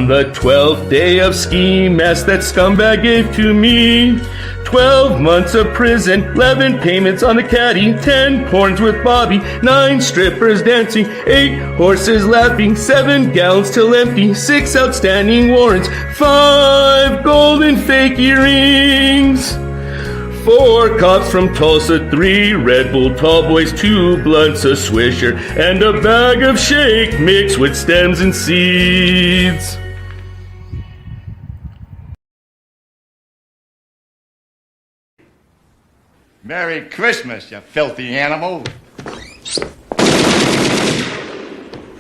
On the 12th day of Xmas that scumbag gave to me, 12 months of prison, 11 payments on the caddy, 10 porns with Bobby, 9 strippers dancing, 8 horses laughing, 7 gallons till empty, 6 outstanding warrants, 5 golden fake earrings, 4 cops from Tulsa, 3 Red Bull tall boys, 2 blunts, a swisher, and a bag of shake mixed with stems and seeds. Merry Christmas, you filthy animal.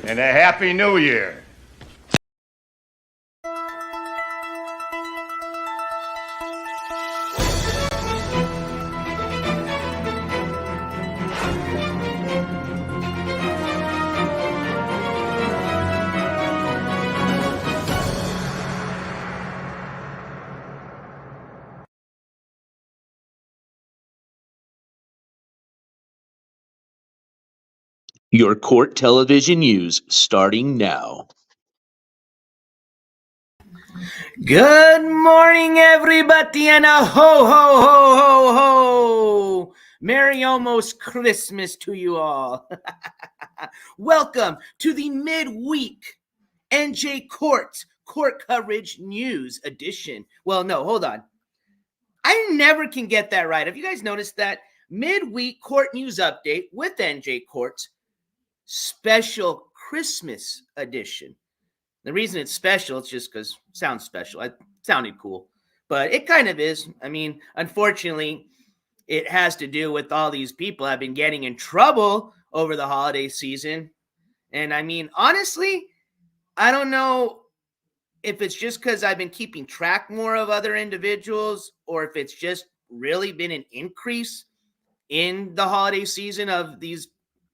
And a Happy New Year. Your court television news starting now. Good morning, everybody, and a ho, ho, ho, ho, ho. Merry almost Christmas to you all. Welcome to the midweek NJCourts court coverage news edition. Well, no, hold on. I never can get that right. Have you guys noticed that? Midweek court news update with NJCourts. Special Christmas edition. The reason it's special, it's just because it sounds special. It sounded cool, but it kind of is. I mean, unfortunately, it has to do with all these people have been getting in trouble over the holiday season. And I mean, honestly, I don't know if it's just because I've been keeping track more of other individuals or if it's just really been an increase in the holiday season of these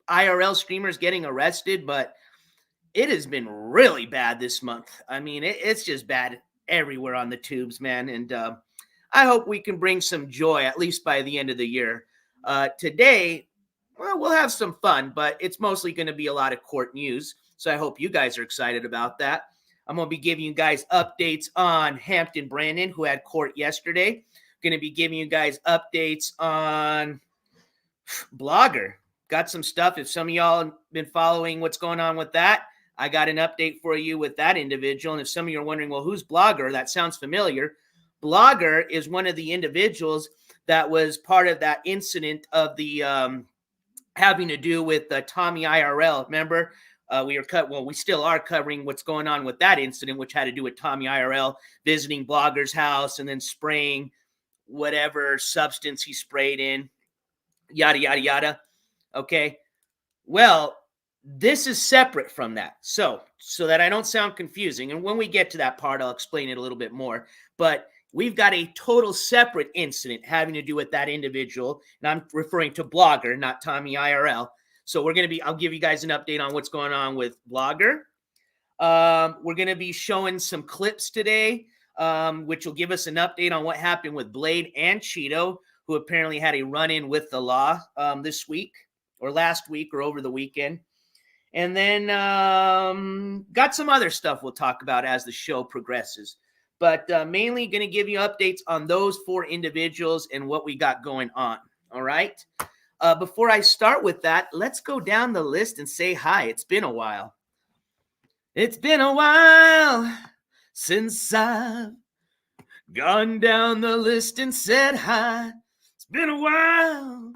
IRL streamers getting arrested, but it has been really bad this month. I mean, it's just bad everywhere on the tubes, man. And I hope we can bring some joy, at least by the end of the year. Today, well, we'll have some fun, but it's mostly going to be a lot of court news. So I hope you guys are excited about that. I'm going to be giving you guys updates on Hampton Brandon, who had court yesterday. Going to be giving you guys updates on Blogger. Got some stuff. If some of y'all have been following what's going on with that, I got an update for you with that individual. And if some of you are wondering, well, who's Blogger? That sounds familiar. Blogger is one of the individuals that was part of that incident of the having to do with Tommy IRL. Remember, we still are covering what's going on with that incident, which had to do with Tommy IRL visiting Blogger's house and then spraying whatever substance he sprayed in, yada, yada, yada. Okay, well, this is separate from that. So that I don't sound confusing, and when we get to that part, I'll explain it a little bit more. But we've got a total separate incident having to do with that individual, and I'm referring to Blogger, not Tommy IRL. So I'll give you guys an update on what's going on with Blogger. We're going to be showing some clips today, which will give us an update on what happened with Blade and Cheeto, who apparently had a run-in with the law this week, or last week, or over the weekend. And then got some other stuff we'll talk about as the show progresses. But mainly going to give you updates on those 4 individuals and what we got going on. All right? Before I start with that, let's go down the list and say hi. It's been a while. It's been a while since I've gone down the list and said hi. It's been a while.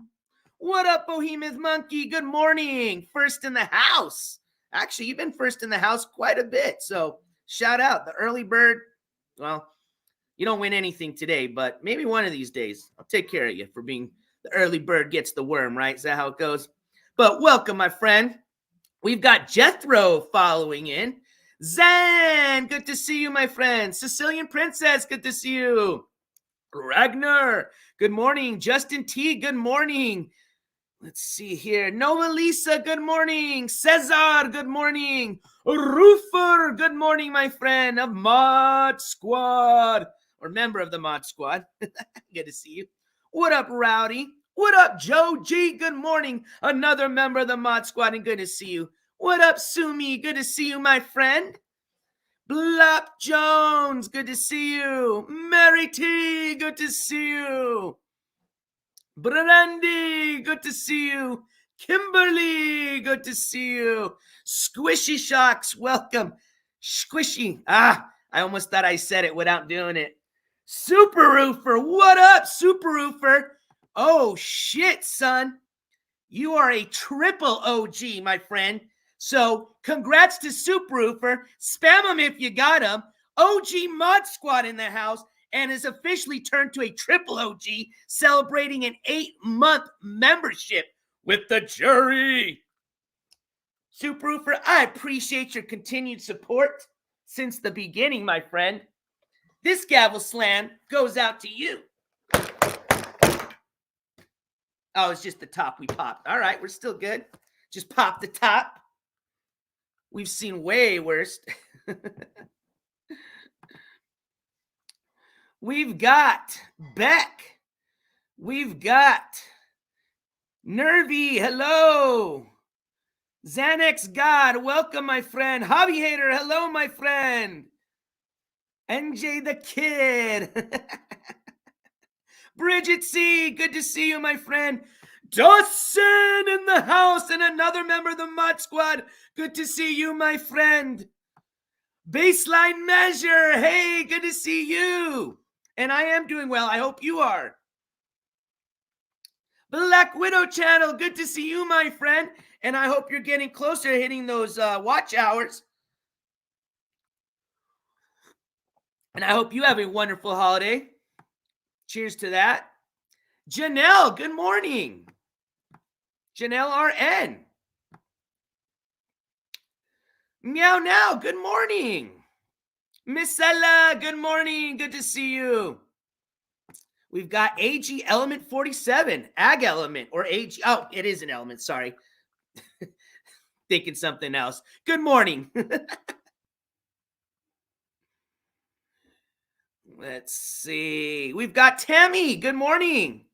What up, Bohemian Monkey? Good morning. First in the house. Actually, you've been first in the house quite a bit. So shout out. The early bird. Well, you don't win anything today, but maybe one of these days I'll take care of you for being the early bird gets the worm, right? Is that how it goes? But welcome, my friend. We've got Jethro following in. Zen, good to see you, my friend. Sicilian Princess, good to see you. Ragnar, good morning. Justin T, good morning. Let's see here. Noah Lisa, good morning. Cesar, good morning. Roofer, good morning, my friend of Mod Squad, or member of the Mod Squad. Good to see you. What up, Rowdy? What up, Joe G? Good morning. Another member of the Mod Squad, and good to see you. What up, Sumi? Good to see you, my friend. Blop Jones, good to see you. Mary T, good to see you. Brandy, good to see you. Kimberly, good to see you. Squishy Shocks, welcome. Squishy. I almost thought I said it without doing it. Super Roofer, what up, Super Roofer? Oh, shit, son. You are a triple OG, my friend. So, congrats to Super Roofer. Spam him if you got him. OG Mod Squad in the house and is officially turned to a triple OG, celebrating an 8-month membership with the jury. Super Roofer, I appreciate your continued support since the beginning, my friend. This gavel slam goes out to you. Oh, it's just the top we popped. All right, we're still good. Just pop the top. We've seen way worse. We've got Beck. We've got Nervy. Hello. Xanax God. Welcome, my friend. Hobby Hater. Hello, my friend. NJ the Kid. Bridget C. Good to see you, my friend. Dawson in the house and another member of the Mod Squad. Good to see you, my friend. Baseline Measure. Hey, good to see you. And I am doing well. I hope you are. Black Widow Channel. Good to see you, my friend. And I hope you're getting closer to hitting those watch hours. And I hope you have a wonderful holiday. Cheers to that. Janelle, good morning. Janelle RN. Meow Now, good morning. Miss Ella, good morning. Good to see you. We've got AG Element 47, Ag Element, or AG. Oh, it is an element. Sorry. Thinking something else. Good morning. Let's see. We've got Tammy. Good morning.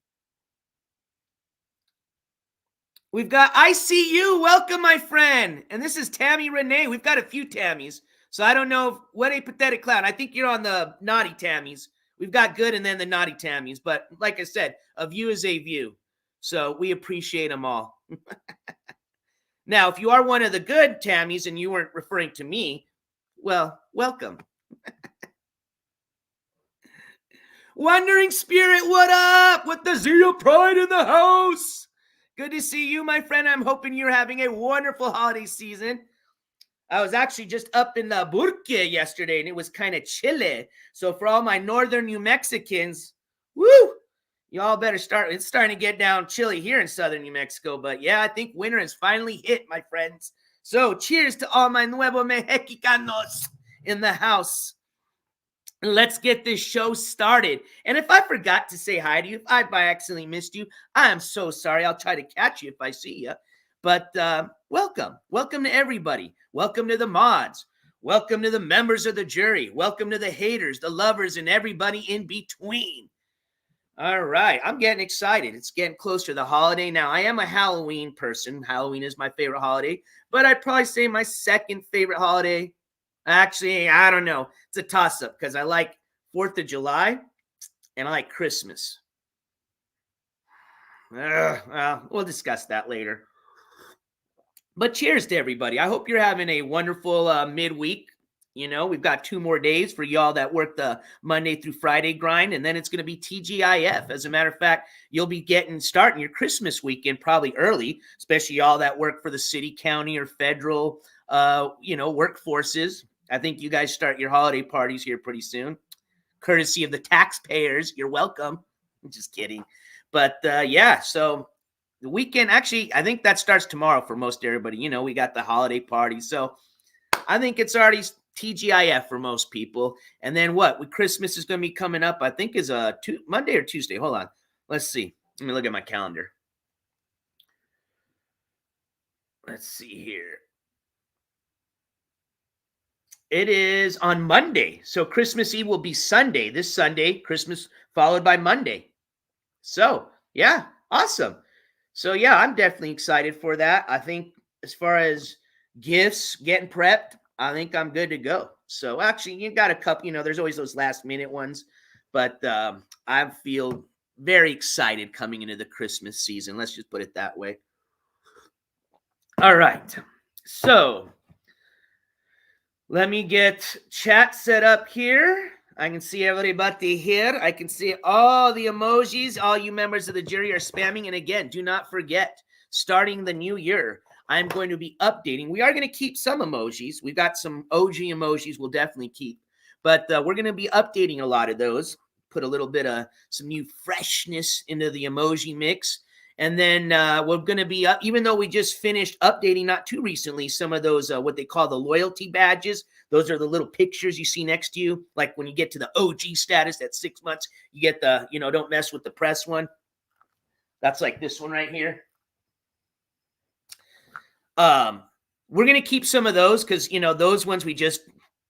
We've got ICU. Welcome, my friend. And this is Tammy Renee. We've got a few Tammys. So I don't know what a pathetic clown. I think you're on the naughty Tammys. We've got good and then the naughty Tammys. But like I said, a view is a view. So we appreciate them all. Now, if you are one of the good Tammys and you weren't referring to me, well, welcome. Wandering Spirit, what up? With the Zeo Pride in the house. Good to see you, my friend. I'm hoping you're having a wonderful holiday season. I was actually just up in the Burke yesterday, and it was kind of chilly. So for all my northern New Mexicans, woo, y'all better start. It's starting to get down chilly here in southern New Mexico. But yeah, I think winter has finally hit, my friends. So cheers to all my Nuevo Mexicanos in the house. Let's get this show started. And if I forgot to say hi to you, if I by accidentally missed you, I am so sorry. I'll try to catch you if I see you. But welcome. Welcome to everybody. Welcome to the mods. Welcome to the members of the jury. Welcome to the haters, the lovers, and everybody in between. All right. I'm getting excited. It's getting closer to the holiday. Now, I am a Halloween person. Halloween is my favorite holiday. But I'd probably say my second favorite holiday. Actually, I don't know. It's a toss-up because I like 4th of July and I like Christmas. Well, we'll discuss that later. But cheers to everybody. I hope you're having a wonderful midweek. You know, we've got 2 more days for y'all that work the Monday through Friday grind, and then it's going to be TGIF. As a matter of fact, you'll be starting your Christmas weekend probably early, especially y'all that work for the city, county, or federal, workforces. I think you guys start your holiday parties here pretty soon. Courtesy of the taxpayers. You're welcome. I'm just kidding. But yeah, so the weekend, actually, I think that starts tomorrow for most everybody. You know, we got the holiday party. So I think it's already TGIF for most people. And then what? Christmas is going to be coming up, I think is Monday or Tuesday. Hold on. Let's see. Let me look at my calendar. Let's see here. It is on Monday. So Christmas Eve will be Sunday. This Sunday, Christmas followed by Monday. So, yeah, awesome. So, yeah, I'm definitely excited for that. I think as far as gifts, getting prepped, I think I'm good to go. So actually, you got a couple, there's always those last minute ones, but I feel very excited coming into the Christmas season. Let's just put it that way. All right. So let me get chat set up here. I can see everybody here. I can see all the emojis. All you members of the jury are spamming. And again, do not forget, starting the new year, I'm going to be updating. We are going to keep some emojis. We've got some OG emojis we'll definitely keep. But we're going to be updating a lot of those. Put a little bit of some new freshness into the emoji mix. And then we're going to be, even though we just finished updating not too recently, some of those, what they call the loyalty badges. Those are the little pictures you see next to you. Like when you get to the OG status at 6 months, you get the, don't mess with the press one. That's like this one right here. We're going to keep some of those because, those ones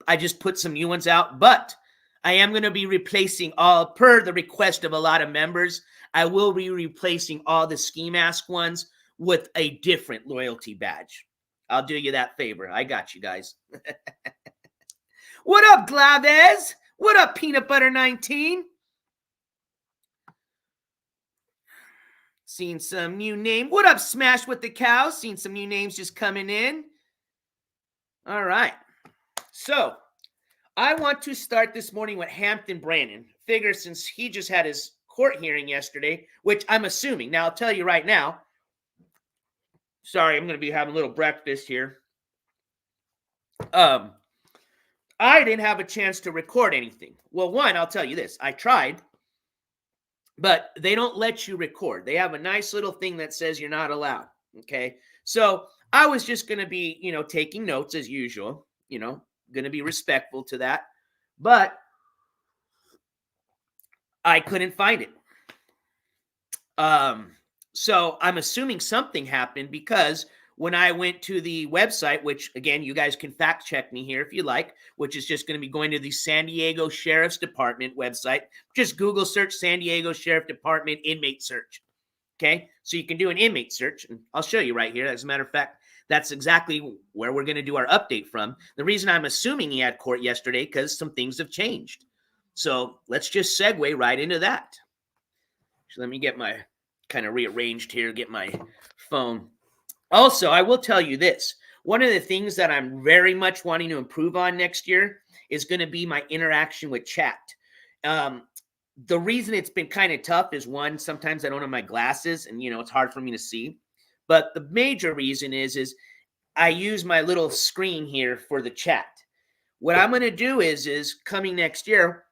I just put some new ones out. But I am going to be replacing all, per the request of a lot of members, I will be replacing all the ski mask ones with a different loyalty badge. I'll do you that favor. I got you guys. What up, Glaves? What up, Peanut Butter 19? Seen some new name. What up, Smash with the Cows? Seen some new names just coming in. All right. So I want to start this morning with Hampton Brandon. Figure since he just had his court hearing yesterday, which I'm assuming. Now, I'll tell you right now. Sorry, I'm going to be having a little breakfast here. I didn't have a chance to record anything. Well, one, I'll tell you this. I tried, but they don't let you record. They have a nice little thing that says you're not allowed, okay? So I was just going to be, taking notes as usual, going to be respectful to that. But I couldn't find it. So I'm assuming something happened because when I went to the website, which again, you guys can fact check me here if you like, which is just going to be going to the San Diego Sheriff's Department website. Just Google search San Diego Sheriff Department inmate search. Okay. So you can do an inmate search and I'll show you right here. As a matter of fact, that's exactly where we're going to do our update from. The reason I'm assuming he had court yesterday, because some things have changed. So let's just segue right into that. So let me get my kind of rearranged here, get my phone. Also, I will tell you this. One of the things that I'm very much wanting to improve on next year is going to be my interaction with chat. The reason it's been kind of tough is, one, sometimes I don't have my glasses and, it's hard for me to see. But the major reason is I use my little screen here for the chat. What I'm going to do is coming next year,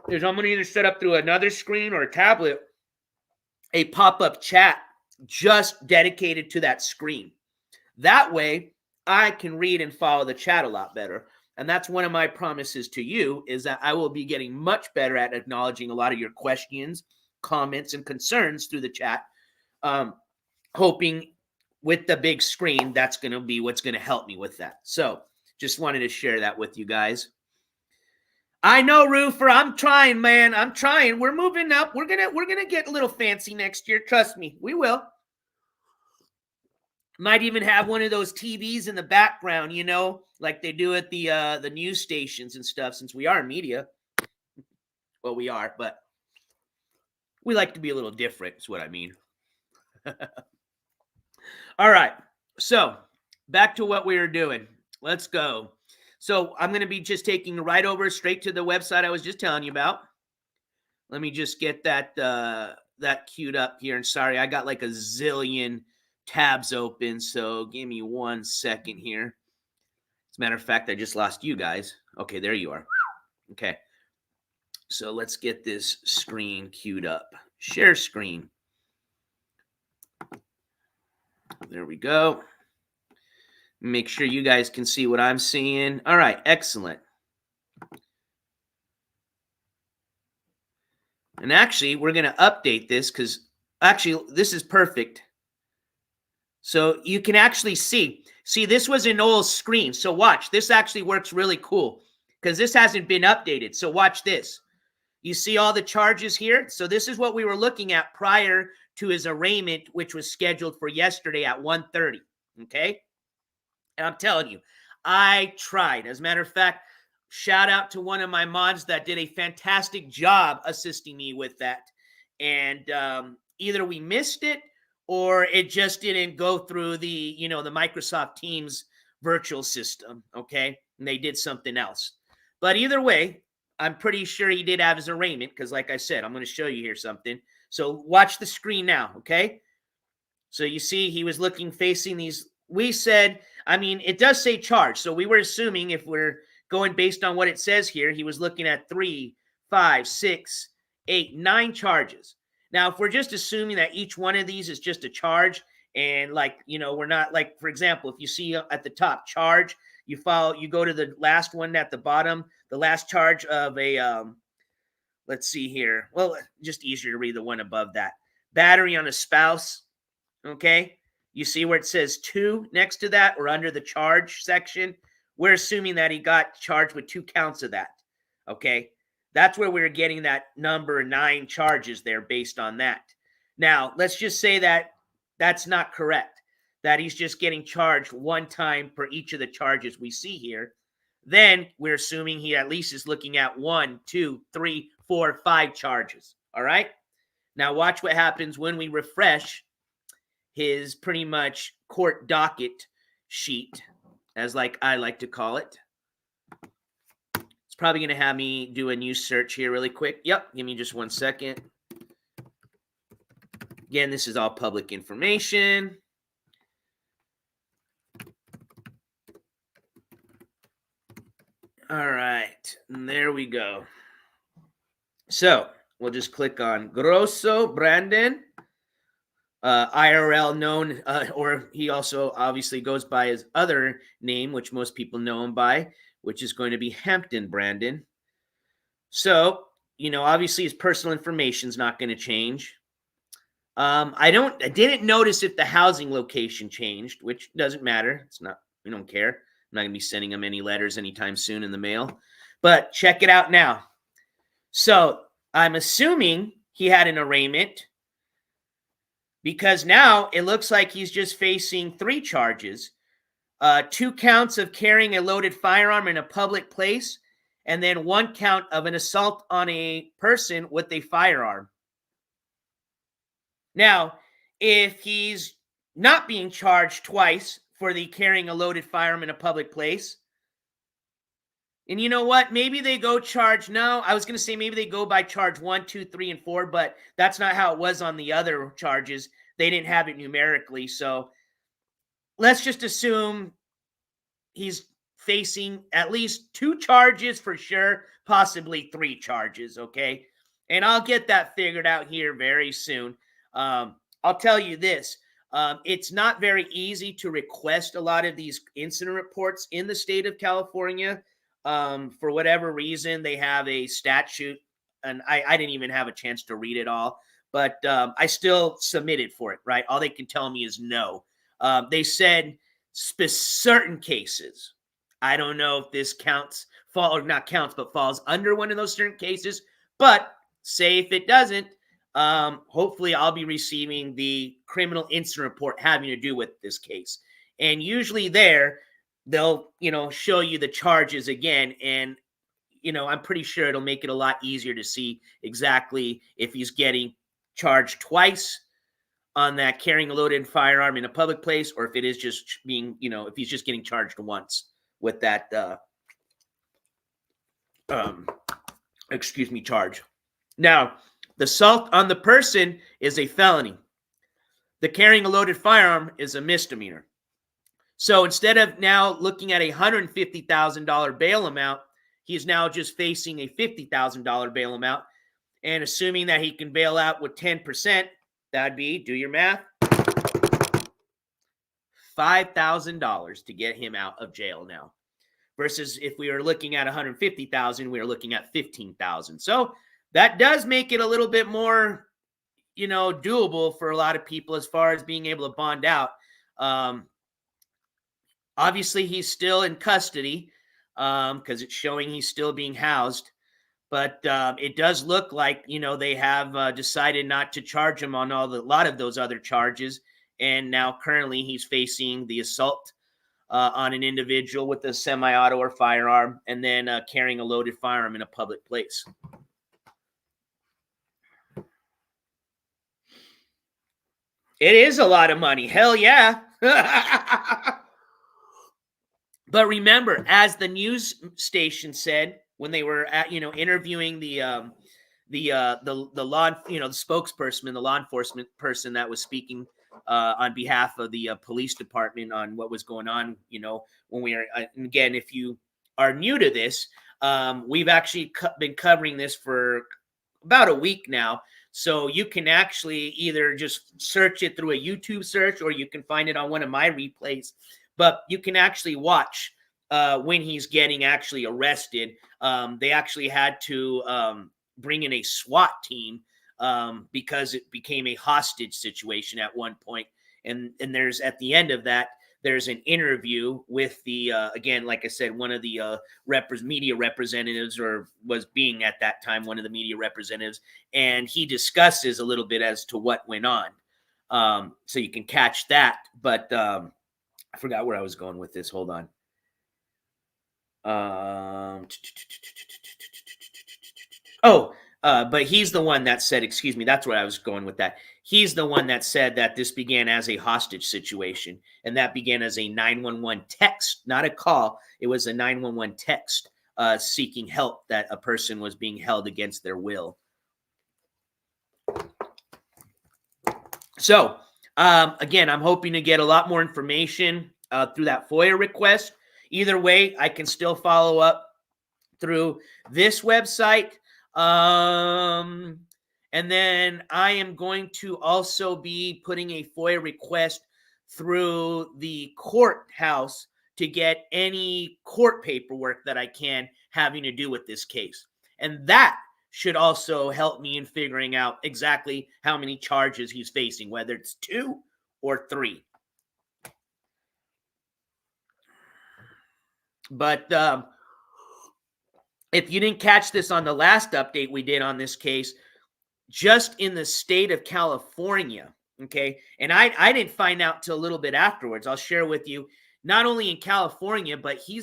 I'm going to either set up through another screen or a tablet a pop-up chat just dedicated to that screen. That way, I can read and follow the chat a lot better. And that's one of my promises to you, is that I will be getting much better at acknowledging a lot of your questions, comments, and concerns through the chat. Hoping with the big screen, that's going to be what's going to help me with that. So just wanted to share that with you guys. I know, Roofer. I'm trying, man. I'm trying. We're moving up. We're gonna get a little fancy next year. Trust me, we will. Might even have one of those TVs in the background, like they do at the news stations and stuff. Since we are media, well, we are, but we like to be a little different. Is what I mean. All right. So back to what we were doing. Let's go. So I'm going to be just taking right over straight to the website I was just telling you about. Let me just get that queued up here. And sorry, I got like a zillion tabs open. So give me 1 second here. As a matter of fact, I just lost you guys. Okay, there you are. Okay. So let's get this screen queued up. Share screen. There we go. Make sure you guys can see what I'm seeing. All right, excellent. And actually, we're going to update this because actually, this is perfect. So you can actually see. See, this was an old screen. So watch. This actually works really cool because this hasn't been updated. So watch this. You see all the charges here? So this is what we were looking at prior to his arraignment, which was scheduled for yesterday at 1:30. Okay? And I'm telling you, I tried. As a matter of fact, shout out to one of my mods that did a fantastic job assisting me with that. And either we missed it or it just didn't go through the, the Microsoft Teams virtual system, okay? And they did something else. But either way, I'm pretty sure he did have his arraignment because, like I said, I'm going to show you here something. So watch the screen now, okay? So you see he was looking, facing these. We said, it does say charge. So we were assuming, if we're going based on what it says here, he was looking at 3, 5, 6, 8, 9 charges. Now, if we're just assuming that each one of these is just a charge, and we're not, like, for example, if you see at the top charge, you go to the last one at the bottom, the last charge of a, let's see here. Well, just easier to read the one above that. Battery on a spouse, okay? You see where it says 2 next to that, or under the charge section? We're assuming that he got charged with 2 counts of that, okay? That's where we're getting that number 9 charges there based on that. Now, let's just say that that's not correct, that he's just getting charged one time per each of the charges we see here. Then we're assuming he at least is looking at 1, 2, 3, 4, 5 charges, all right? Now, watch what happens when we refresh his pretty much court docket sheet, as I like to call it. It's probably going to have me do a new search here really quick. Yep, give me just 1 second. Again, this is all public information. All right, and there we go. So we'll just click on Grosso Brandon, IRL known, or he also obviously goes by his other name, which most people know him by, which is going to be Hampton Brandon. So, obviously his personal information is not going to change. I didn't notice if the housing location changed, which doesn't matter. We don't care. I'm not going to be sending him any letters anytime soon in the mail. But check it out now. So I'm assuming he had an arraignment, because now it looks like he's just facing 3 charges. 2 counts of carrying a loaded firearm in a public place, and then 1 count of an assault on a person with a firearm. Now, if he's not being charged twice for the carrying a loaded firearm in a public place, and you know what? Maybe they go charge. No, I was going to say maybe they go by charge 1, 2, 3, and 4, but that's not how it was on the other charges. They didn't have it numerically. So let's just assume he's facing at least 2 charges for sure, possibly 3 charges, okay? And I'll get that figured out here very soon. I'll tell you this. It's not very easy to request a lot of these incident reports in the state of California. For whatever reason, they have a statute, and I didn't even have a chance to read it all, but I still submitted for it, right? All they can tell me is no. They said certain cases. I don't know if this falls under one of those certain cases, but say if it doesn't, hopefully I'll be receiving the criminal incident report having to do with this case. And usually they'll, show you the charges again. And, I'm pretty sure it'll make it a lot easier to see exactly if he's getting charged twice on that carrying a loaded firearm in a public place, or if it is just being, if he's just getting charged once with that, charge. Now, the assault on the person is a felony. The carrying a loaded firearm is a misdemeanor. So instead of now looking at a $150,000 bail amount, he's now just facing a $50,000 bail amount. And assuming that he can bail out with 10%, that'd be, do your math, $5,000 to get him out of jail now. Versus if we were looking at $150,000, we were looking at $15,000. So that does make it a little bit more, doable for a lot of people as far as being able to bond out. Obviously, he's still in custody because it's showing he's still being housed. But it does look like, they have decided not to charge him on a lot of those other charges. And now currently he's facing the assault on an individual with a semi-auto or firearm, and then carrying a loaded firearm in a public place. It is a lot of money. Hell yeah. But remember, as the news station said when they were interviewing the law, the spokesperson, the law enforcement person that was speaking on behalf of the police department on what was going on, when we are, again, if you are new to this, we've actually been covering this for about a week now. So you can actually either just search it through a YouTube search, or you can find it on one of my replays. But you can actually watch when he's getting actually arrested. They actually had to bring in a SWAT team because it became a hostage situation at one point. And there's, at the end of that, there's an interview with the, again, like I said, one of the media representatives, or was being at that time one of the media representatives, and he discusses a little bit as to what went on. So you can catch that. But I forgot where I was going with this. Hold on. But he's the one that said, excuse me, that's where I was going with that. He's the one that said that this began as a hostage situation, and that began as a 911 text, not a call. It was a 911 text seeking help, that a person was being held against their will. So, again, I'm hoping to get a lot more information through that FOIA request. Either way, I can still follow up through this website. And then I am going to also be putting a FOIA request through the courthouse to get any court paperwork that I can having to do with this case. And that should also help me in figuring out exactly how many charges he's facing, whether it's 2 or 3. But if you didn't catch this on the last update we did on this case, just in the state of California, okay, and I didn't find out till a little bit afterwards. I'll share with you, not only in California, but he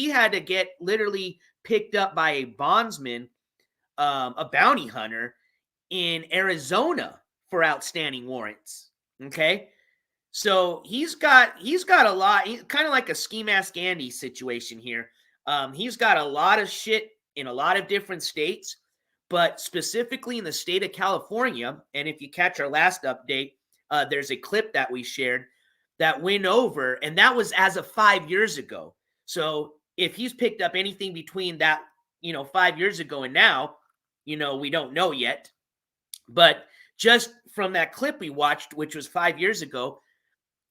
had to get literally picked up by a bondsman, a bounty hunter in Arizona for outstanding warrants. Okay. So he's got a lot, kind of like a Ski Mask Andy situation here. He's got a lot of shit in a lot of different states, but specifically in the state of California. And if you catch our last update, there's a clip that we shared that went over, and that was as of 5 years ago. So if he's picked up anything between that, 5 years ago and now, we don't know yet. But just from that clip we watched, which was 5 years ago,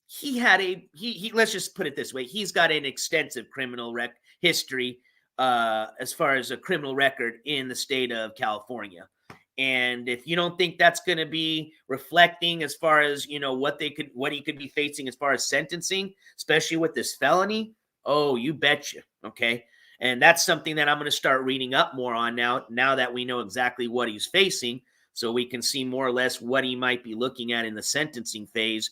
he had let's just put it this way. He's got an extensive criminal history as far as a criminal record in the state of California. And if you don't think that's going to be reflecting as far as, what he could be facing as far as sentencing, especially with this felony, oh, you betcha. Okay. And that's something that I'm going to start reading up more on now that we know exactly what he's facing, so we can see more or less what he might be looking at in the sentencing phase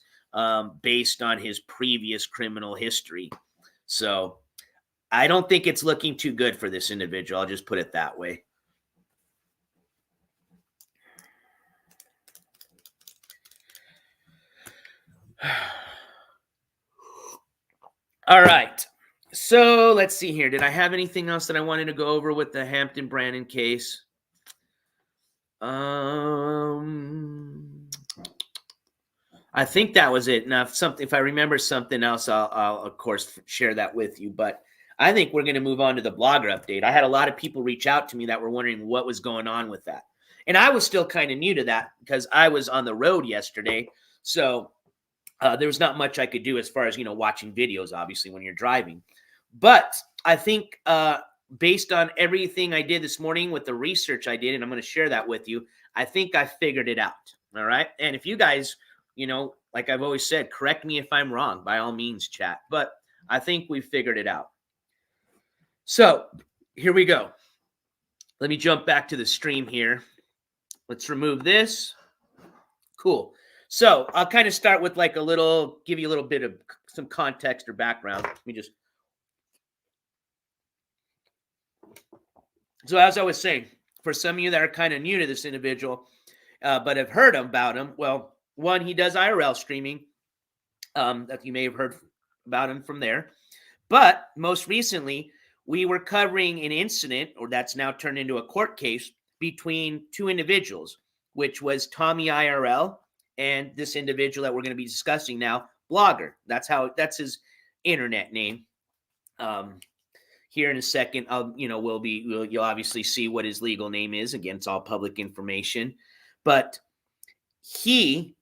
based on his previous criminal history. So I don't think it's looking too good for this individual. I'll just put it that way. All right. So let's see here. Did I have anything else that I wanted to go over with the Hampton Brandon case? I think that was it. Now, if I remember something else, I'll of course share that with you. But I think we're going to move on to the blogger update. I had a lot of people reach out to me that were wondering what was going on with that. And I was still kind of new to that because I was on the road yesterday. So there was not much I could do as far as, watching videos, obviously, when you're driving. But I think based on everything I did this morning with the research I did, and I'm going to share that with you, I think I figured it out. All right. And if you guys, like I've always said, correct me if I'm wrong, by all means, chat. But I think we figured it out. So here we go. Let me jump back to the stream here. Let's remove this. Cool. So I'll kind of start with like give you a little bit of some context or background. Let me just. So as I was saying, for some of you that are kind of new to this individual, but have heard about him, well, one, he does IRL streaming. That you may have heard about him from there. But most recently, we were covering an incident, or that's now turned into a court case, between two individuals, which was Tommy IRL and this individual that we're going to be discussing now, Blogger. That's his internet name. Here in a second, you'll obviously see what his legal name is. Again, it's all public information, but he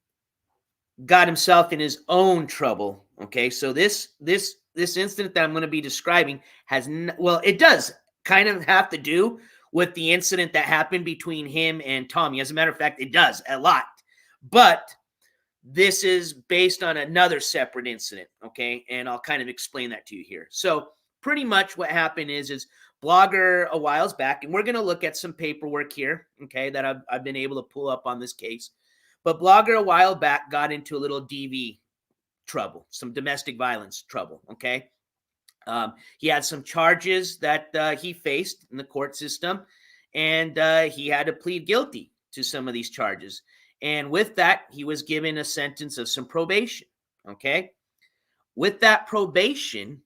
got himself in his own trouble. Okay, so this incident that I'm going to be describing it does kind of have to do with the incident that happened between him and Tommy. As a matter of fact, it does a lot, but this is based on another separate incident. Okay, and I'll kind of explain that to you here. So pretty much what happened is Blogger a whiles back, and we're going to look at some paperwork here, okay, that I've been able to pull up on this case. But Blogger a while back got into a little DV trouble, some domestic violence trouble, okay? He had some charges that he faced in the court system, and he had to plead guilty to some of these charges. And with that, he was given a sentence of some probation, okay? With that probation,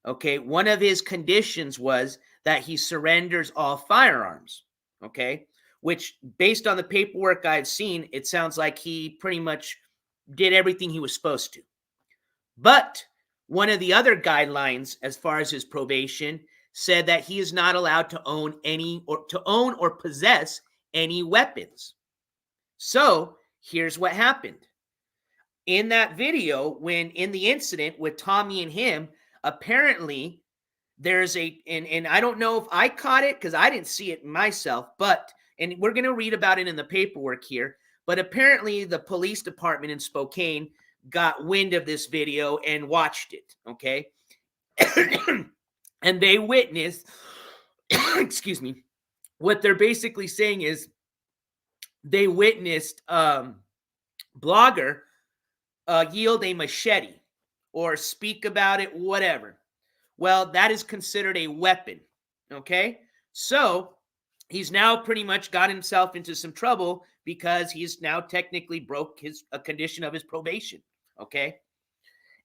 okay, one of his conditions was that he surrenders all firearms, okay? Which, based on the paperwork I've seen, it sounds like he pretty much did everything he was supposed to. But one of the other guidelines, as far as his probation, said that he is not allowed to own or possess any weapons. So here's what happened. In that video, in the incident with Tommy and him, apparently there's and I don't know if I caught it because I didn't see it myself, and we're going to read about it in the paperwork here, but apparently the police department in Spokane got wind of this video and watched it, okay? And they witnessed, excuse me, what they're basically saying is they witnessed Blogger yield a machete or speak about it, whatever. Well, that is considered a weapon, okay? So he's now pretty much got himself into some trouble because he's now technically broke a condition of his probation, okay?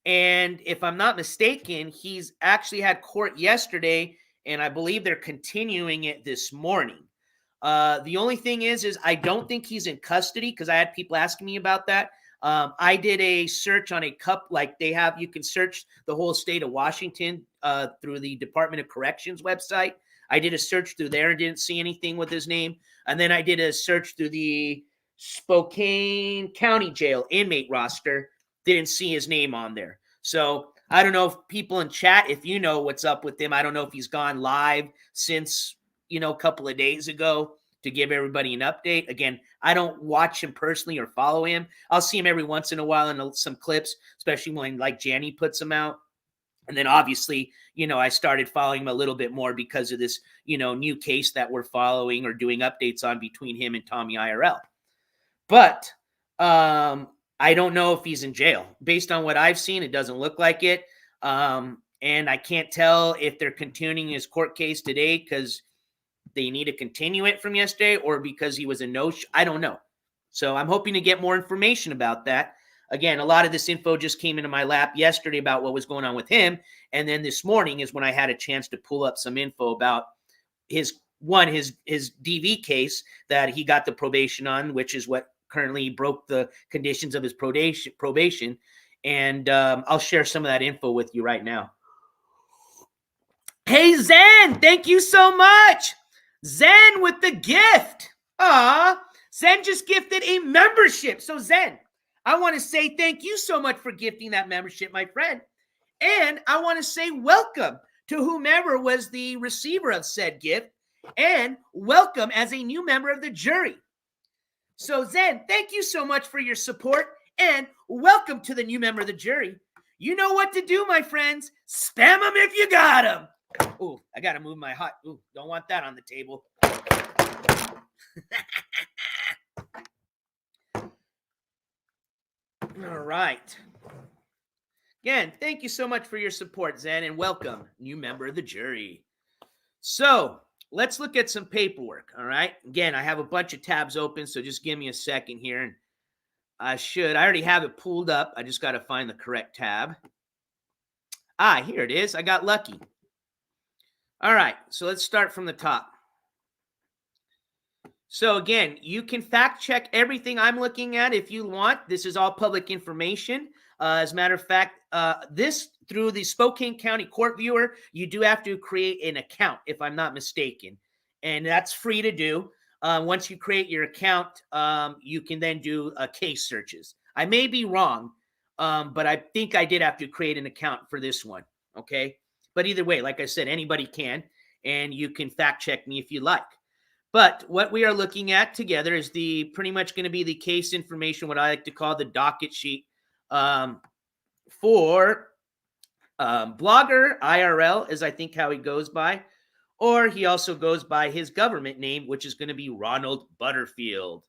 And if I'm not mistaken, he's actually had court yesterday, and I believe they're continuing it this morning. The only thing is I don't think he's in custody because I had people asking me about that. I did a search on you can search the whole state of Washington through the Department of Corrections website. I did a search through there and didn't see anything with his name. And then I did a search through the Spokane County Jail inmate roster. Didn't see his name on there. So I don't know if people in chat, if you know what's up with him. I don't know if he's gone live since, a couple of days ago to give everybody an update. Again, I don't watch him personally or follow him. I'll see him every once in a while in some clips, especially when like Janny puts them out. And then obviously, I started following him a little bit more because of this, new case that we're following or doing updates on between him and Tommy IRL. But I don't know if he's in jail. Based on what I've seen, it doesn't look like it. And I can't tell if they're continuing his court case today because they need to continue it from yesterday or because he was a no-show. I don't know. So I'm hoping to get more information about that. Again, a lot of this info just came into my lap yesterday about what was going on with him. And then this morning is when I had a chance to pull up some info about his DV case that he got the probation on, which is what currently broke the conditions of his probation. And I'll share some of that info with you right now. Hey, Zen, thank you so much. Zen with the gift. Zen just gifted a membership. So Zen, I want to say thank you so much for gifting that membership, my friend. And I want to say welcome to whomever was the receiver of said gift, and welcome as a new member of the jury. So Zen, thank you so much for your support, and welcome to the new member of the jury. You know what to do, my friends. Spam them if you got them. Ooh, I got to move my hot. Ooh, don't want that on the table. All right. Again, thank you so much for your support, Zen, and welcome, new member of the jury. So let's look at some paperwork. All right. Again, I have a bunch of tabs open, so just give me a second here. And I already have it pulled up. I just got to find the correct tab. Here it is. I got lucky. All right. So let's start from the top. So again, you can fact check everything I'm looking at if you want. This is all public information. As a matter of fact, this through the Spokane County Court Viewer, you do have to create an account, if I'm not mistaken. And that's free to do. Once you create your account, you can then do case searches. I may be wrong, but I think I did have to create an account for this one. Okay. But either way, like I said, anybody can, and you can fact check me if you like. But what we are looking at together is pretty much going to be the case information, what I like to call the docket sheet for Blogger IRL, is I think how he goes by, or he also goes by his government name, which is going to be Ronald Butterfield.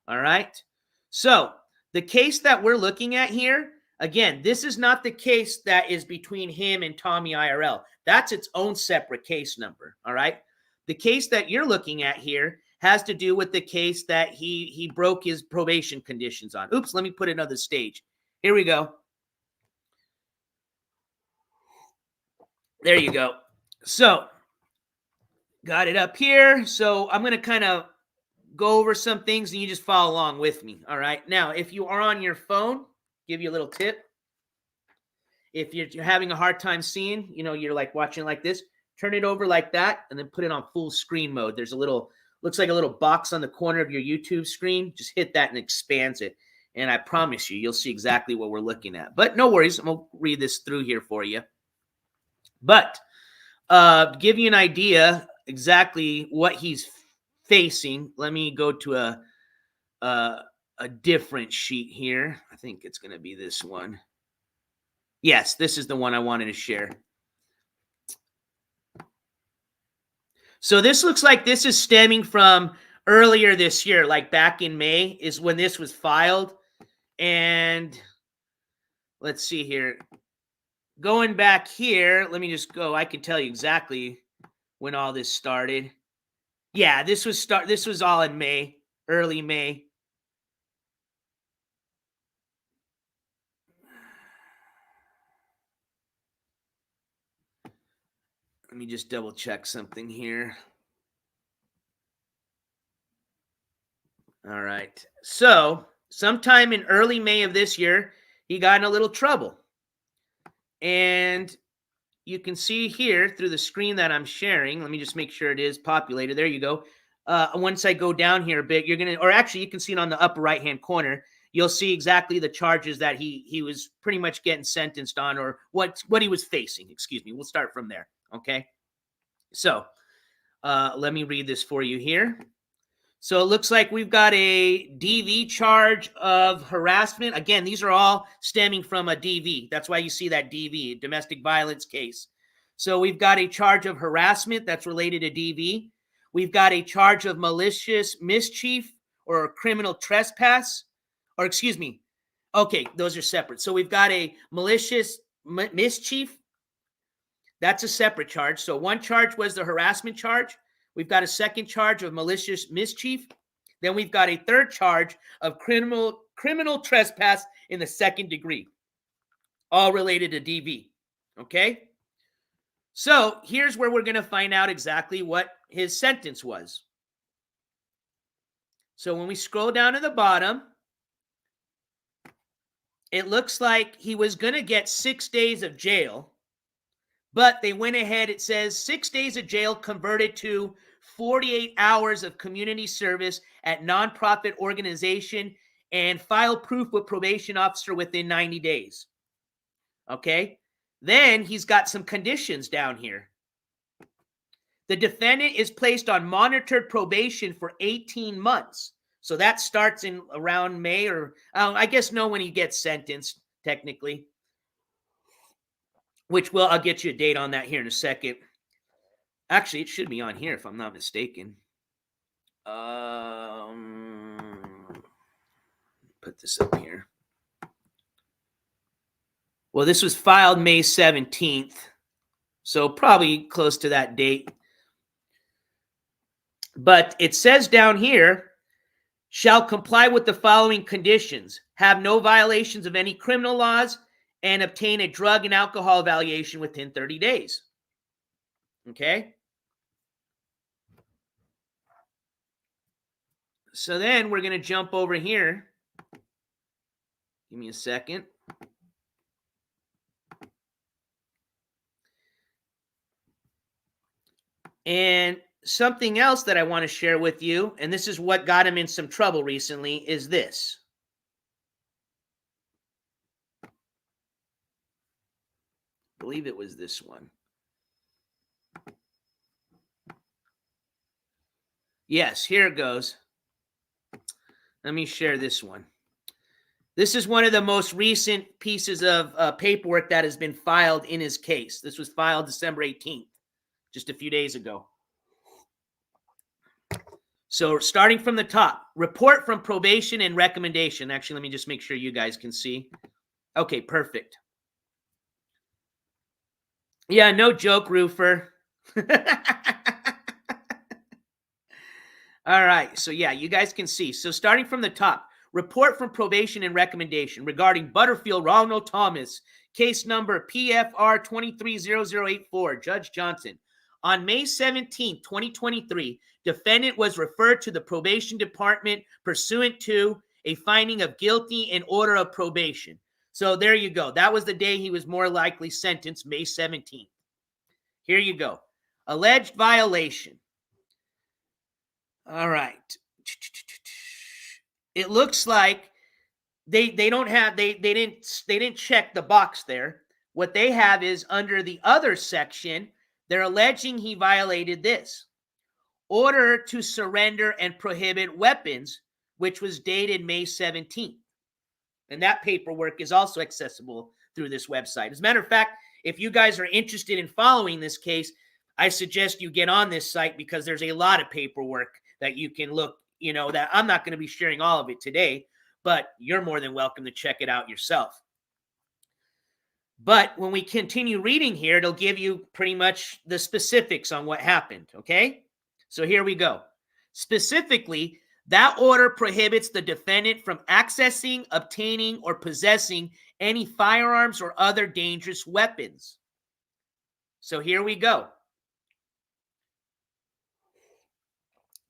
All right. So the case that we're looking at here, again, this is not the case that is between him and Tommy IRL. That's its own separate case number. All right. The case that you're looking at here has to do with the case that he broke his probation conditions on. Oops, let me put another stage. Here we go. There you go. So, got it up here. So, I'm going to kind of go over some things and you just follow along with me. All right. Now, if you are on your phone, give you a little tip. If you're having a hard time seeing, you're like watching like this, turn it over like that and then put it on full screen mode. There's looks like a little box on the corner of your YouTube screen. Just hit that and expands it. And I promise you'll see exactly what we're looking at. But no worries. I'm going to read this through here for you. But to give you an idea exactly what he's facing, let me go to a different sheet here. I think it's going to be this one. Yes, this is the one I wanted to share. So this looks like this is stemming from earlier this year, like back in May is when this was filed. And let's see here. Going back here, let me just go. I can tell you exactly when all this started. Yeah, this was all in May, early May. Let me just double check something here. All right. So sometime in early May of this year, he got in a little trouble. And you can see here through the screen that I'm sharing. Let me just make sure it is populated. There you go. Once I go down here a bit, you're going to, or actually you can see it on the upper right-hand corner. You'll see exactly the charges that he was pretty much getting sentenced on, or what he was facing. Excuse me. We'll start from there. Okay. So let me read this for you here. So it looks like we've got a DV charge of harassment. Again, these are all stemming from a DV. That's why you see that DV, domestic violence case. So we've got a charge of harassment that's related to DV. We've got a charge of malicious mischief or criminal trespass. Or excuse me. Okay, those are separate. So we've got a malicious mischief. That's a separate charge. So one charge was the harassment charge. We've got a second charge of malicious mischief. Then we've got a third charge of criminal trespass in the second degree, all related to DV. Okay? So here's where we're going to find out exactly what his sentence was. So when we scroll down to the bottom, it looks like he was going to get 6 days of jail. But they went ahead, it says 6 days of jail converted to 48 hours of community service at nonprofit organization and file proof with probation officer within 90 days. Okay. Then he's got some conditions down here. The defendant is placed on monitored probation for 18 months. So that starts in around May, or I guess know when he gets sentenced technically. Which I'll get you a date on that here in a second. Actually, it should be on here if I'm not mistaken. Put this up here. Well, this was filed May 17th, so probably close to that date. But it says down here, shall comply with the following conditions, have no violations of any criminal laws, and obtain a drug and alcohol evaluation within 30 days. Okay? So then we're going to jump over here. Give me a second. And something else that I want to share with you, and this is what got him in some trouble recently, is this. I believe it was this one. Yes, here it goes. Let me share this one. This is one of the most recent pieces of paperwork that has been filed in his case. This was filed December 18th, just a few days ago. So starting from the top, report from probation and recommendation. Actually, let me just make sure you guys can see. Okay, perfect. Yeah, no joke, roofer. All right, so yeah, you guys can see. So starting from the top, report from probation and recommendation regarding Butterfield Ronald Thomas, case number PFR 230084, Judge Johnson. On May 17, 2023, defendant was referred to the probation department pursuant to a finding of guilty and order of probation. So there you go. That was the day he was more likely sentenced, May 17th. Here you go. Alleged violation. All right. It looks like they didn't check the box there. What they have is under the other section, they're alleging he violated this. Order to surrender and prohibit weapons, which was dated May 17th. And that paperwork is also accessible through this website. As a matter of fact, if you guys are interested in following this case, I suggest you get on this site because there's a lot of paperwork that you can look, that I'm not going to be sharing all of it today, but you're more than welcome to check it out yourself. But when we continue reading here, it'll give you pretty much the specifics on what happened, okay? So here we go. Specifically, that order prohibits the defendant from accessing, obtaining, or possessing any firearms or other dangerous weapons. So here we go.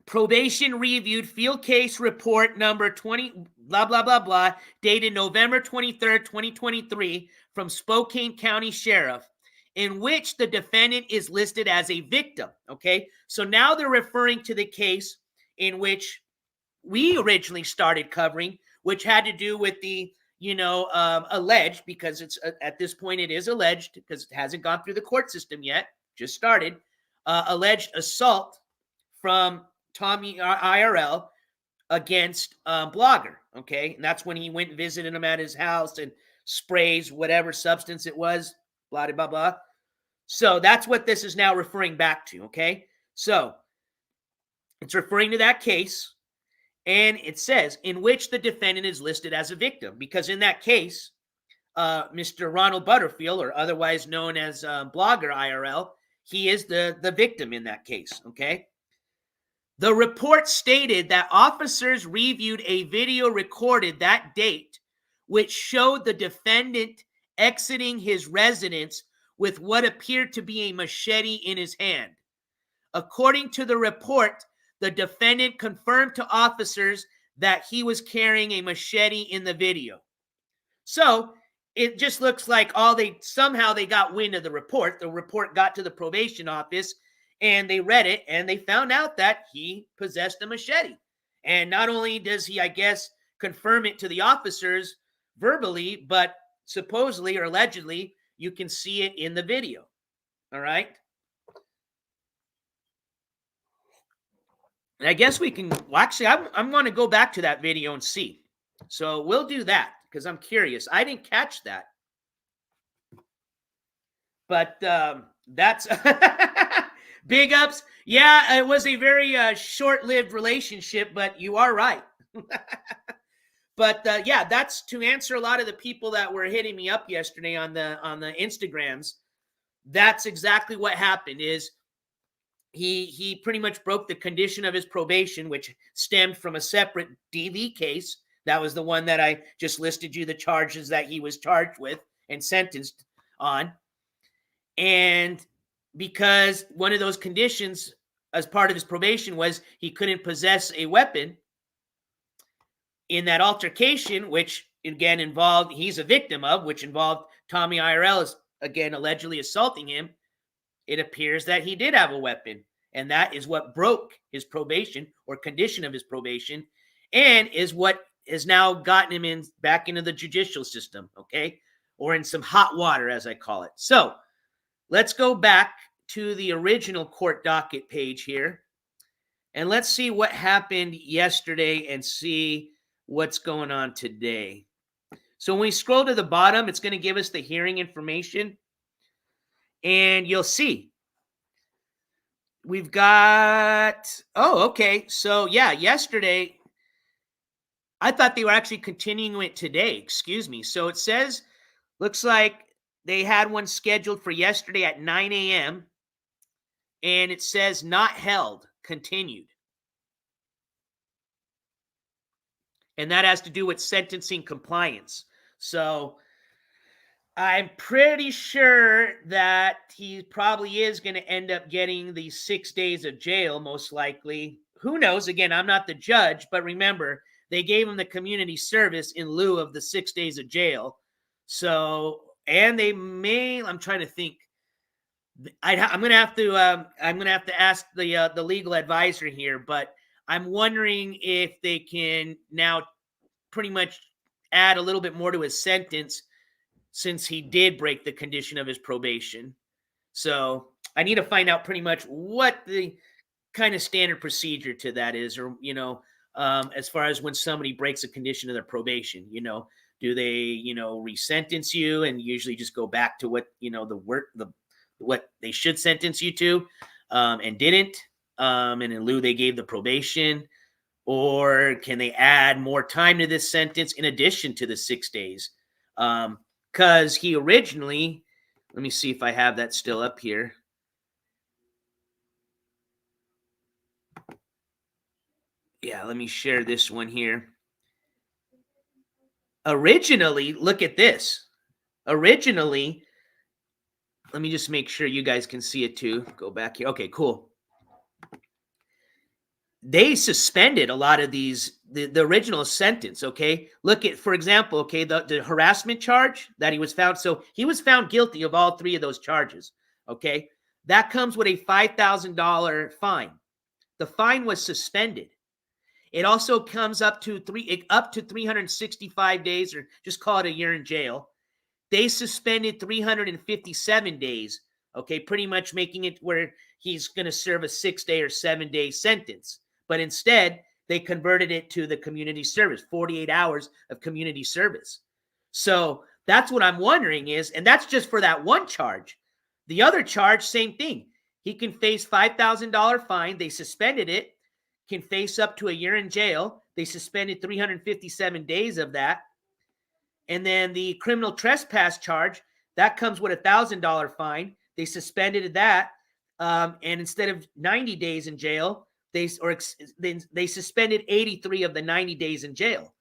Probation reviewed field case report number 20, blah, blah, blah, blah, dated November 23rd, 2023 from Spokane County Sheriff, in which the defendant is listed as a victim, okay? So now they're referring to the case in which we originally started covering, which had to do with the, alleged, because it's at this point it is alleged because it hasn't gone through the court system yet, just started, alleged assault from Tommy IRL against Blogger, okay? And that's when he went and visited him at his house and sprays whatever substance it was, blah, blah, blah. So that's what this is now referring back to, okay? So it's referring to that case, and it says, in which the defendant is listed as a victim, because in that case, Mr. Ronald Butterfield, or otherwise known as Blogger IRL, he is the victim in that case, okay? The report stated that officers reviewed a video recorded that date, which showed the defendant exiting his residence with what appeared to be a machete in his hand. According to the report, the defendant confirmed to officers that he was carrying a machete in the video. So it just looks like somehow they got wind of the report. The report got to the probation office, and they read it, and they found out that he possessed a machete. And not only does he, I guess, confirm it to the officers verbally, but supposedly or allegedly, you can see it in the video. All right? And I guess we can, actually, I'm going to go back to that video and see. So we'll do that because I'm curious. I didn't catch that. But that's... Big ups. Yeah, it was a very short-lived relationship, but you are right. But yeah, that's to answer a lot of the people that were hitting me up yesterday on the Instagrams. That's exactly what happened. Is he pretty much broke the condition of his probation, which stemmed from a separate DV case. That was the one that I just listed you the charges that he was charged with and sentenced on. And because one of those conditions as part of his probation was he couldn't possess a weapon, in that altercation, which again involved, he's a victim of, which involved Tommy IRL is again allegedly assaulting him, it appears that he did have a weapon. And that is what broke his probation or condition of his probation, and is what has now gotten him back into the judicial system, okay? Or in some hot water, as I call it. So let's go back to the original court docket page here. And let's see what happened yesterday and see what's going on today. So when we scroll to the bottom, it's going to give us the hearing information. And you'll see we've got, okay. So yeah, yesterday, I thought they were actually continuing it today. Excuse me. So it says, looks like they had one scheduled for yesterday at 9 a.m. And it says not held, continued. And that has to do with sentencing compliance. So I'm pretty sure that he probably is going to end up getting the 6 days of jail, most likely. Who knows? Again, I'm not the judge, but remember, they gave him the community service in lieu of the 6 days of jail. So, and they may, I'm trying to think. I'm going to have to ask the legal advisor here, but I'm wondering if they can now pretty much add a little bit more to his sentence since he did break the condition of his probation. So I need to find out pretty much what the kind of standard procedure to that is, or, as far as when somebody breaks a condition of their probation, do they, resentence you and usually just go back to what, what they should sentence you to, and didn't, and in lieu they gave the probation, or can they add more time to this sentence in addition to the 6 days? Because he originally, let me see if I have that still up here. Yeah, let me share this one here. Originally, look at this. Originally, let me just make sure you guys can see it too. Go back here. Okay, cool. They suspended a lot of these, the original sentence, okay? Look at, for example, okay, the harassment charge that he was found. So he was found guilty of all three of those charges, okay? That comes with a $5,000 fine. The fine was suspended. It also comes up to 365 days, or just call it a year in jail. They suspended 357 days, okay, pretty much making it where he's going to serve a 6-day or 7-day sentence. But instead, they converted it to the community service, 48 hours of community service. So that's what I'm wondering is, and that's just for that one charge. The other charge, same thing. He can face $5,000 fine. They suspended it. Can face up to a year in jail. They suspended 357 days of that. And then the criminal trespass charge, that comes with a $1,000 fine. They suspended that. And instead of 90 days in jail, they suspended 83 of the 90 days in jail.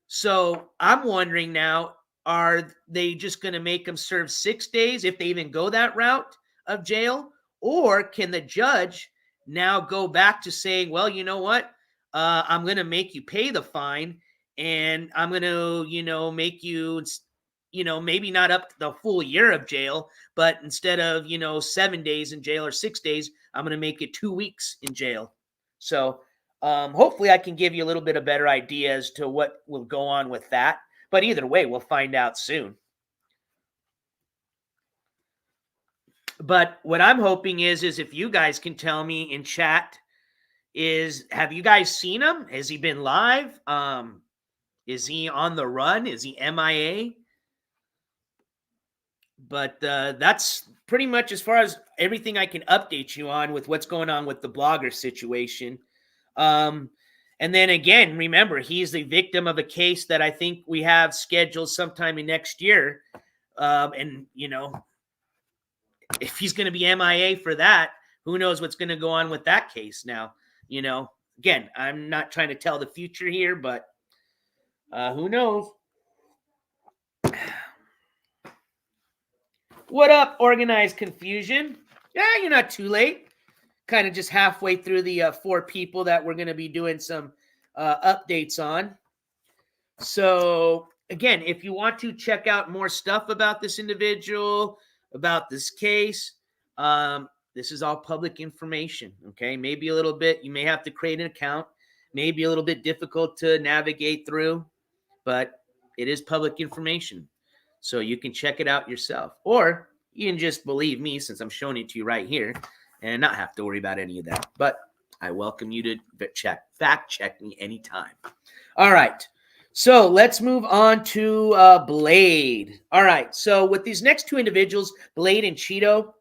So I'm wondering now, are they just going to make him serve 6 days if they even go that route of jail? Or can the judge now go back to saying, well, you know what? I'm going to make you pay the fine, and I'm going to, make you, maybe not up to the full year of jail, but instead of, 7 days in jail or 6 days, I'm going to make it 2 weeks in jail. So hopefully I can give you a little bit of better idea as to what will go on with that. But either way, we'll find out soon. But what I'm hoping is if you guys can tell me in chat, have you guys seen him? Has he been live? Is he on the run? Is he MIA? But that's pretty much as far as everything I can update you on with what's going on with the blogger situation. And then again, remember, he's the victim of a case that I think we have scheduled sometime in next year. And, you know, if he's going to be MIA for that, who knows what's going to go on with that case now? You know, again, I'm not trying to tell the future here, but who knows? What up, Organized Confusion? Yeah, you're not too late. Kind of just halfway through the 4 people that we're going to be doing some updates on. So, again, if you want to check out more stuff about this individual, about this case, this is all public information, okay? Maybe a little bit, you may have to create an account, maybe a little bit difficult to navigate through, but it is public information. So you can check it out yourself. Or you can just believe me since I'm showing it to you right here and not have to worry about any of that. But I welcome you to fact check me anytime. All right. So let's move on to Blade. All right. So with these next 2 individuals, Blade and Cheeto,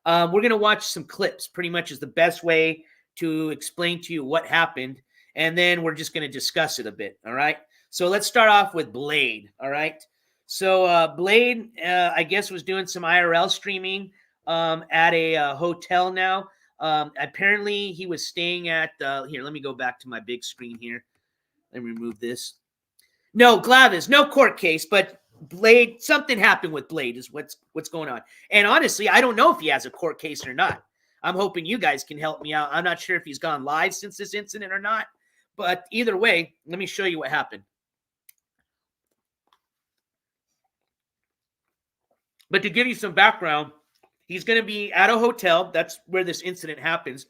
we're going to watch some clips. Pretty much is the best way to explain to you what happened. And then we're just going to discuss it a bit. All right. So let's start off with Blade. All right. So Blade, I guess, was doing some IRL streaming at a hotel now. Apparently, he was staying at here. Let me go back to my big screen here. Let me remove this. No, Glavis, no court case, but Blade, something happened with Blade is what's going on. And honestly, I don't know if he has a court case or not. I'm hoping you guys can help me out. I'm not sure if he's gone live since this incident or not. But either way, let me show you what happened. But to give you some background, he's going to be at a hotel. That's where this incident happens.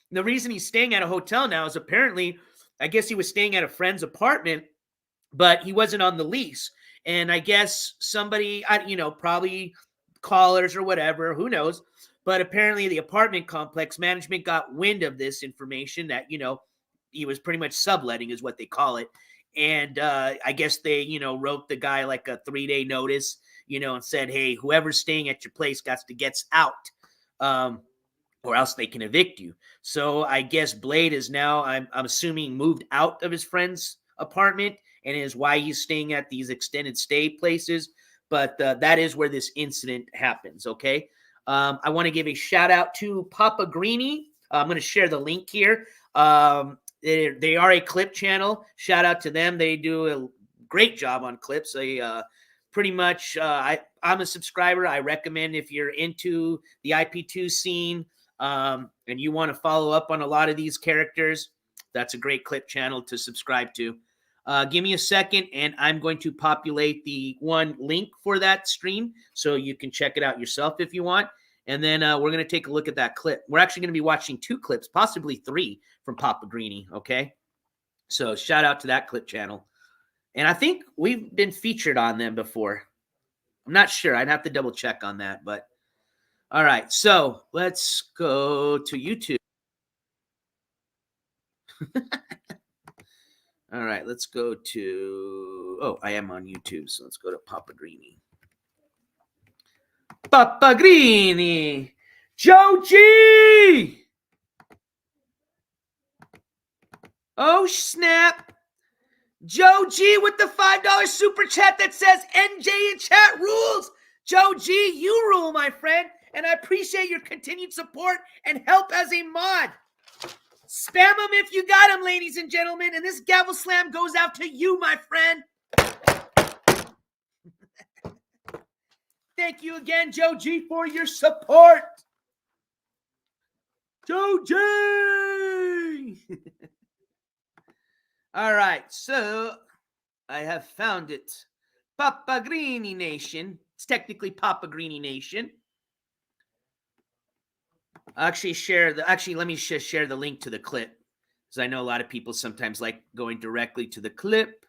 And the reason he's staying at a hotel now is apparently, I guess he was staying at a friend's apartment, but he wasn't on the lease. And I guess somebody, probably callers or whatever, who knows. But apparently the apartment complex management got wind of this information that, he was pretty much subletting is what they call it. And I guess they, wrote the guy like a 3-day notice, and said, hey, whoever's staying at your place got to get out, or else they can evict you. So I guess Blade is now, I'm assuming, moved out of his friend's apartment, and is why he's staying at these extended stay places. But that is where this incident happens, okay? I want to give a shout out to Papa Greeny. I'm going to share the link here. They are a clip channel. Shout out to them. They do a great job on clips. They pretty much, I'm a subscriber. I recommend if you're into the IP2 scene and you want to follow up on a lot of these characters, that's a great clip channel to subscribe to. Give me a second, and I'm going to populate the one link for that stream so you can check it out yourself if you want. And then we're going to take a look at that clip. We're actually going to be watching 2 clips, possibly 3 from Papa Greeny, okay? So shout out to that clip channel. And I think we've been featured on them before. I'm not sure. I'd have to double check on that. But all right. So let's go to YouTube. All right. Let's go to... Oh, I am on YouTube. So let's go to Papa Greeny. Papa Greeny! Joe G! Oh, snap. Joe G with the $5 super chat that says NJ in chat rules. Joe G, you rule, my friend. And I appreciate your continued support and help as a mod. Spam them if you got them, ladies and gentlemen. And this gavel slam goes out to you, my friend. Thank you again, Joe G, for your support. Joe G! All right, so I have found it. Papa Greeny Nation. It's technically Papa Greeny Nation. Let me just share the link to the clip, because I know a lot of people sometimes like going directly to the clip.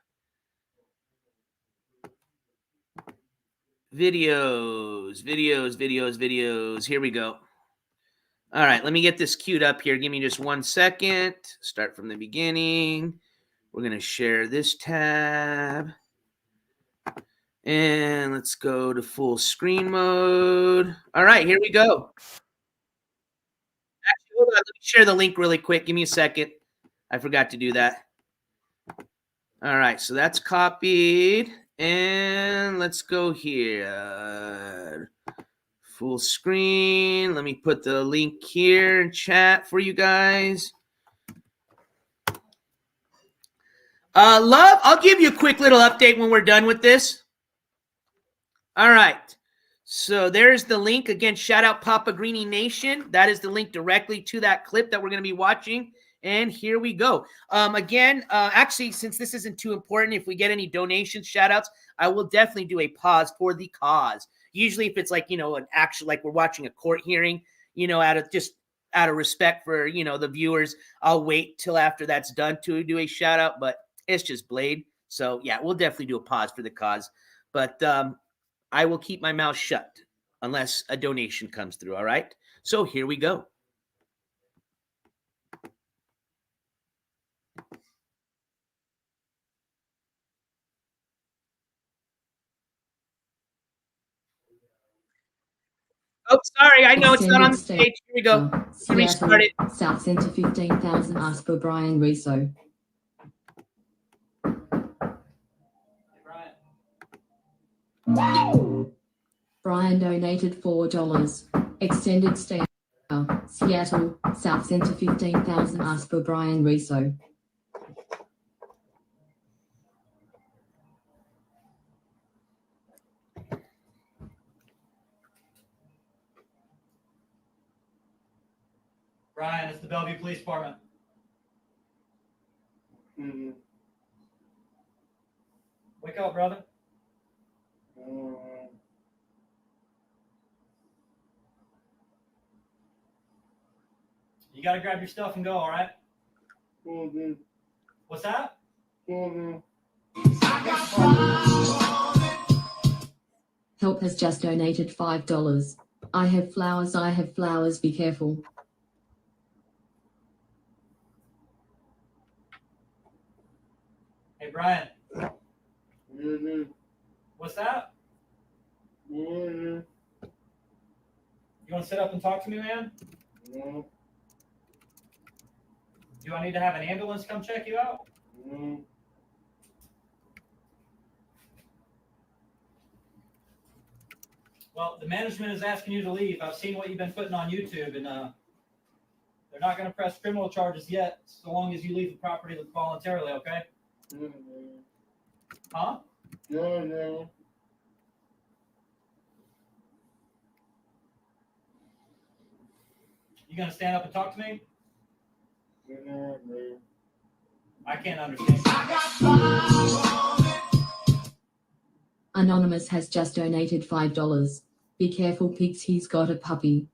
Videos. Here we go. All right, let me get this queued up here. Give me just 1 second. Start from the beginning. We're going to share this tab. And let's go to full screen mode. All right, here we go. Actually, hold on. Let me share the link really quick. Give me a second. I forgot to do that. All right, so that's copied. And let's go here. Full screen. Let me put the link here in chat for you guys. Love, I'll give you a quick little update when we're done with this. All right. So there's the link. Again, shout out Papa Greenie Nation. That is the link directly to that clip that we're going to be watching. And here we go. Actually, since this isn't too important, if we get any donations, shout outs, I will definitely do a pause for the cause. Usually if it's like, an actual, like we're watching a court hearing, out of respect for, the viewers, I'll wait till after that's done to do a shout out, but it's just Blade. So yeah, we'll definitely do a pause for the cause, but I will keep my mouth shut unless a donation comes through. All right. So here we go. Oh, sorry. I know it's not on the stage. Here we go. Restart it. South Center 15,000. Ask for Brian Riso. Brian donated $4. Extended stay. Seattle, South Center 15,000. Ask for Brian Riso. Brian, it's the Bellevue Police Department. Wake up, brother. You got to grab your stuff and go, all right? What's that? Help has just donated $5. I have flowers, be careful. Hey, Brian. What's that? You want to sit up and talk to me, man? Do I need to have an ambulance come check you out? Well, the management is asking you to leave. I've seen what you've been putting on YouTube, and they're not going to press criminal charges yet, so long as you leave the property voluntarily, okay? Huh? You going to stand up and talk to me? I can't understand. Anonymous has just donated $5. Be careful, pigs, he's got a puppy.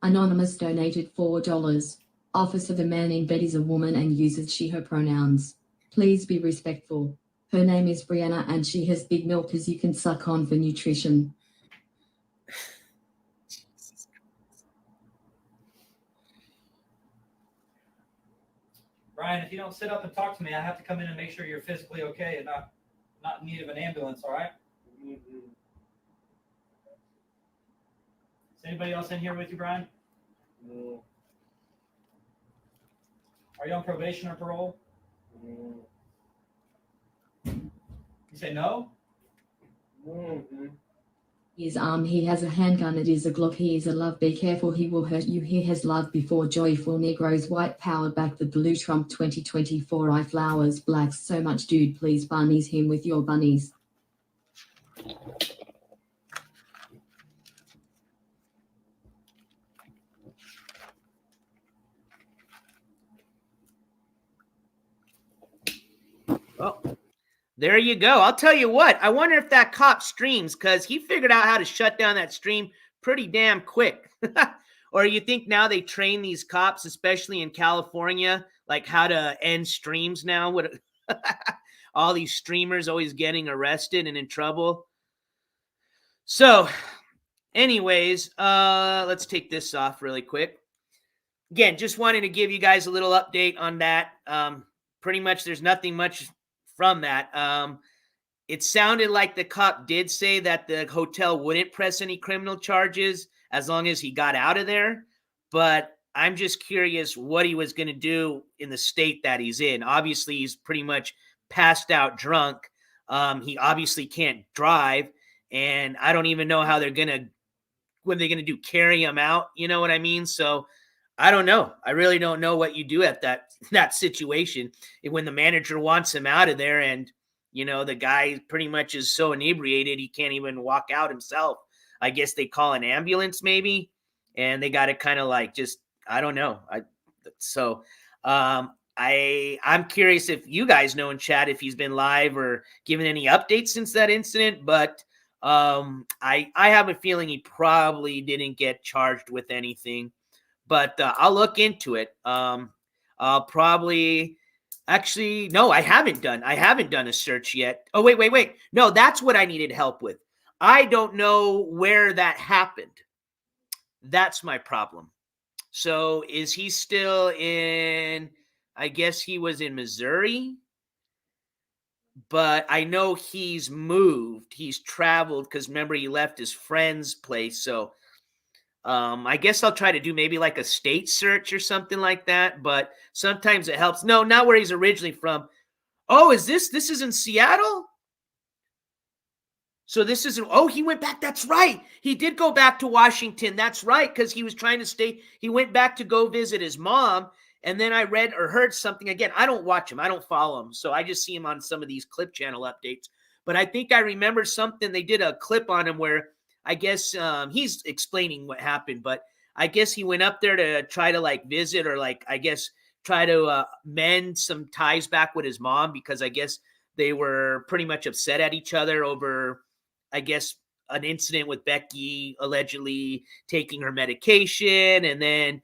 Anonymous donated $4. Officer, the man in bed is a woman and uses she/her pronouns. Please be respectful. Her name is Brianna and she has big milk as you can suck on for nutrition. Brian, if you don't sit up and talk to me, I have to come in and make sure you're physically okay and not in need of an ambulance, all right? Is anybody else in here with you, Brian? No. Are you on probation or parole? No. You say no? His arm, he has a handgun, it is a Glock, he is a love, be careful, he will hurt you, he has love before joyful Negroes, white power back the blue Trump 2024, I flowers, blacks, so much dude, please bunnies him with your bunnies. Oh, there you go. I'll tell you what. I wonder if that cop streams because he figured out how to shut down that stream pretty damn quick. Or you think now they train these cops, especially in California, like how to end streams now? With all these streamers always getting arrested and in trouble. So, anyways, let's take this off really quick. Again, just wanted to give you guys a little update on that. Pretty much there's nothing much from that. It sounded like the cop did say that the hotel wouldn't press any criminal charges as long as he got out of there. But I'm just curious what he was going to do in the state that he's in. Obviously, he's pretty much passed out drunk. He obviously can't drive, and I don't even know how what are they going to do? Carry him out? You know what I mean? So I don't know. I really don't know what you do at that situation when the manager wants him out of there, and the guy pretty much is so inebriated he can't even walk out himself. I guess they call an ambulance maybe, and they got to kind of like just I don't know. I'm curious if you guys know in chat if he's been live or given any updates since that incident, but I have a feeling he probably didn't get charged with anything, but I'll look into it. I'll probably actually no, I haven't done a search yet. Oh wait. No, that's what I needed help with. I don't know where that happened. That's my problem. So is he still in, I guess he was in Missouri, but I know he's moved. He's traveled because remember he left his friend's place. So I guess I'll try to do maybe like a state search or something like that, but sometimes it helps. No, not where he's originally from. Oh, this is in Seattle? So this isn't, oh, he went back. That's right. He did go back to Washington. That's right. Because he was trying to stay. He went back to go visit his mom. And then I read or heard something again. I don't watch him. I don't follow him. So I just see him on some of these clip channel updates. But I think I remember something. They did a clip on him where I guess he's explaining what happened. But I guess he went up there to try to like visit or like, I guess, try to mend some ties back with his mom because I guess they were pretty much upset at each other over, I guess, an incident with Becky allegedly taking her medication and then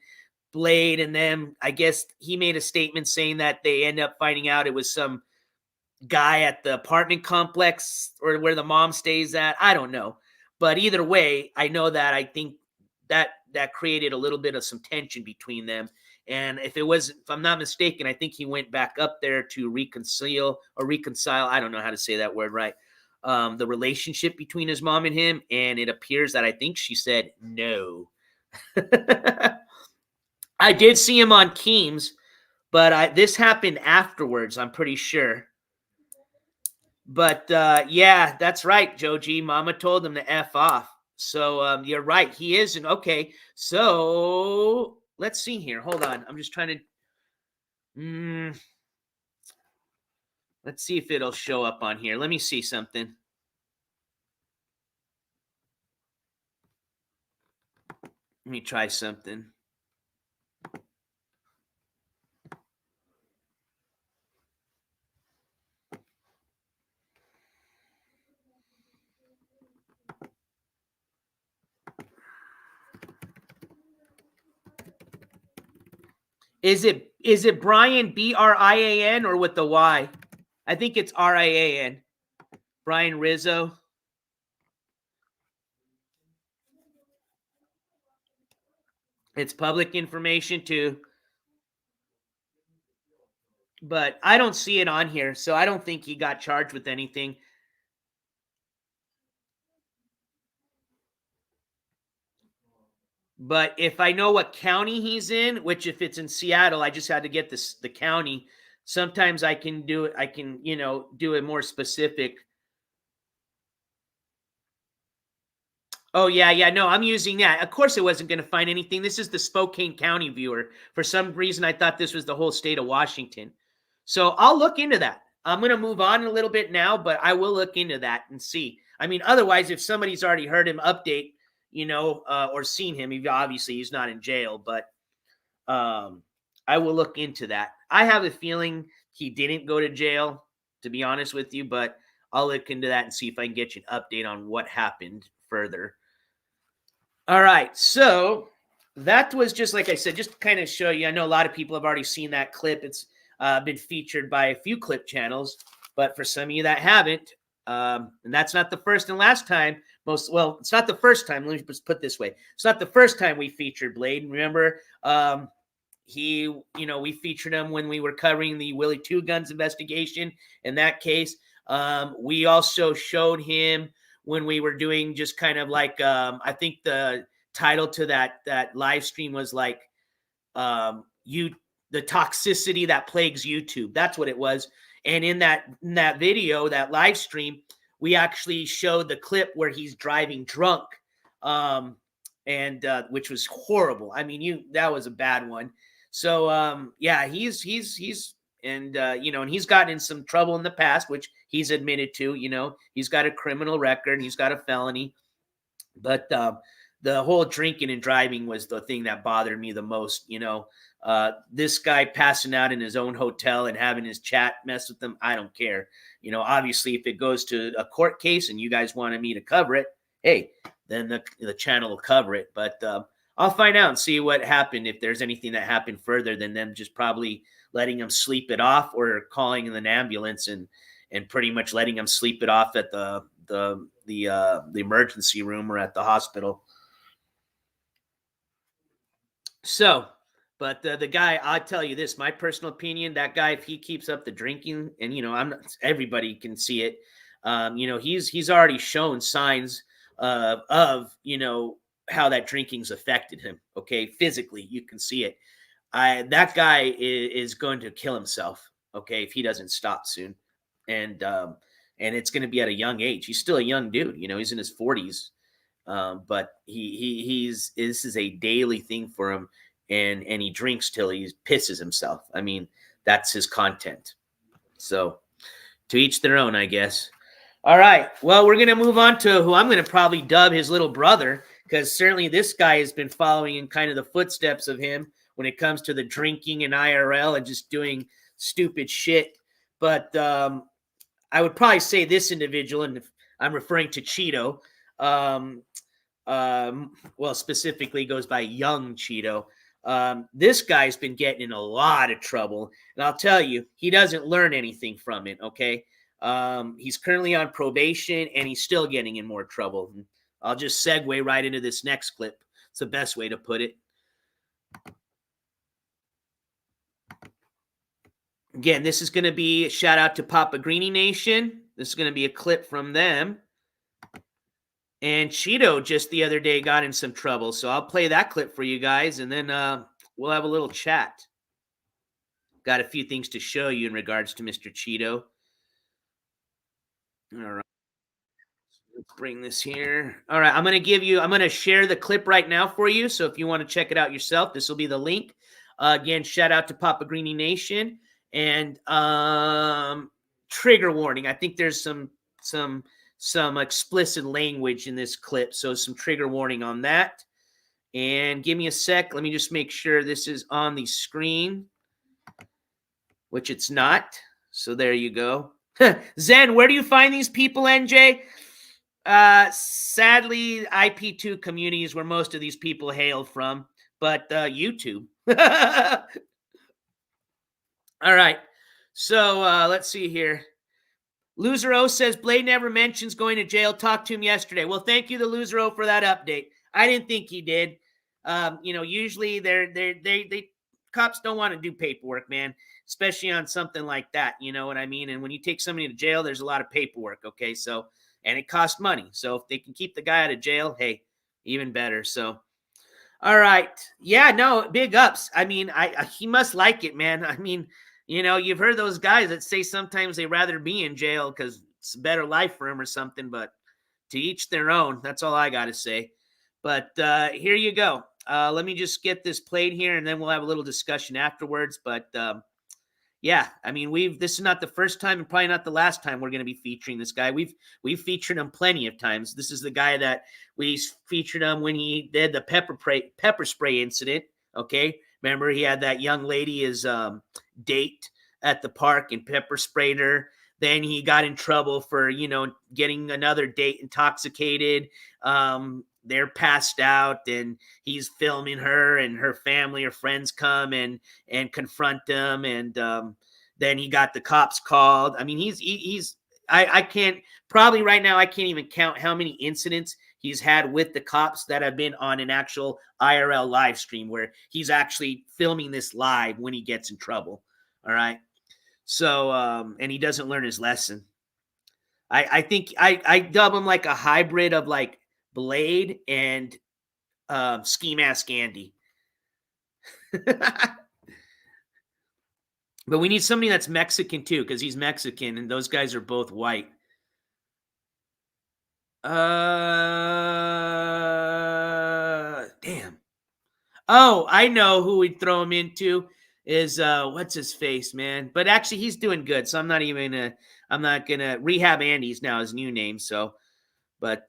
Blade and them, I guess he made a statement saying that they end up finding out it was some guy at the apartment complex or where the mom stays at. I don't know. But either way, I know that I think that created a little bit of some tension between them. And if I'm not mistaken, I think he went back up there to reconcile. I don't know how to say that word right. The relationship between his mom and him. And it appears that I think she said no. I did see him on Keems, but this happened afterwards, I'm pretty sure. But yeah, that's right, Joe G. Mama told him to F off. So you're right. He isn't. Okay. So let's see here. Hold on. I'm just trying to. Let's see if it'll show up on here. Let me see something. Let me try something. Is it Brian Brian or with the Y? I think it's Rian. Brian Rizzo. It's public information too. But I don't see it on here, so I don't think he got charged with anything. But if I know what county he's in, which if it's in Seattle, I just had to get the county. Sometimes I can do it. I can, do it more specific. Oh, yeah. No, I'm using that. Of course, it wasn't going to find anything. This is the Spokane County viewer. For some reason, I thought this was the whole state of Washington. So I'll look into that. I'm going to move on a little bit now, but I will look into that and see. I mean, otherwise, if somebody's already heard him update, or seen him, obviously he's not in jail, but I will look into that. I have a feeling he didn't go to jail, to be honest with you, but I'll look into that and see if I can get you an update on what happened further. All right, so that was just like I said, just to kind of show you. I know a lot of people have already seen that clip. It's been featured by a few clip channels, but for some of you that haven't, and that's not the first and last time. It's not the first time. Let me just put it this way. It's not the first time we featured Blade. Remember, we featured him when we were covering the Willie Two Guns investigation. In that case, we also showed him when we were doing just kind of like, I think the title to that live stream was like the toxicity that plagues YouTube. That's what it was. And in that video, that live stream, we actually showed the clip where he's driving drunk, and which was horrible. I mean, that was a bad one. So yeah, he's and and he's gotten in some trouble in the past, which he's admitted to. He's got a criminal record, he's got a felony, but the whole drinking and driving was the thing that bothered me the most. This guy passing out in his own hotel and having his chat mess with them, I don't care. Obviously, if it goes to a court case and you guys wanted me to cover it, hey, then the channel will cover it. But I'll find out and see what happened, if there's anything that happened further than them just probably letting him sleep it off, or calling in an ambulance and pretty much letting him sleep it off at the emergency room or at the hospital. So, but the guy, I'll tell you this, my personal opinion, that guy, if he keeps up the drinking, and everybody can see it, he's already shown signs of how that drinking's affected him. Okay, physically, you can see it. That guy is going to kill himself. Okay, if he doesn't stop soon, and it's going to be at a young age. He's still a young dude. He's in his 40s. But this is a daily thing for him, and he drinks till he pisses himself. I mean, that's his content. So to each their own, I guess. All right. Well, we're going to move on to who I'm going to probably dub his little brother, because certainly this guy has been following in kind of the footsteps of him when it comes to the drinking and IRL and just doing stupid shit. But I would probably say this individual, and if I'm referring to Cheeto, well, specifically goes by Young Cheeto. This guy's been getting in a lot of trouble, and I'll tell you, he doesn't learn anything from it. Okay. He's currently on probation, and he's still getting in more trouble. I'll just segue right into this next clip. It's the best way to put it. Again, this is going to be a shout out to Papa Greenie Nation. This is going to be a clip from them. And Cheeto just the other day got in some trouble. So I'll play that clip for you guys, and then we'll have a little chat. Got a few things to show you in regards to Mr. Cheeto. All right. Let's bring this here. All right. I'm going to share the clip right now for you. So if you want to check it out yourself, this will be the link. Again, shout out to Papa Greenie Nation. And trigger warning. I think there's some explicit language in this clip, so some trigger warning on that. And give me a sec. Let me just make sure this is on the screen, which it's not. So there you go. Zen, where do you find these people, NJ? Sadly, IP2 community is where most of these people hail from, but YouTube. All right. So let's see here. Loser O says Blade never mentions going to jail. Talked to him yesterday. Well, thank you to Loser O for that update. I didn't think he did. Usually they cops don't want to do paperwork, man, especially on something like that. You know what I mean? And when you take somebody to jail, there's a lot of paperwork. Okay, so and it costs money. So if they can keep the guy out of jail, hey, even better. So, all right, yeah, no, big ups. I mean, he must like it, man. I mean. You've heard those guys that say sometimes they'd rather be in jail because it's a better life for them or something, but to each their own. That's all I got to say. But here you go. Let me just get this played here, and then we'll have a little discussion afterwards. But yeah, I mean, this is not the first time and probably not the last time we're going to be featuring this guy. We've featured him plenty of times. This is the guy that we featured him when he did the pepper spray incident. Okay. Remember, he had that young lady as date at the park and pepper sprayed her. Then he got in trouble for, getting another date intoxicated. They're passed out and he's filming her, and her family or friends come and confront him. And then he got the cops called. I mean, I can't probably right now, I can't even count how many incidents he's had with the cops that have been on an actual IRL live stream where he's actually filming this live when he gets in trouble. All right. So, and he doesn't learn his lesson. I think I dub him like a hybrid of like Blade and Ski Mask Andy. But we need somebody that's Mexican too, because he's Mexican and those guys are both white. Damn. Oh, I know who we'd throw him into is what's his face, man. But actually, he's doing good, so I'm not gonna Rehab Andy's now his new name. So, but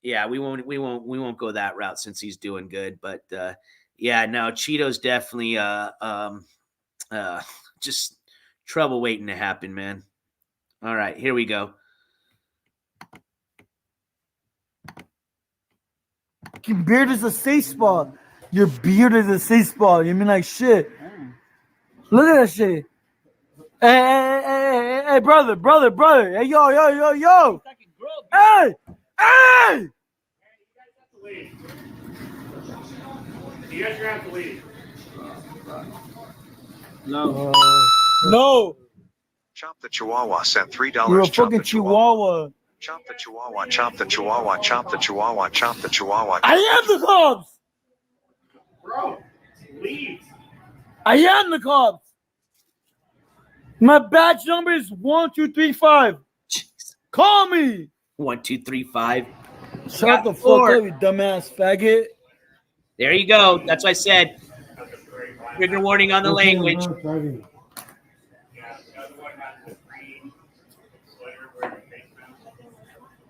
yeah, we won't go that route since he's doing good. But yeah, no, Cheeto's definitely just trouble waiting to happen, man. All right, here we go. Your beard is a safe spot. Your beard is a safe spot. You mean like shit? Look at that shit. Hey, brother. Hey, yo. Hey! You guys are gonna have to leave. No. Chop the Chihuahua sent $3. You're a Chop fucking the Chihuahua. chihuahua. Chop the Chihuahua. Chop the Chihuahua. Chop the Chihuahua. Chop the Chihuahua. I am the cops. Bro, leave. I am the cops. My badge number is 1235. Jeez. Call me. 1, 2, 3, 5. Shut the fuck Four. up, you dumbass faggot. There you go. That's what I said. Trigger warning on the language.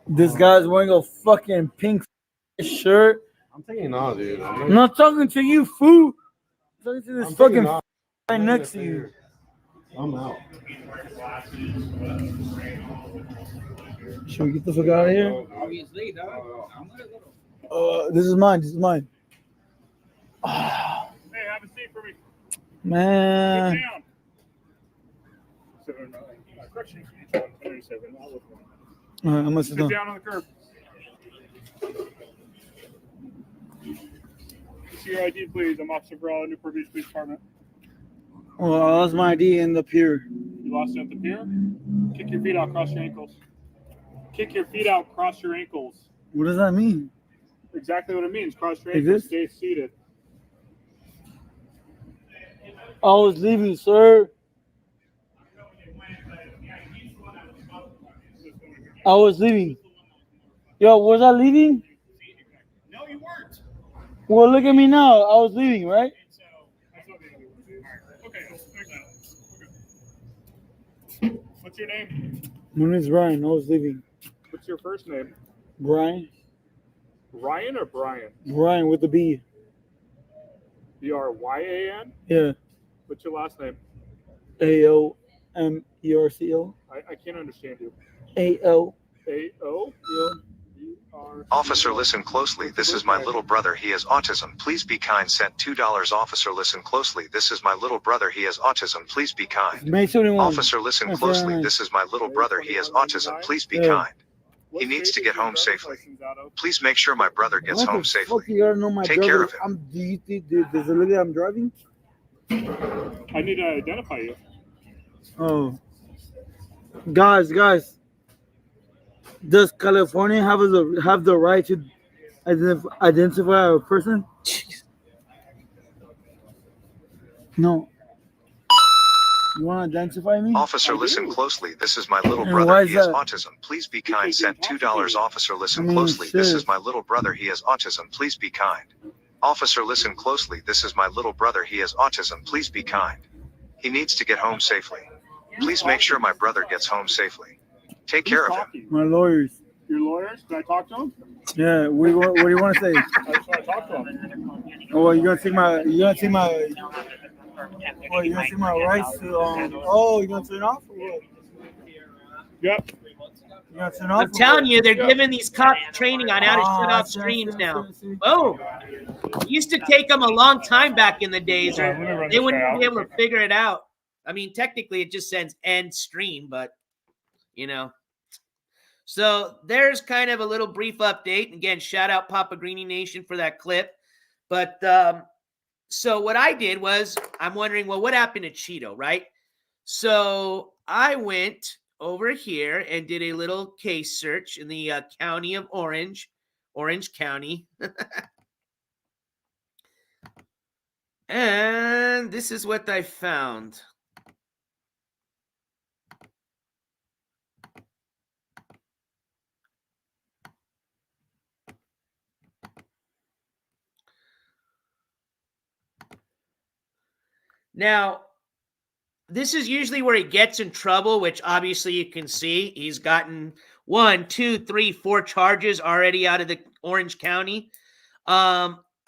This guy's wearing a fucking pink shirt. I'm taking off, dude. I'm not talking to you, fool. I'm talking to this fucking guy next to you. I'm out. Should we get the fuck out of here? This is mine. Hey, have a seat for me. Man. Down. 7, correction. 107. I'll look one. All right, I'm gonna sit Sit down. down on the curb. See your ID, please. I'm Officer Brawl, Newport Beach Police Department. Well, I lost my ID in the pier. You lost it at the pier? Kick your feet out, cross your ankles. Kick your feet out, cross your ankles. What does that mean? Exactly what it means. Cross your Like ankles. this? Stay seated. I was leaving, sir. I was leaving. Yo, was I leaving? No, you weren't. Well, look at me now. I was leaving, right? So, that's what the other one is. Okay. What's your name? My name's Ryan. I was leaving. What's your first name? Brian. Ryan or Brian? Brian with the B. B-R-Y-A-N? Yeah. What's your last name? AOMERCO. I can't understand you. AO. A-O? Officer, listen closely. This is my little brother. He has autism. Please be kind. Sent $2. Officer, listen closely. This is my little brother. He has autism. Please be kind. May 21. Officer, listen closely. This is my little brother. He has autism. Please be kind. He needs to get home safely. Please make sure my brother gets home safely. You gotta know my Take brother. care of him. Do you think does it look like I'm driving? I need to identify you. Oh. Guys. Does California have the right to identify a person? No. You want to identify me? Officer, listen closely. This is my little And brother. why He is has that? autism. Please be kind. Sent $2. Officer, listen closely. shit. This is my little brother. He has autism. Please be kind. Officer, listen closely. This is my little brother. He has autism. Please be kind. He needs to get home safely. Please make sure my brother gets home safely. Take care of him. My lawyers. Your lawyers? Can I talk to them? Yeah. What do you want to say? I just want to talk to them. Oh, you gonna take my rights to oh, you gonna turn off or what? Yep. You gonna turn off? I'm telling you, they're giving these cops training on how to shut off streams now. Oh, it used to take them a long time back in the days, or they wouldn't be able to figure it out. I mean, technically, it just says end stream, but you know. So there's kind of a little brief update. Again, shout out Papa Greeny Nation for that clip. But so what I did was, I'm wondering, well, what happened to Cheeto, right? So I went over here and did a little case search in the county of Orange County. And this is what I found. Now, this is usually where he gets in trouble, which obviously you can see. He's gotten 1, 2, 3, 4 charges already out of the Orange County.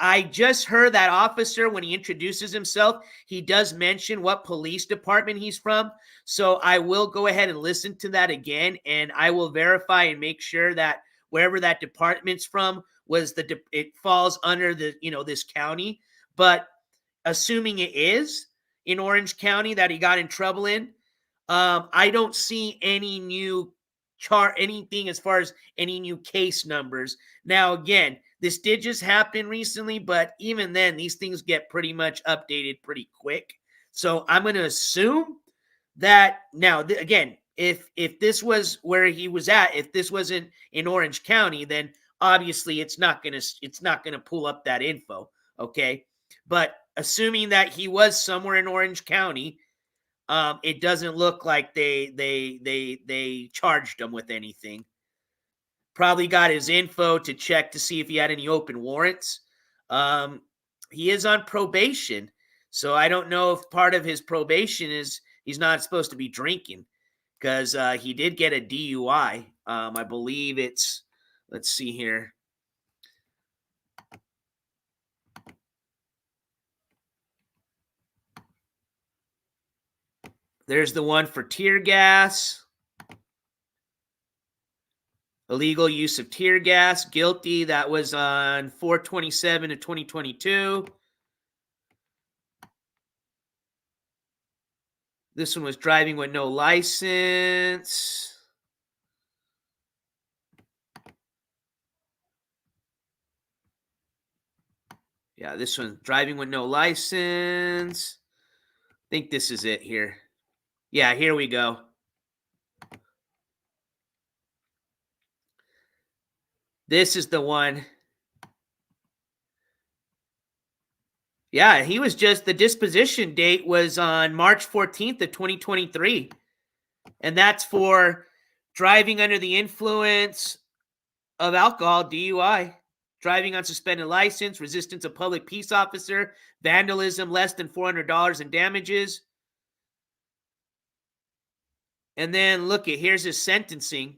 I just heard that officer, when he introduces himself, he does mention what police department he's from. So I will go ahead and listen to that again, and I will verify and make sure that wherever that department's from it falls under the, this county. But assuming it is in Orange County that he got in trouble in, I don't see any new anything as far as any new case numbers. Now, again, this did just happen recently, but even then, these things get pretty much updated pretty quick. So I'm going to assume that now, again, if this was where he was at, if this wasn't in Orange County, then obviously it's not going to pull up that info. Okay, but assuming that he was somewhere in Orange County, it doesn't look like they charged him with anything. Probably got his info to check to see if he had any open warrants. He is on probation, so I don't know if part of his probation is he's not supposed to be drinking, because he did get a DUI. I believe it's, let's see here. There's the one for tear gas. Illegal use of tear gas, guilty. That was on 4/27 of 2022. This one was driving with no license. Yeah, this one, driving with no license. I think this is it here. Yeah, here we go. This is the one. Yeah, he was just, the disposition date was on March 14th of 2023. And that's for driving under the influence of alcohol, DUI, driving on suspended license, resistance of public peace officer, vandalism less than $400 in damages. And then look at, here's his sentencing.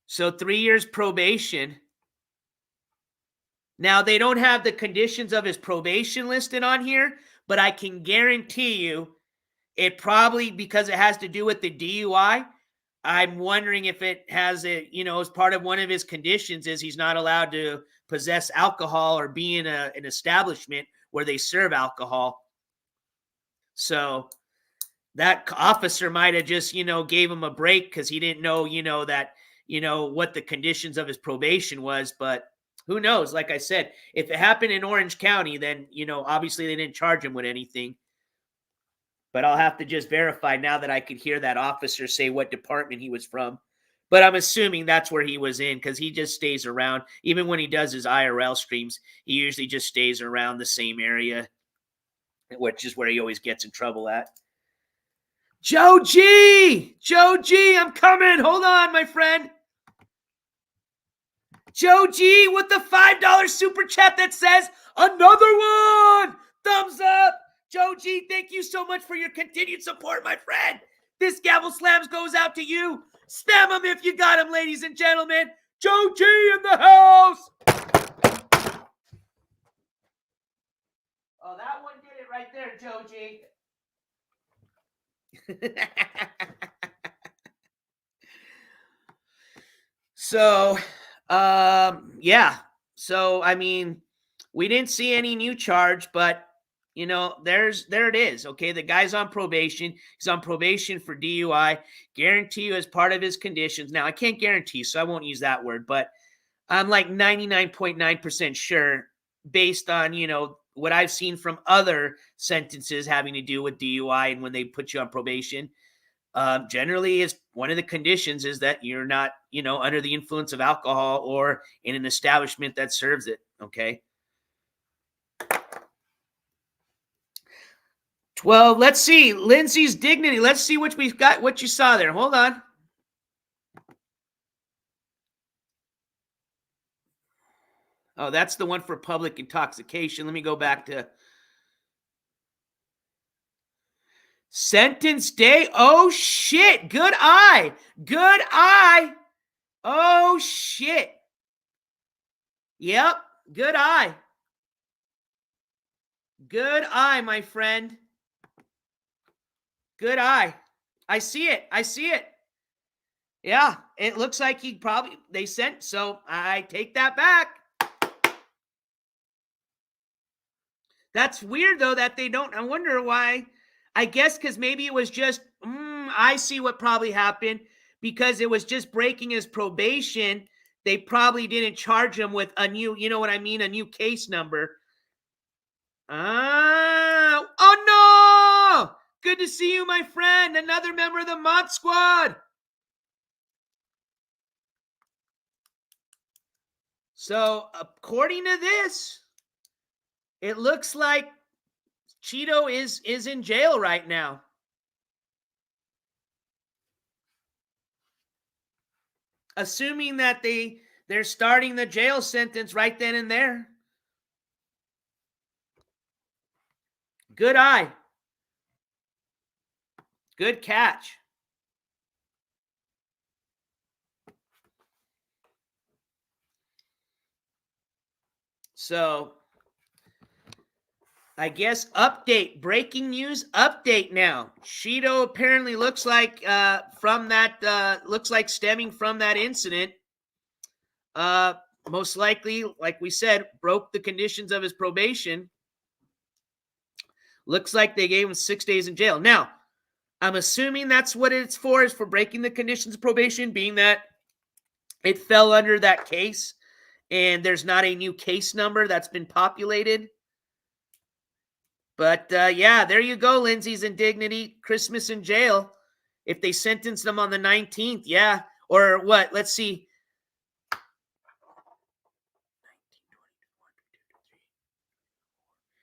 So 3 years probation. Now, they don't have the conditions of his probation listed on here, but I can guarantee you it probably, because it has to do with the DUI, I'm wondering if it has a, as part of one of his conditions is he's not allowed to possess alcohol or be in an establishment where they serve alcohol. So that officer might have just, gave him a break because he didn't know, that, what the conditions of his probation was. But who knows? Like I said, if it happened in Orange County, then, obviously they didn't charge him with anything. But I'll have to just verify now that I could hear that officer say what department he was from. But I'm assuming that's where he was in, because he just stays around. Even when he does his IRL streams, he usually just stays around the same area, which is where he always gets in trouble at. Joe G! Joe G, I'm coming. Hold on, my friend. Joe G with the $5 super chat that says, another one! Thumbs up! Joe G, thank you so much for your continued support, my friend. This gavel slams goes out to you. Spam them if you got them, ladies and gentlemen. Joe G in the house! Oh, that one did it right there, Joe G. So, yeah. So, I mean, we didn't see any new charge, but, there it is. Okay, the guy's on probation. He's on probation for DUI. Guarantee you as part of his conditions. Now, I can't guarantee, so I won't use that word, but I'm like 99.9% sure, based on, what I've seen from other sentences having to do with DUI and when they put you on probation, Generally, is one of the conditions is that you're not, under the influence of alcohol or in an establishment that serves it. Okay. 12. Let's see. Lindsay's dignity. Let's see what we've got. What you saw there. Hold on. Oh, that's the one for public intoxication. Let me go back to sentence day. Oh, shit. Good eye. Good eye. Oh, shit. Yep. Good eye. Good eye, my friend. Good eye. I see it. I see it. Yeah, it looks like they sent, so I take that back. That's weird, though, that they don't. I wonder why. I guess because maybe it was just, I see what probably happened. Because it was just breaking his probation, they probably didn't charge him with a new, you know what I mean, a new case number. Oh, no! Good to see you, my friend. Another member of the Mod Squad. So, according to this, it looks like Cheeto is in jail right now. Assuming that they're starting the jail sentence right then and there. Good eye. Good catch. So, I guess breaking news update now. Cheeto apparently looks like stemming from that incident. Most likely, like we said, broke the conditions of his probation. Looks like they gave him 6 days in jail. Now, I'm assuming that's what it's for, is for breaking the conditions of probation, being that it fell under that case and there's not a new case number that's been populated. But, yeah, there you go, Lindsay's indignity. Christmas in jail. If they sentence them on the 19th, yeah. Or what? Let's see.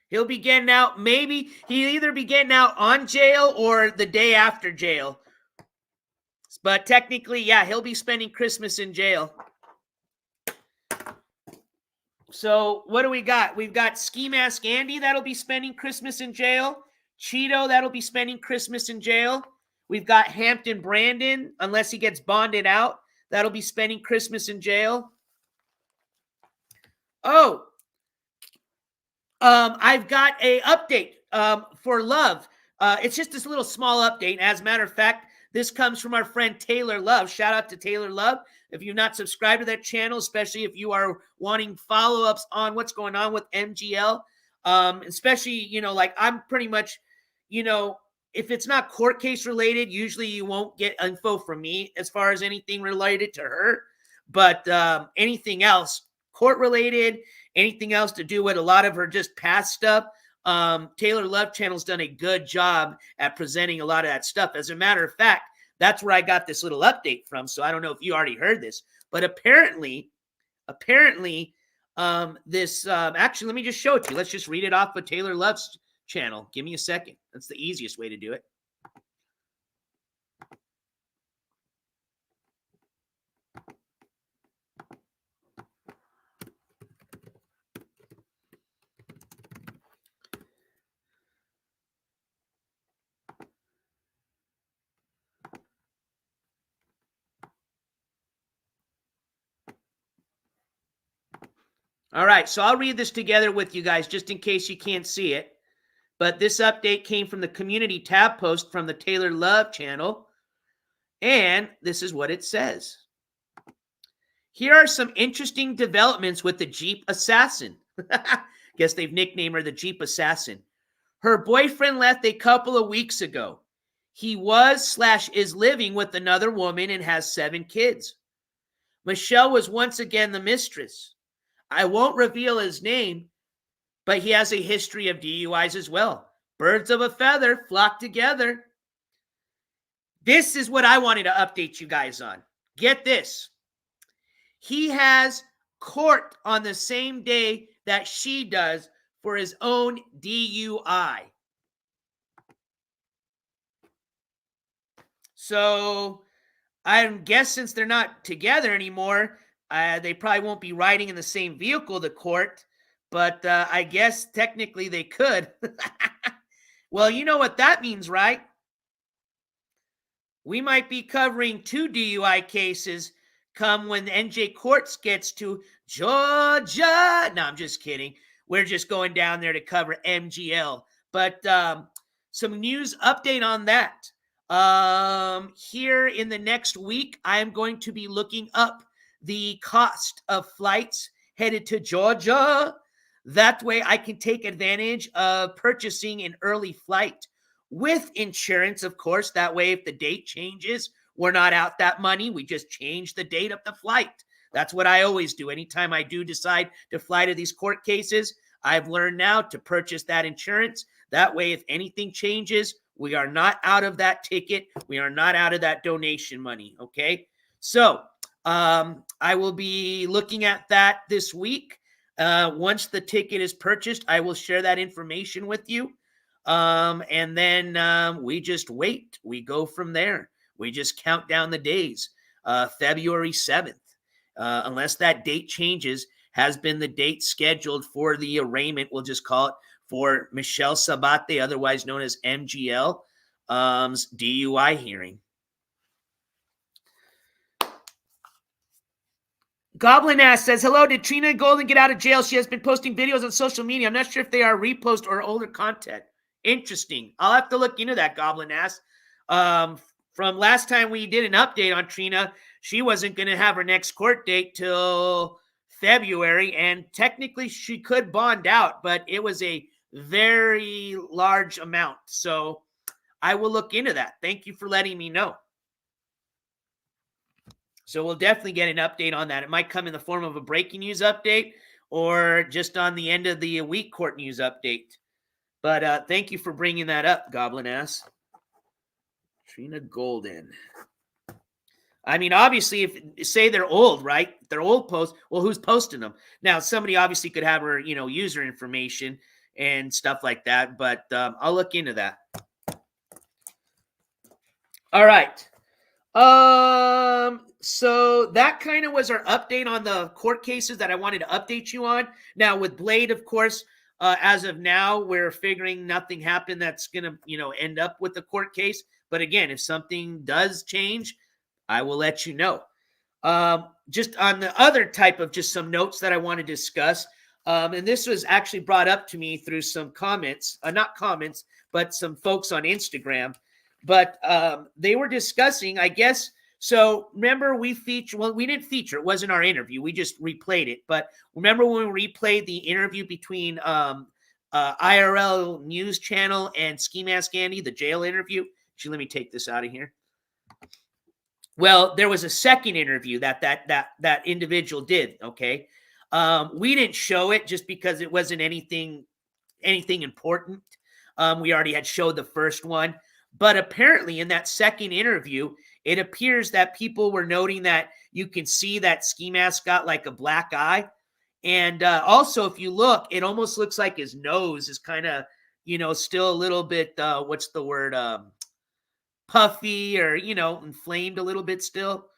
He'll be getting out. Maybe he'll either be getting out on jail or the day after jail. But technically, yeah, he'll be spending Christmas in jail. So what do we got? We've got Ski Mask Andy that'll be spending Christmas in jail. Cheeto that'll be spending Christmas in jail. We've got Hampton Brandon, unless he gets bonded out, that'll be spending Christmas in jail. Oh, I've got a update for Love. It's just this little small update. As a matter of fact, this comes from our friend Taylor Love. Shout out to Taylor Love. If you've not subscribed to that channel, especially if you are wanting follow-ups on what's going on with MGL, especially, like I'm pretty much, if it's not court case related, usually you won't get info from me as far as anything related to her. But anything else, court related, anything else to do with a lot of her just past stuff, Taylor Love Channel's done a good job at presenting a lot of that stuff. As a matter of fact, that's where I got this little update from. So I don't know if you already heard this, but apparently, this, actually, let me just show it to you. Let's just read it off of Taylor Love's channel. Give me a second. That's the easiest way to do it. All right, so I'll read this together with you guys just in case you can't see it. But this update came from the community tab post from the Taylor Love channel. And this is what it says. Here are some interesting developments with the Jeep Assassin. Guess they've nicknamed her the Jeep Assassin. Her boyfriend left a couple of weeks ago. He was/is living with another woman and has 7 kids. Michelle was once again the mistress. I won't reveal his name, but he has a history of DUIs as well. Birds of a feather flock together. This is what I wanted to update you guys on. Get this. He has court on the same day that she does for his own DUI. So I guess since they're not together anymore, they probably won't be riding in the same vehicle to court, but I guess technically they could. Well, you know what that means, right? We might be covering 2 DUI cases come when NJCourts gets to Georgia. No, I'm just kidding. We're just going down there to cover MGL. But some news update on that. Here in the next week, I am going to be looking up the cost of flights headed to Georgia. That way I can take advantage of purchasing an early flight with insurance, of course. That way, if the date changes, we're not out that money. We just change the date of the flight. That's what I always do. Anytime I do decide to fly to these court cases, I've learned now to purchase that insurance. That way, if anything changes, we are not out of that ticket. We are not out of that donation money, okay? So I will be looking at that this week. Once the ticket is purchased, I will share that information with you. And then we just wait. We go from there. We just count down the days. February 7th, unless that date changes, has been the date scheduled for the arraignment. We'll just call it for Michelle Sabate, otherwise known as MGL, DUI hearing. Goblin Ass says, hello, did Trina Golden get out of jail? She has been posting videos on social media. I'm not sure if they are repost or older content. Interesting. I'll have to look into that, Goblin Ass. From last time we did an update on Trina, she wasn't going to have her next court date till February, and technically she could bond out, but it was a very large amount. So I will look into that. Thank you for letting me know. So we'll definitely get an update on that. It might come in the form of a breaking news update or just on the end of the week court news update. But thank you for bringing that up, Goblin Ass. Trina Golden. I mean, obviously, if say they're old, right? They're old posts. Well, who's posting them? Now, somebody obviously could have her, user information and stuff like that. But I'll look into that. All right. So that kind of was our update on the court cases that I wanted to update you on. Now, with Blade, of course, as of now, we're figuring nothing happened that's going to, end up with the court case. But again, if something does change, I will let you know. Just on the other type of just some notes that I want to discuss. And this was actually brought up to me through some comments, not comments, but some folks on Instagram. But they were discussing, I guess. So remember we didn't feature, it wasn't our interview. We just replayed it. But remember when we replayed the interview between IRL News Channel and Ski Mask Andy, the jail interview? Actually, let me take this out of here. Well, there was a second interview that individual did, okay? We didn't show it just because it wasn't anything important. We already had showed the first one. But apparently in that second interview, it appears that people were noting that you can see that Ski Mask got like a black eye. And also, if you look, it almost looks like his nose is kind of, still a little bit, what's the word, puffy or, inflamed a little bit still.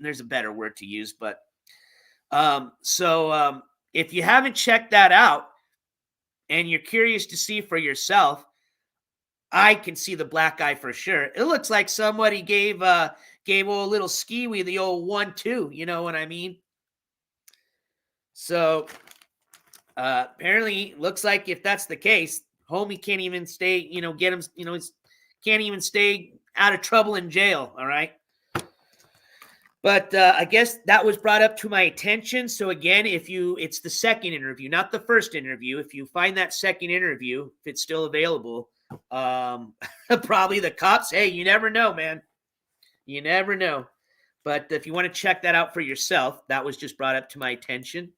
There's a better word to use, but if you haven't checked that out and you're curious to see for yourself, I can see the black eye for sure. It looks like somebody gave a little skiwi the old 1-2, you know what I mean? So apparently looks like if that's the case, homie can't even stay, get him, can't even stay out of trouble in jail. All right. But I guess that was brought up to my attention. So again, it's the second interview, not the first interview. If you find that second interview, if it's still available, probably the cops, hey, you never know, man. You never know. But if you want to check that out for yourself, that was just brought up to my attention.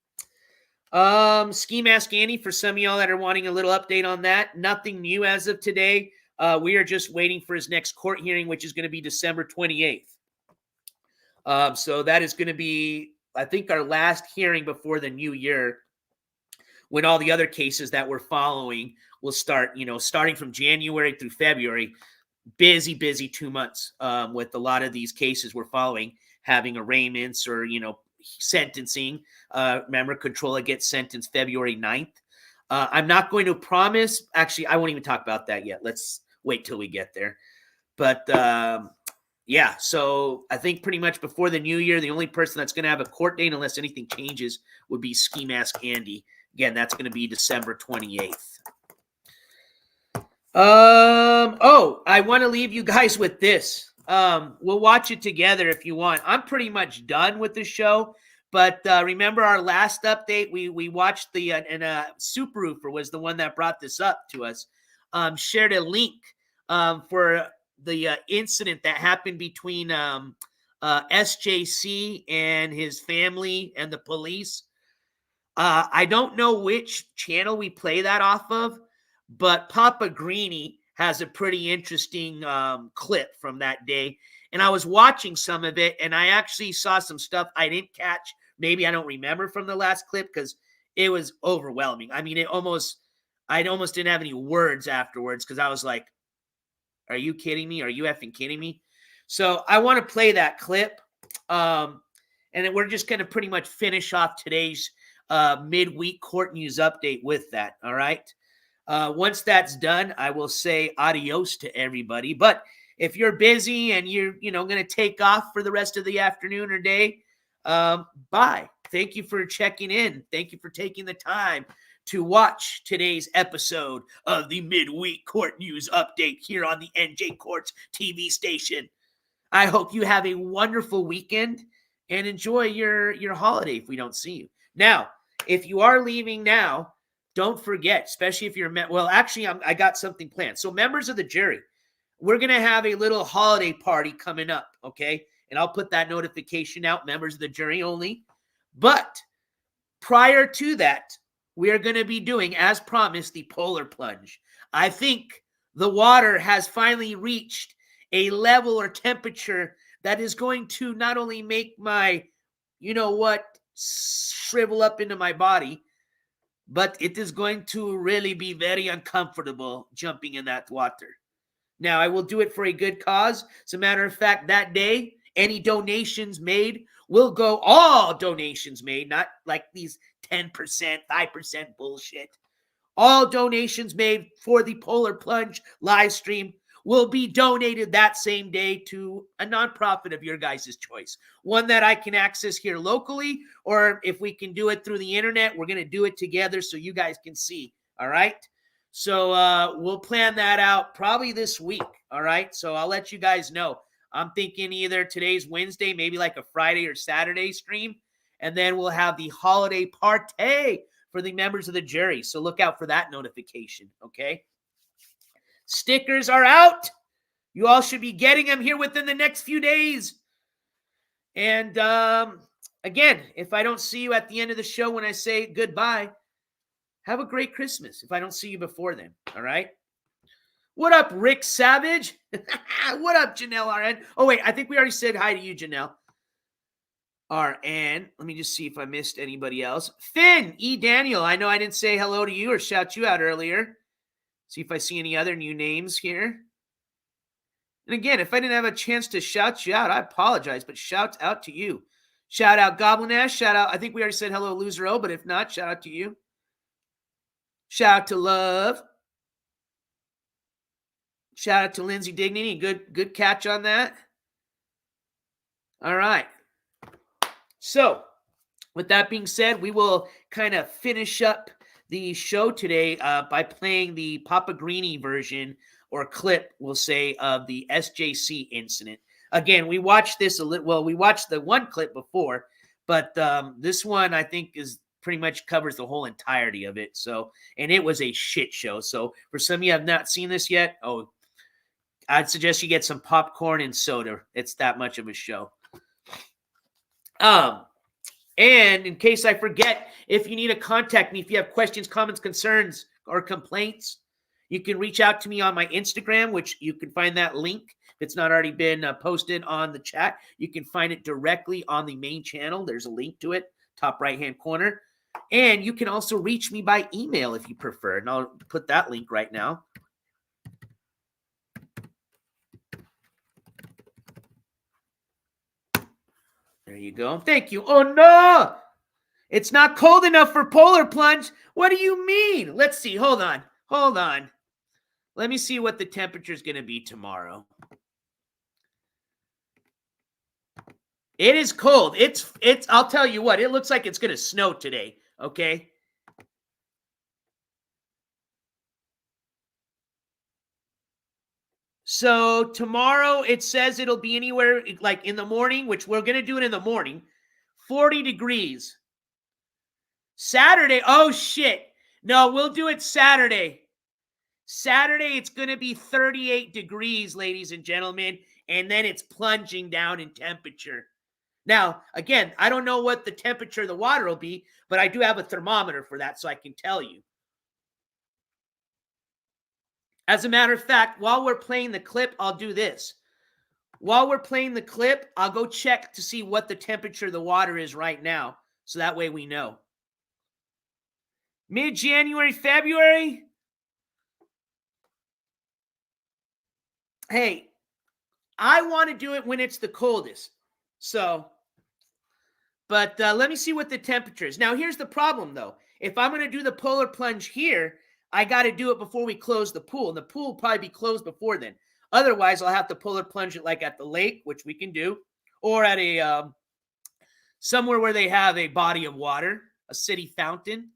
Ski Mask Andy, for some of y'all that are wanting a little update on that, nothing new as of today. We are just waiting for his next court hearing, which is going to be December 28th. So that is going to be, I think, our last hearing before the new year, when all the other cases that we're following will start, starting from January through February. Busy 2 months with a lot of these cases we're following, having arraignments or, sentencing. Remember, Controlla gets sentenced February 9th. I'm not going to promise. Actually, I won't even talk about that yet. Let's wait till we get there. But yeah, so I think pretty much before the new year, the only person that's going to have a court date, unless anything changes, would be Ski Mask Andy. Again, that's going to be December 28th. I want to leave you guys with this. We'll watch it together if you want. I'm pretty much done with the show, but remember our last update? We watched the and Super Roofer was the one that brought this up to us. Shared a link for the incident that happened between SJC and his family and the police. I don't know which channel we play that off of, but Papa Greeny has a pretty interesting clip from that day. And I was watching some of it, and I actually saw some stuff I didn't catch. Maybe I don't remember from the last clip because it was overwhelming. I mean, I almost didn't have any words afterwards because I was like, are you kidding me? Are you effing kidding me? So I want to play that clip. And then we're just going to pretty much finish off today's midweek court news update with that. All right. Once that's done, I will say adios to everybody. But if you're busy and you're, going to take off for the rest of the afternoon or day, bye. Thank you for checking in. Thank you for taking the time to watch today's episode of the midweek court news update here on the NJCourts TV station. I hope you have a wonderful weekend and enjoy your holiday if we don't see you. Now, if you are leaving now, don't forget, especially if you're, I got something planned. So members of the jury, we're going to have a little holiday party coming up, okay? And I'll put that notification out, members of the jury only. But prior to that, we are going to be doing, as promised, the polar plunge. I think the water has finally reached a level or temperature that is going to not only make my, shrivel up into my body, but it is going to really be very uncomfortable jumping in that water. Now, I will do it for a good cause. As a matter of fact, that day, any donations made will go, all donations made, not like these 10%, 5% bullshit. All donations made for the Polar Plunge live stream will be donated that same day to a nonprofit of your guys' choice. One that I can access here locally, or if we can do it through the internet, we're going to do it together so you guys can see. All right? So we'll plan that out probably this week. All right? So I'll let you guys know. I'm thinking either today's Wednesday, maybe like a Friday or Saturday stream, and then we'll have the holiday party for the members of the jury. So look out for that notification, okay? Stickers are out. You all should be getting them here within the next few days. And again, if I don't see you at the end of the show when I say goodbye, have a great Christmas if I don't see you before then, all right? What up, Rick Savage? What up, Janelle RN? Oh, wait, I think we already said hi to you, Janelle. RN. Let me just see if I missed anybody else. Finn E. Daniel. I know I didn't say hello to you or shout you out earlier. See if I see any other new names here. And again, if I didn't have a chance to shout you out, I apologize, but shout out to you. Shout out Goblin Ash. Shout out, I think we already said hello, Loser O, but if not, shout out to you. Shout out to Love. Shout out to Lindsay Dignity. Good catch on that. All right. So, with that being said, we will kind of finish up the show today by playing the Papa Greeny version or clip, we'll say, of the SJC incident. Again, we watched this a little. Well, we watched the one clip before, but this one I think is pretty much covers the whole entirety of it. So, and it was a shit show. So, for some of you have not seen this yet, I'd suggest you get some popcorn and soda. It's that much of a show. And in case I forget, if you need to contact me, if you have questions, comments, concerns, or complaints, You can reach out to me on my Instagram, which you can find that link. If it's not already been posted on the chat, you can find it directly on the main channel. There's a link to it, top right-hand corner. And you can also reach me by email if you prefer. And I'll put that link right now. There you go. Thank you. Oh, no. It's not cold enough for polar plunge. What do you mean? Let's see. Hold on. Hold on. Let me see what the temperature is going to be tomorrow. It is cold. It's I'll tell you what, it looks like it's going to snow today, okay? So tomorrow it says it'll be anywhere like in the morning, which we're going to do it in the morning, 40 degrees. Saturday, oh shit. No, we'll do it Saturday. Saturday, it's going to be 38 degrees, ladies and gentlemen, and then it's plunging down in temperature. Now, again, I don't know what the temperature of the water will be, but I do have a thermometer for that, so I can tell you. As a matter of fact, while we're playing the clip, I'll do this. While we're playing the clip, I'll go check to see what the temperature of the water is right now, so that way we know. Mid-January, February? Hey, I want to do it when it's the coldest. So, but let me see what the temperature is. Now, here's the problem, though. If I'm going to do the polar plunge here, I got to do it before we close the pool. And the pool will probably be closed before then. Otherwise, I'll have to polar plunge it like at the lake, which we can do, or at a somewhere where they have a body of water, a city fountain.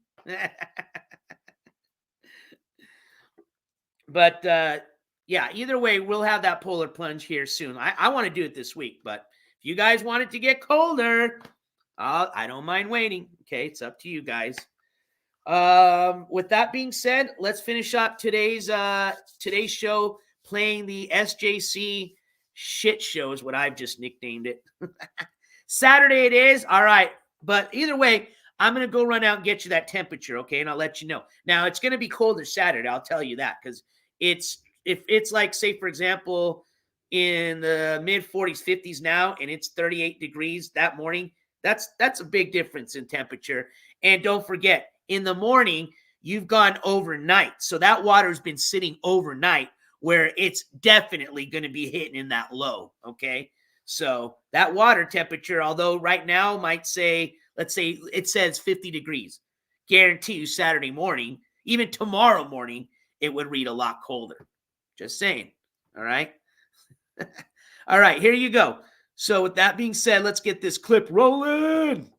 But, yeah, either way, we'll have that polar plunge here soon. I want to do it this week, but if you guys want it to get colder, I don't mind waiting. Okay, it's up to you guys. With that being said, let's finish up today's show playing the SJC shit show is what I've just nicknamed it. Saturday it is. All right, but either way, I'm going to go run out and get you that temperature, okay, and I'll let you know. Now, it's going to be colder Saturday, I'll tell you that, because if it's like, say, for example, in the mid-40s, 50s now, and it's 38 degrees that morning, that's a big difference in temperature. And don't forget, in the morning, you've gone overnight. So that water's been sitting overnight where it's definitely going to be hitting in that low, okay? So that water temperature, although right now might say, let's say it says 50 degrees, guarantee you Saturday morning, even tomorrow morning, it would read a lot colder. Just saying, all right? All right, here you go. So with that being said, let's get this clip rolling.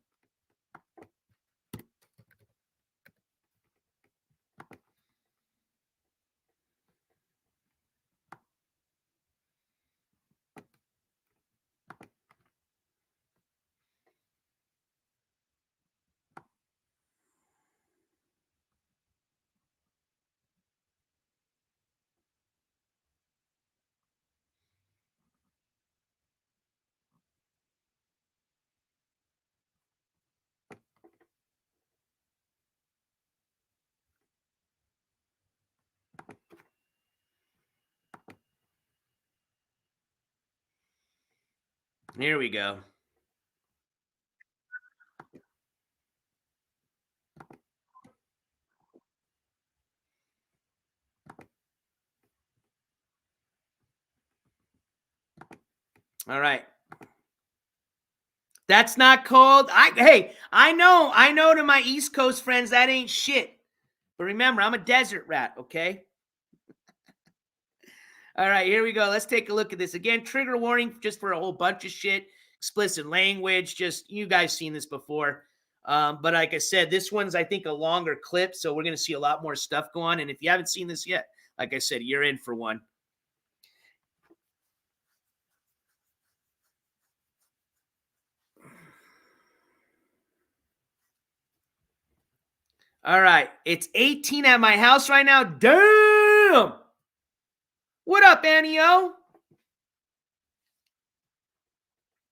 Here we go. All right. That's not cold. Hey, I know to my East Coast friends, that ain't shit. But remember, I'm a desert rat, okay? All right, here we go. Let's take a look at this. Again, trigger warning just for a whole bunch of shit. Explicit language. Just, you guys seen this before. But like I said, this one's, I think, a longer clip. So we're going to see a lot more stuff go on. And if you haven't seen this yet, like I said, you're in for one. All right. It's 18 at my house right now. Damn! What up, Annie-O?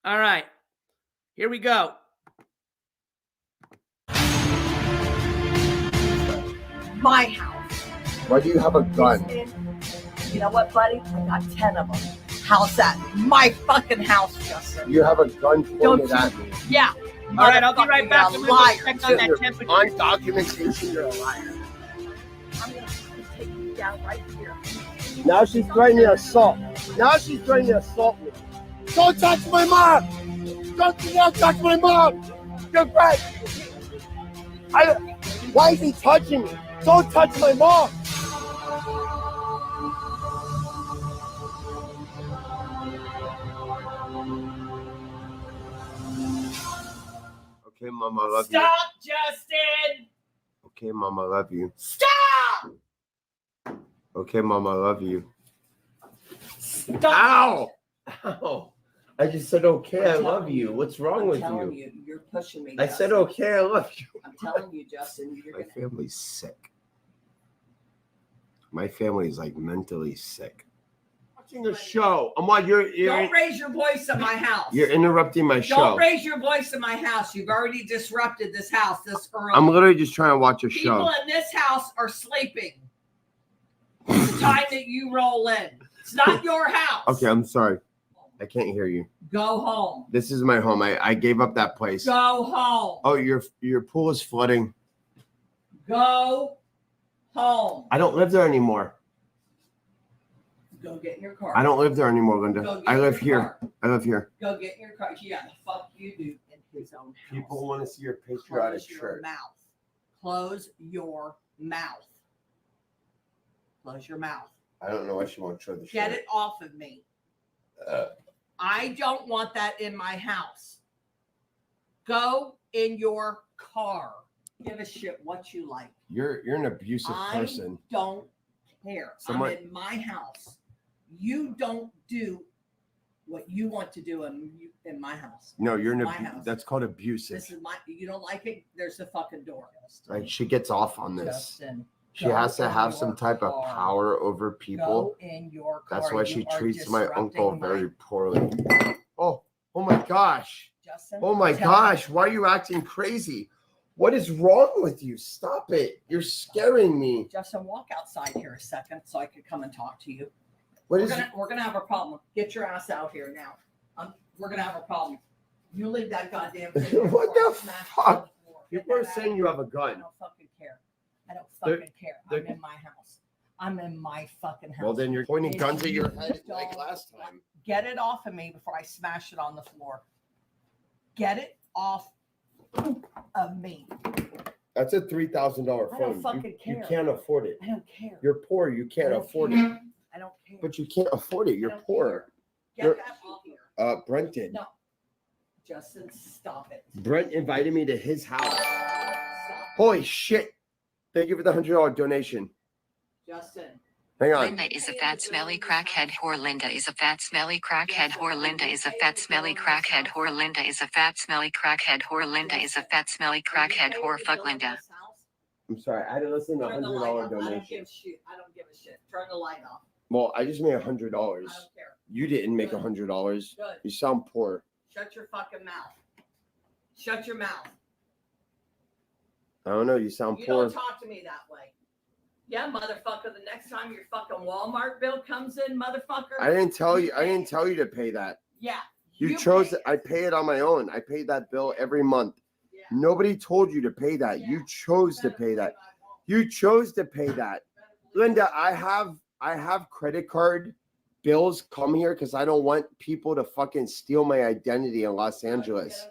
All right. Here we go. My house. Why do you have a gun? You know what, buddy? I got 10 of them. How's that? My fucking house, Justin. You have a gun pointed at me. Yeah. All right, I'll be right back. I'm gonna Liar. check on that temperature. On documentation, you're a liar. I'm going to take you down right here. Now she's threatening to assault. Now she's threatening to assault me. Don't touch my mom! Don't touch my mom! You're right. Why is he touching me? Don't touch my mom! Okay, Mom, I love you. Stop, Justin! Okay, Mom, I love you. Stop! Okay, Mom, I love you. Stop! Ow! Ow! I just said, okay, I love you. What's wrong with I'm telling you? You're pushing me. I said, okay, I love you. I'm telling you, Justin. My family's sick. My family's like mentally sick. Watching a show. I'm on Don't raise your voice in my house. You're interrupting my show. Don't raise your voice in my house. You've already disrupted this house this early. I'm literally just trying to watch a People show. in this house are sleeping. The time that you roll in. It's not your house. Okay, I'm sorry. I can't hear you. Go home. This is my home. I gave up that place. Go home. Oh, your pool is flooding. Go home. I don't live there anymore. Go get in your car. I don't live there anymore, Linda. I live here. I live here. Go get in your car. Yeah, the fuck you do in his own house. People want to see your patriotic Close your shirt. mouth. Close your mouth. Close your mouth. I don't know why she won't show the shirt. Get it off of me. I don't want that in my house. Go in your car. Give a shit what you like. You're an abusive person. I don't care. I'm in my house. You don't do what you want to do in my house. No, you're my house. That's called abusive. This is my. You don't like it? There's the fucking door. Like she gets off on this. Justin, she has to have some type of power over people. Go in your car. That's why she You are treats my uncle disrupting very poorly. Oh my gosh. Justin, Oh my gosh. Why are you acting crazy? What is wrong with you? Stop it. You're scaring me. Justin, walk outside here a second so I could come and talk to you. We're gonna have a problem. Get your ass out here now. We're gonna have a problem. You leave that goddamn thing. What the fuck? People are saying you have a I gun. don't fucking care. I don't fucking care. I'm in my house. I'm in my fucking house. Well, then you're pointing If guns at your you head like don't last time. Get it off of me before I smash it on the floor. Get it off of me. That's a $3,000 phone. I don't fucking You care. can't afford it. I don't care. You're poor. You can't afford it. I don't care. But you can't afford it. You're poor. Get that off here. Brent did. No. Justin, stop it. Brent invited me to his house. Stop. Holy shit. Thank you for the $100 donation. Justin. Hang on. Linda is a fat smelly crackhead whore. Linda is a fat smelly crackhead whore. Linda is a fat smelly crackhead whore. Linda is a fat smelly crackhead whore. Linda is a fat smelly crackhead whore. Fuck Linda. I'm sorry. I had to listen to a Turn the light $100 off. donation. I don't give a shit. Turn the light off. Well, I just made $100. I don't care. You didn't make $100. Good. You sound poor. Shut your fucking mouth. Shut your mouth. I don't know. You sound You poor. don't talk to me that way. Yeah, motherfucker. The next time your fucking Walmart bill comes in, motherfucker. I didn't tell you. I didn't tell you to pay that. Yeah. You chose it. I pay it on my own. I pay that bill every month. Yeah. Nobody told you to pay that. Yeah. You chose to pay that. You chose to pay that. Linda, I have credit card bills come here because I don't want people to fucking steal my identity in Los Angeles.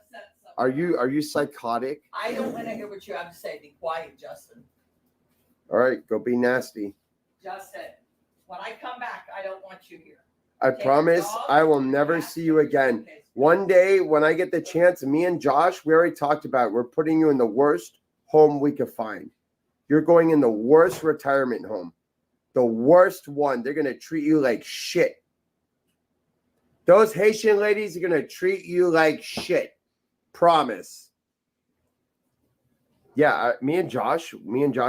Are you psychotic? I don't want to hear what you have to say. Be quiet, Justin. All right, go be nasty. Justin, when I come back, I don't want you here. I Take promise your dog I will never see you again. Okay. One day when I get the chance, me and Josh, we already talked about it. We're putting you in the worst home we could find. You're going in the worst retirement home. The worst one. They're going to treat you like shit. Those Haitian ladies are going to treat you like shit. Promise. Yeah, me and Josh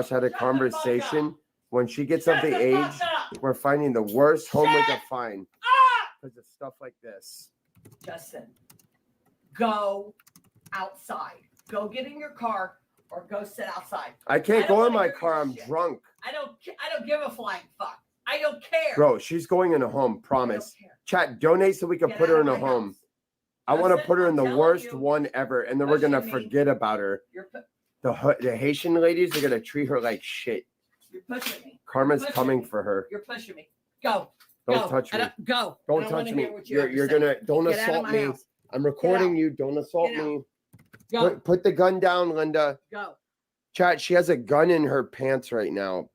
had a conversation. When she gets up the age, we're finding the worst home we can find because of stuff like this. Justin, go outside. Go get in your car. or go sit outside. I can't go in my car. I'm drunk. I don't give a flying fuck. I don't care. Bro, she's going in a home. Promise. Chat, donate so we can put her in a home. I want to put her in the worst one ever, and then we're gonna forget about her. The Haitian ladies are gonna treat her like shit. You're pushing me. Karma's coming for her. You're pushing me. Go. Don't touch me. Go. Don't touch me. You're gonna. Don't assault me. I'm recording you. Don't assault me. Go. Put the gun down, Linda. Go. Chat, she has a gun in her pants right now.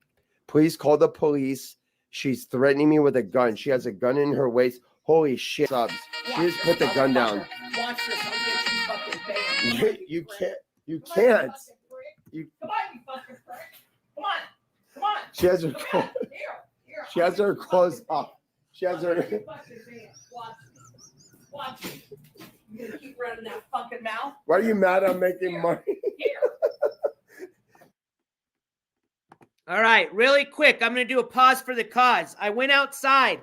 Please call the police. She's threatening me with a gun. She has a gun in her waist. Holy shit. Subs. She just put the gun down. Watch this. I'll get you fucking banned. You can't. You can't. You. Come on, you fucking prick. Come on. Come on. She has her. She has her clothes off. She has her. Watch me. You gonna keep running that fucking mouth? Why are you mad I'm making money? All right, really quick. I'm going to do a pause for the cause. I went outside.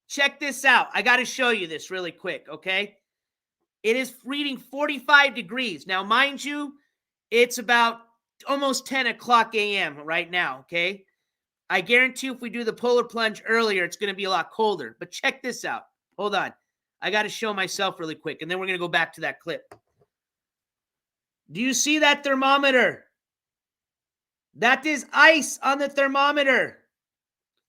Check this out. I got to show you this really quick, okay? It is reading 45 degrees. Now, mind you, it's about almost 10 o'clock a.m. right now, okay? I guarantee if we do the polar plunge earlier, it's going to be a lot colder. But check this out. Hold on. I got to show myself really quick, and then we're going to go back to that clip. Do you see that thermometer? That is ice on the thermometer.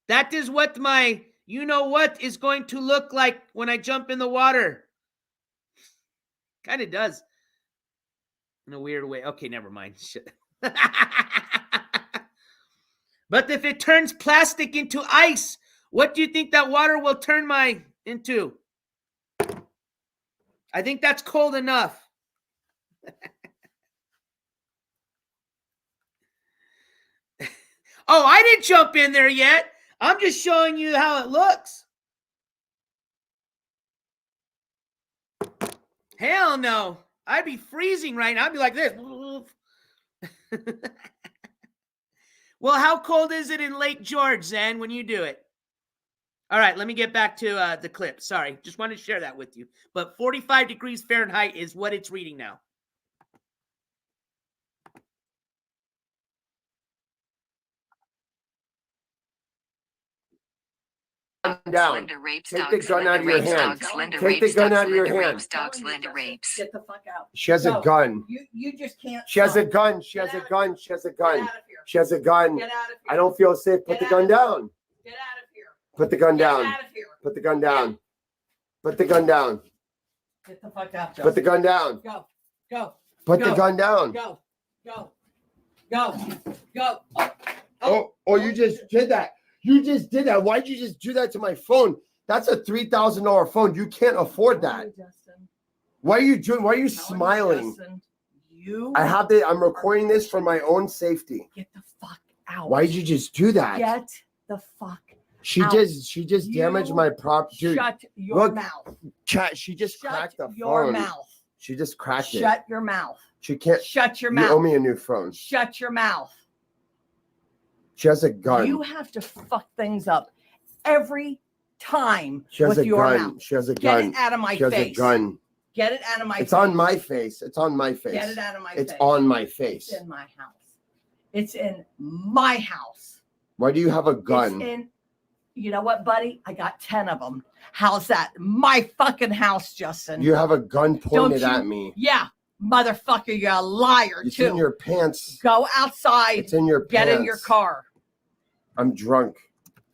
That is what my you-know-what is going to look like when I jump in the water. Kind of does. In a weird way. Okay, never mind. Shit. But if it turns plastic into ice, what do you think that water will turn my into? I think that's cold enough. Oh, I didn't jump in there yet. I'm just showing you how it looks. Hell no. I'd be freezing right now. I'd be like this. Well, how cold is it in Lake George, Zen, when you do it? All right, let me get back to the clip. Sorry, just wanted to share that with you. But 45 degrees Fahrenheit is what it's reading now. Down. Take the gun out of your hand. Take the gun out of your hand. Get the fuck out. She has a gun. You just can't. She has a gun. She has a gun. She has a gun. She has a gun. Get out of here. I don't feel safe. Put the gun down. Get out of here. Put the gun down. Get out of here. Put the gun down. Put the gun down. Get the fuck out. Put the gun down. Go. Go. Put the gun down. Go. Go. Go. Go. Oh, you just did that. You just did that. Why'd you just do that to my phone? That's a $3,000 phone. You can't afford that. Why are you doing? Why are you smiling? I'm recording this for my own safety. Get the fuck out. Why'd you just do that? Get the fuck She out. just damaged my prop. Dude, shut your mouth. Chat. She just cracked the your phone. Mouth. She just cracked it. Shut your mouth. She can't. Shut your you mouth. You owe me a new phone. Shut your mouth. She has a gun. You have to fuck things up every time she has with a your gun. mouth. She has a Get gun. it out of my she has face. a gun. Get it out of my face. It's on my face. It's on my face. Get it out of my face. It's on my face. It's in my house. It's in my house. Why do you have a gun? It's in, you know what, buddy? I got 10 of them. How's that? My fucking house, Justin. You have a gun pointed at me. Yeah. Motherfucker, you're a liar, it's too. In your pants. Go outside. It's in your pants. Get in your car. I'm drunk.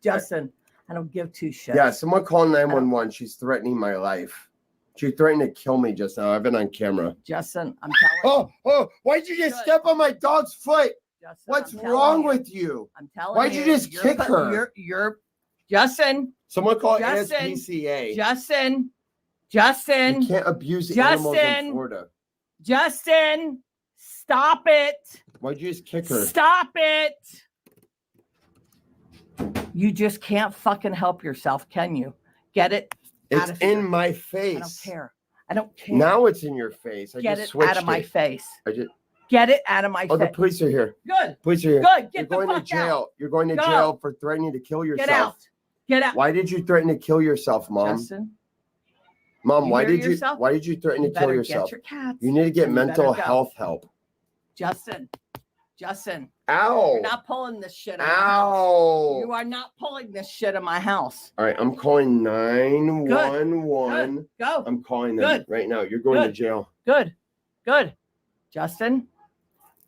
Justin, I don't give two shits. Yeah, someone call 911. She's threatening my life. She threatened to kill me just now. I've been on camera. Justin, I'm telling you. Oh, why'd you just step on my dog's foot? Justin, what's wrong with you? I'm telling Why'd you just kick her? You're Justin. Someone call Justin, ASPCA. Justin. You can't abuse animals in Florida. Justin, stop it. Why'd you just kick her? Stop it. You just can't fucking help yourself, can you? Get it? It's in my face. I don't care. I don't care. Now it's in your face. I Get just it out of my face. Get it out of my face. Oh, the police are here. Good. Police are here. Good. You're going to jail. Out. You're going to jail for threatening to kill yourself. Get out. Get out. Why did you threaten to kill yourself, Mom? Justin. Mom, why did you threaten to kill yourself? Get your cats. You need to get mental health help. Justin. Ow. You're not pulling this shit in my house. Ow. You are not pulling this shit in my house. All right, I'm calling 911. Good. Go. I'm calling them right now. You're going to jail. Good. Justin,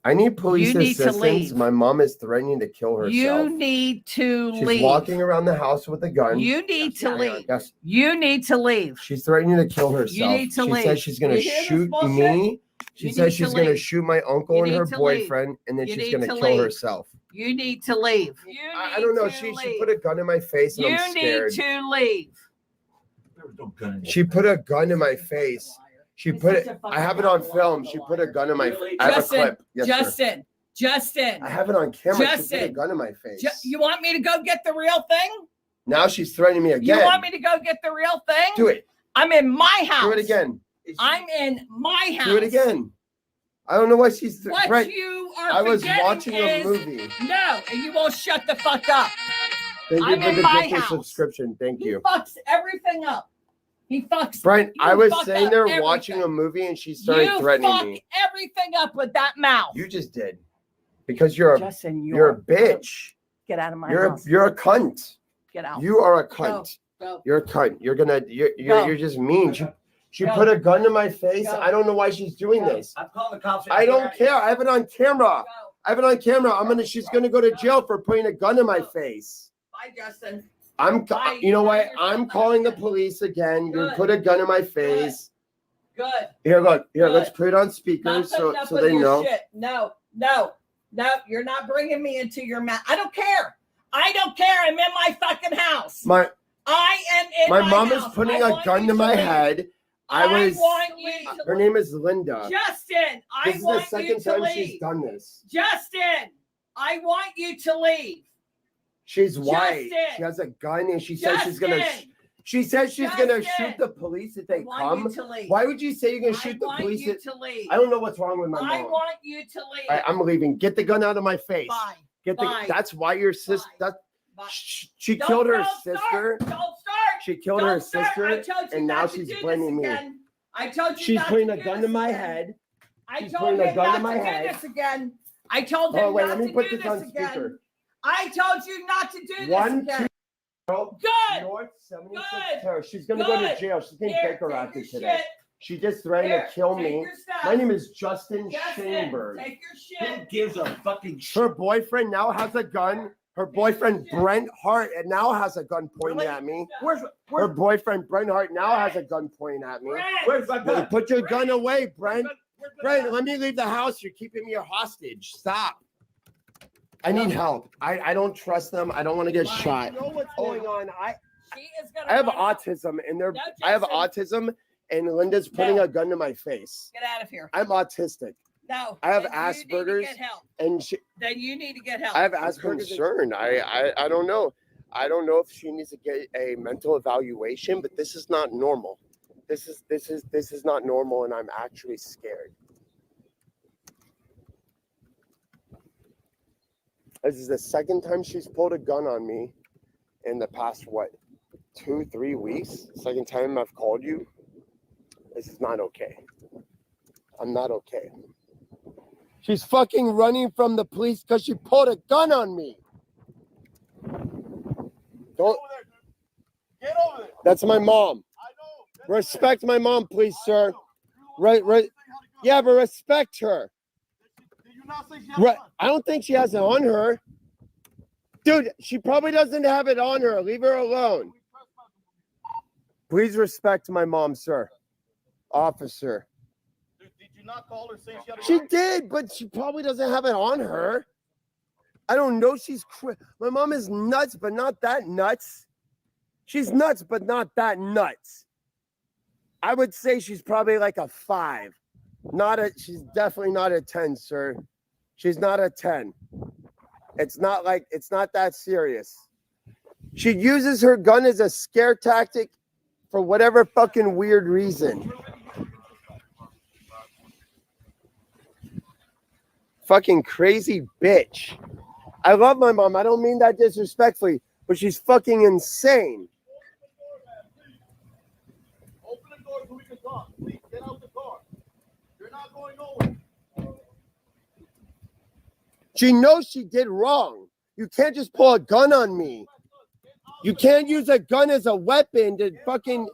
I need police you need to assistance. leave. My mom is threatening to kill herself. you need to She's leave. walking around the house with a gun. You need to leave. Yes. You need to leave. She's threatening to kill herself. You need to she leave. says she's going to You hear this shoot bullshit? me. She You says need she's to going to leave. shoot my uncle You and need her to boyfriend, and then You she's need going to to kill leave. herself. You need to leave. I don't know. She put a gun in my face, and You I'm scared. need to leave. She put a gun in my face. She put it. I have it on film. She put a gun in my face. I have a clip. Yes, sir. Justin. I have it on camera. She put a Justin. gun in my face. You want me to go get the real thing? Now she's threatening me again. You want me to go get the real thing? Do it. I'm in my house. Do it again. I'm in my house. Do it again. I don't know why she's What you are I was forgetting watching a is- movie. No, and you won't shut the fuck up. Thank you I'm for in the my gift of house. subscription. Thank He you. fucks everything up. He fucks. Brian, you I was fuck sitting up there everything. watching a movie and she started You threatening fuck me. everything up with that mouth. You just did. Because you're a Justin, you're a bitch. Get out of my You're house. you're a cunt. Get out. You are a cunt. Go. You're a cunt. You're Go. you're just mean. She Go. put a gun to my face. Go. I don't know why she's doing Go. this. I'm calling the cops. I don't care. I have it on camera. I have it on camera. She's gonna go to jail for putting a gun in my face. Bye, Justin. You know what? I'm calling the police again. You Good. put a gun in my face. Good. Here, look. Here, Good. let's put it on speaker Not so putting up so with they your know. shit. No. You're not bringing me into your mouth. I don't care. I'm in my fucking house. My I am in my my mom house. is putting I a want her you head. I want you to Her name is Linda. Justin, I This is the want you second to time leave. she's done this. Justin, I want you to leave. She's white. Justin. She has a gun and she says she's gonna. Justin. She says she's gonna Justin. shoot the police if they I want come. you to leave. Why would you say you're gonna shoot the I want police? you to leave. I don't know what's wrong with my I mom. want you to leave. I'm leaving. Get the gun out of my face. Bye. Get the. Bye. That's why your sister. Bye. That Bye. she Don't- killed her don't sister. Start. Don't start. She killed her Don't start. sister, I told you and now not to she's do this blaming me. again. I told you She's not putting to a do gun this to my again. head. I She's told putting him a gun not to my do head. this again. I told Oh him wait, not let me to put do this on this again. speaker. I told you not to do this One, again. two, girl. Good. North 76 Good. Terrace. She's gonna go to Good. jail. She's getting Here, Baker take acted your today. shit. She just threatened Here, to kill take me. your stuff. My name is Justin Justin, Shainberg. take your shit. gives a fucking shit? Her boyfriend now has a gun. Her boyfriend Brent Hart and now has a gun pointing at me. Her boyfriend Brent Hart now has a gun pointing at me. Where's my gun? Put your gun away, Brent. Brent, let me leave the house. You're keeping me a hostage. Stop. I need help. I don't trust them. I don't want to get shot. You know what's going on? She is gonna I have run out. autism, and No, I have Justin. autism, and Linda's putting No. a gun to my face. Get out of here. I'm autistic, No. I have then you need to Asperger's. get help. and Then you need to get help. I have Asperger's. Concerned. I don't know. I don't know if she needs to get a mental evaluation, but this is not normal. This is not normal, and I'm actually scared. This is the second time she's pulled a gun on me in the past, 2-3 weeks? Second time I've called you. This is not okay. I'm not okay. She's fucking running from the police because she pulled a gun on me. Don't. Get over there. That's my mom. I know. Respect my mom, please, sir. Right. Yeah, but respect her. Did you not say she has Right. a gun? I don't think she has it on her. Dude, she probably doesn't have it on her. Leave her alone. Please respect my mom, sir. Officer. Did you not call her saying she had a She gun? did, but she probably doesn't have it on her. I don't know. My mom is nuts, but not that nuts. She's nuts, but not that nuts. I would say she's probably like a 5. She's definitely not a 10, sir. She's not a 10. It's not that serious. She uses her gun as a scare tactic for whatever fucking weird reason. Fucking crazy bitch. I love my mom. I don't mean that disrespectfully, but she's fucking insane. Open the door so we can talk. Please get out the car. You're not going nowhere. She knows she did wrong. You can't just pull a gun on me. You can't use a gun as a weapon to fucking...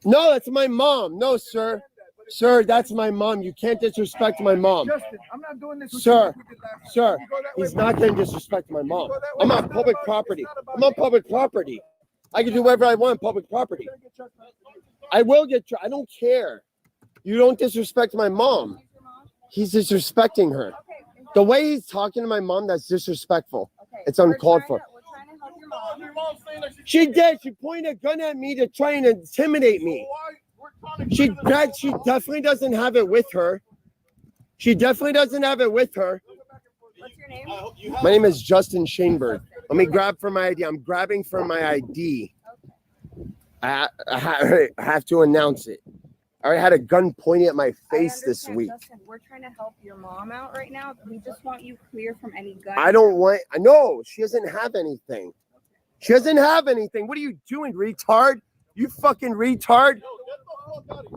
No, that's my mom. No, sir. Sir, that's my mom. You can't disrespect my mom. Justin, I'm not doing this with Sir, you. sir, he's not going to disrespect my mom. I'm on public property. I'm on public property. I can do whatever I want on public property. I will get... I don't care. You don't disrespect my mom. He's disrespecting her. The way he's talking to my mom, that's disrespectful. It's uncalled for. She did. She pointed a gun at me to try and intimidate me. She definitely doesn't have it with her. She definitely doesn't have it with her. What's your name? My name is Justin Shaneberg. Let me grab for my ID. I'm grabbing for my ID. I have to announce it. I already had a gun pointed at my face this week. Justin, we're trying to help your mom out right now. We just want you clear from any gun. I don't want... No, she doesn't have anything. She doesn't have anything. What are you doing, retard? You fucking retard.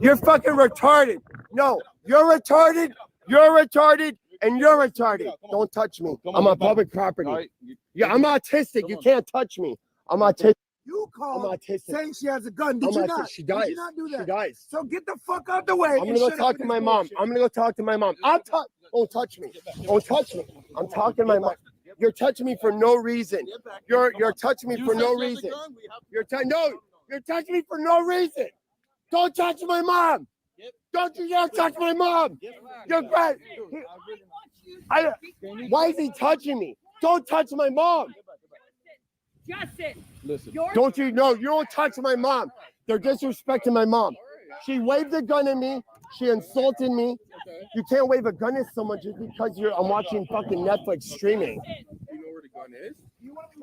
You're fucking retarded. No, you're retarded. You're retarded. And you're retarded. Don't touch me. I'm on public property. Yeah, I'm autistic. You can't touch me. I'm autistic. You called I'm autistic. saying she has a gun. Did you not? She does. Did you not do that? She does. So get the fuck out the way. I'm gonna go talk to my mom. I'm gonna go talk to my mom. Don't touch me. Don't touch me. I'm talking to my mom. You're touching me for no reason. You're touching me for no reason. You're touching me for no reason. Don't touch my mom. Don't you dare touch my mom. You're bad. Why is he touching me? Don't touch my mom. Justin, Listen. Don't you know? You don't touch my mom. They're disrespecting my mom. She waved a gun at me. She insulted me. You can't wave a gun at someone just because I'm watching fucking Netflix streaming. You know where the gun is?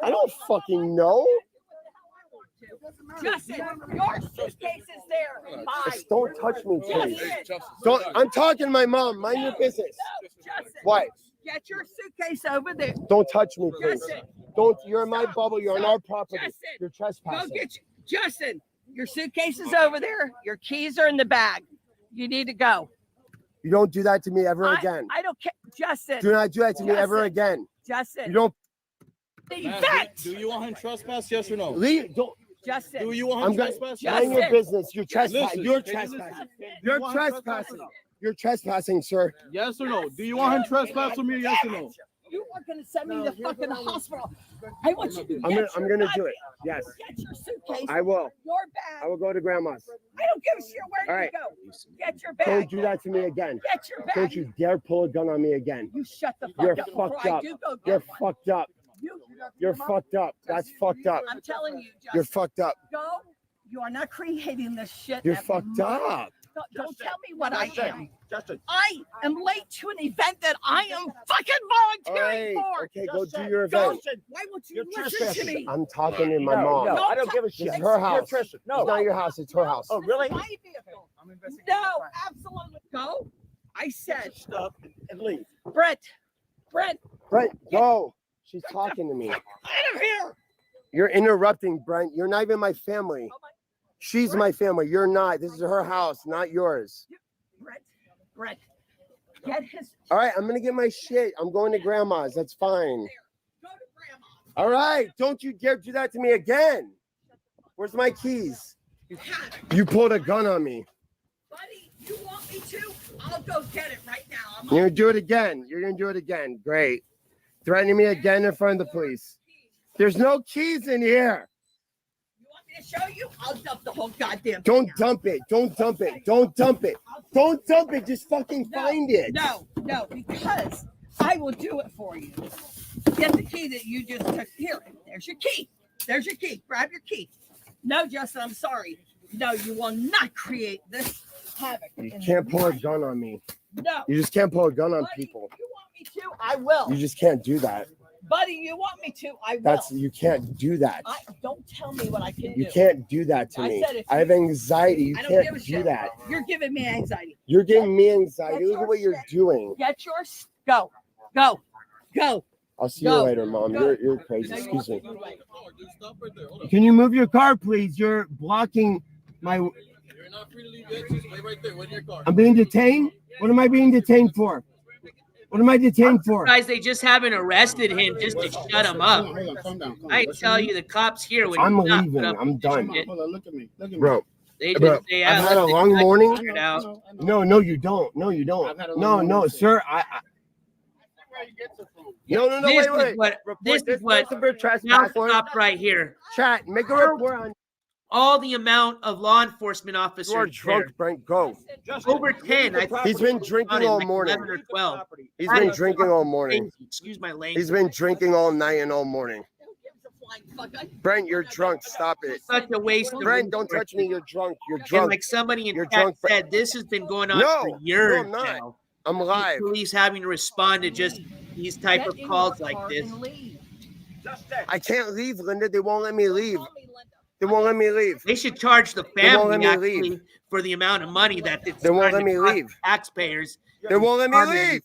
I don't fucking know. Justin, your suitcase is there. Just don't touch me, please. Don't. I'm talking to my mom. Mind your business. Justin, What? get your suitcase over there. Don't touch me, please. Justin, Don't. You're in my bubble. You're on our property. Justin, You're go trespassing. get you. Justin, your suitcase is over there. Your keys are in the bag. You need to go. You don't do that to me ever again. I don't care. Justin. Do not do that to me ever again. Justin. You don't. Do you want him trespass? Yes or no? Leave. Don't. Justin. Do you want him trespass? Mind your business. You're trespassing. Listen, You're can you listen? trespassing. Do you You're want him trespassing. You're trespassing, sir. Yes or no? Do you want him trespass with me? Yes or no? You are going to send me to fucking hospital. I want you to I'm gonna do it. Yes. Get your suitcase. I will. Your bag. I will go to grandma's. I don't give a shit where All you right. go. Get your bag. Don't do that to me again. Get your bag. Don't you dare pull a gun on me again. You shut the fuck You're up. before fucked I up. do go get You're one. fucked up. You're fucked up. That's fucked up. I'm telling you, Justin. You're fucked up. Go. You are not creating this shit. You're at fucked my- up. Don't tell me what I am. Justin. I am late to an event that I am fucking volunteering for. Okay, go do your event. Why won't you listen to me? I'm talking to my mom. no, I don't give a shit. It's her house. It's not your house. It's her house. Oh, really? My vehicle. No, absolutely. Go. I said. Stop and leave. Brett, Brent, go. She's talking to me. get him here. You're interrupting, Brent. You're not even my family. She's my family. You're not. This is her house, not yours. Brett, get his. All right, I'm gonna get my shit. I'm going to grandma's. That's fine. Go to grandma. All right, don't you dare do that to me again. Where's my keys? You pulled a gun on me. Buddy, you want me to? I'll go get it right now. You're gonna do it again. You're gonna do it again. Great. Threatening me again in front of the police. There's no keys in here. You want me to show you? I'll dump the whole goddamn. Don't dump it. Don't dump it. Don't dump it. Don't dump it. Just fucking find it. No, because I will do it for you. Get the key that you just took. Here, there's your key. There's your key. Grab your key. No, Justin, I'm sorry. No, you will not create this havoc. You can't pull a gun on me. No. You just can't pull a gun on people. You want me to? I will. You just can't do that. Buddy, you want me to? I will. You can't do that. Don't tell me what I can do. You can't do that to I me. said if I have anxiety. You I don't give a can't do shit. that. You're giving me anxiety. You're giving me anxiety. Look at what you're doing. Get yours. Go. Go. Go. I'll see you Go. later, Mom. Go. You're crazy. No, you Excuse me. want me to- Can you move your car, please? You're blocking my. You're not free to leave yet. Just wait right there. Wait in your car. I'm being detained. What am I being detained for? What am I detained for? Guys, they just haven't arrested him just to shut him up. I tell you, the cops here would I'm not put leaving. up I'm with this done. shit. Look at me. Bro. They just Bro, say, I've "Ah, had a let the long judge morning. figure it out." No, you don't. No, you don't. No, sir. No, This is wait. what Report this is what person for now trespass. stop right here. Chat, make a report on. All the amount of law enforcement You are officers drunk, there. Brent. Go. Over 10. I think He's been drinking all like morning. 11 or 12. He's That been is drinking fucking all morning. crazy. Excuse my language. He's been drinking all night and all morning. Brent, you're drunk. Stop it. Such a waste of Brent, don't touch me. You're drunk. You're drunk. And like somebody in You're chat drunk. said, this has been going on No, for years I'm not. now. I'm live. Police having to respond to just these type of calls like this. I can't leave, Linda. They won't let me leave. They won't let me leave. They should charge the They won't family let me actually leave. for the amount of money that it's They won't trying let to me cost leave. taxpayers. They won't let me responding to leave.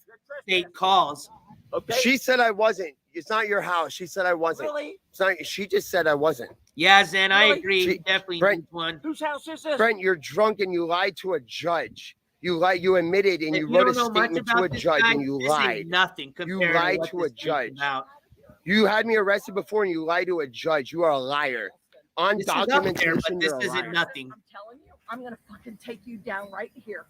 State calls. Okay. She said I wasn't. It's not your house. She said I wasn't. Really? It's not. She just said I wasn't. Yeah, Zen, I Really? agree. She- Definitely Brent- needs one. Whose house is this? Brent, you're drunk and you lied to a judge. You lied. You admitted and If you you wrote a don't know much statement to about a this judge guy, and you this ain't lied. nothing compared lied to, what to this a is judge. about. You had me arrested before and you lied to a judge. You are a liar. On This is up there, documentation, but this you're a isn't liar. nothing. I'm telling you, I'm gonna fucking take you down right here.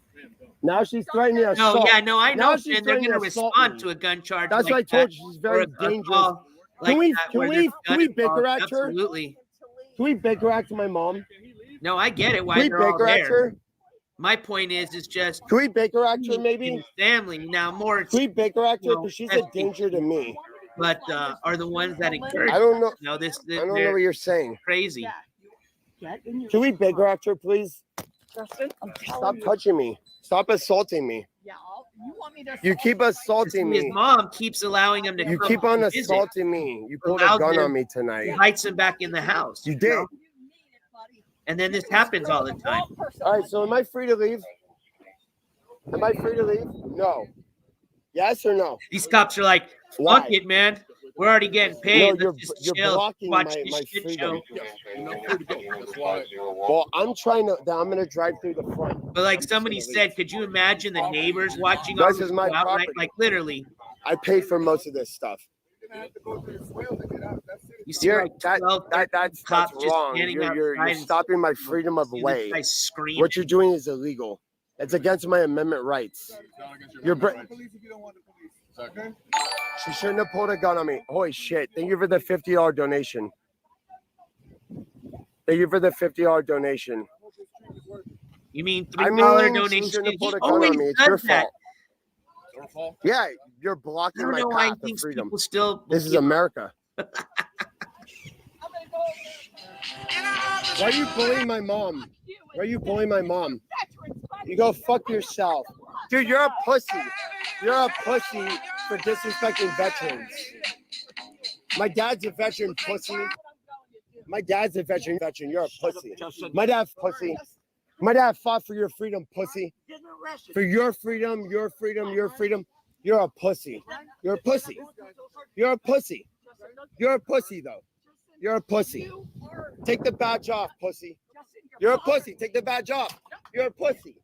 Now she's threatening to No, assault. yeah, no, I Now know, she's and they're threatening going to assault respond me. to a gun charge. That's like why I that, told you she's or very a dangerous. call like we- that can where we- there's can gun we Baker involved. Act her? Absolutely. Can we Baker Act my mom? No, I get it. Why Can we they're all Baker Act there. her? My point is just Can we Baker Act her in maybe? family. Now more, Can we Baker Act her? No, Because she's a danger to me. but are the ones that encourage. I don't know. No, this I don't know they're what you're saying. crazy. Can we Baker Act her, please? Justin, I'm telling Stop you. touching me. Stop assaulting me. Yeah, you want me to? You keep assaulting His me. mom keeps allowing him to. You come keep on visit. assaulting me. You pulled a Allows gun him- on me He tonight. invites him back in the house. You did. know? And then this happens all the time. All right, so am I free to leave? Am I free to leave? No. Yes or no? These cops are like, Why? fuck it, man. We're already getting paid. No, Let's just you're chill, blocking watch my this shit freedom. show. Well, I'm trying to. I'm gonna drive through the front. But like somebody said, could you imagine the neighbors watching all This this is my go out, property. like literally? I paid for most of this stuff. You see You're, like that, 12, that, that's cops just wrong. standing You're outside and stopping my freedom of see this way. guy screaming. What you're doing is illegal. It's against my amendment rights. You're. She shouldn't have pulled a gun on me. Holy shit! Thank you for the $50 donation. Thank you for the $50 donation. You mean I $3 mean, she donation? shouldn't have He pulled a gun always on me. It's does your that. fault. Yeah, you're I blocking don't my know why path he of thinks freedom. people still. This is America. Why are you bullying my mom? Why are you bullying my mom? You go fuck yourself. Dude, you're a pussy. You're a pussy for disrespecting veterans. My dad's a veteran, pussy. My dad's a veteran. You're a pussy. My dad's pussy. My dad fought for your freedom, pussy. For your freedom, your freedom, your freedom. You're a pussy. You're a pussy. You're a pussy. You're a pussy, though. You're a pussy. Take the badge off, pussy. You're a pussy. Take the badge off. You're a pussy.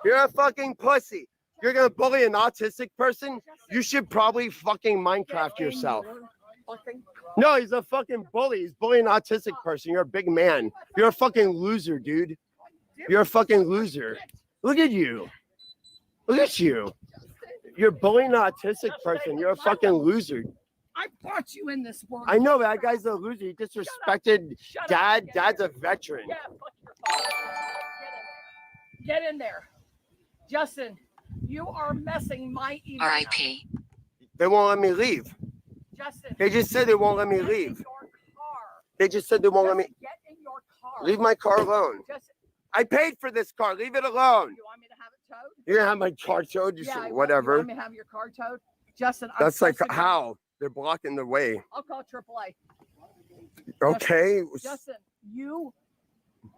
You're a fucking pussy. You're gonna bully an autistic person? You should probably fucking Minecraft yourself. No, he's a fucking bully. He's bullying an autistic person. You're a big man. You're a fucking loser, dude. You're a fucking loser. Look at you. Look at you. You're bullying an autistic person. You're a fucking loser. I brought you in this world. I know that guy's a loser. He disrespected dad. Dad's a veteran. Yeah, fuck your father. Get in there. Justin, you are messing my event up. R.I.P. They won't let me leave. Justin, They just said they won't let me get in leave. your car. They just said they won't let me. Justin, get in your car. Leave my car alone. Justin, I paid for this car. Leave it alone. you want me to have it towed? You're gonna have my car towed? Just Yeah, I will. You whatever. want me to have your car towed? Justin, I'm That's like trusting you. how they're blocking the way. I'll call AAA. Okay. Justin, you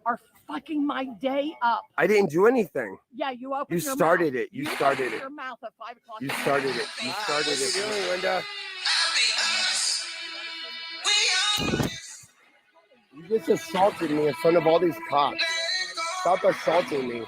are fucking my day up. I didn't do anything. Yeah, you opened You your started mouth. it. You started opened it. your mouth at 5 o'clock. You in the started morning. it. You started it. What are you doing, Linda? You just assaulted me in front of all these cops. Stop assaulting me.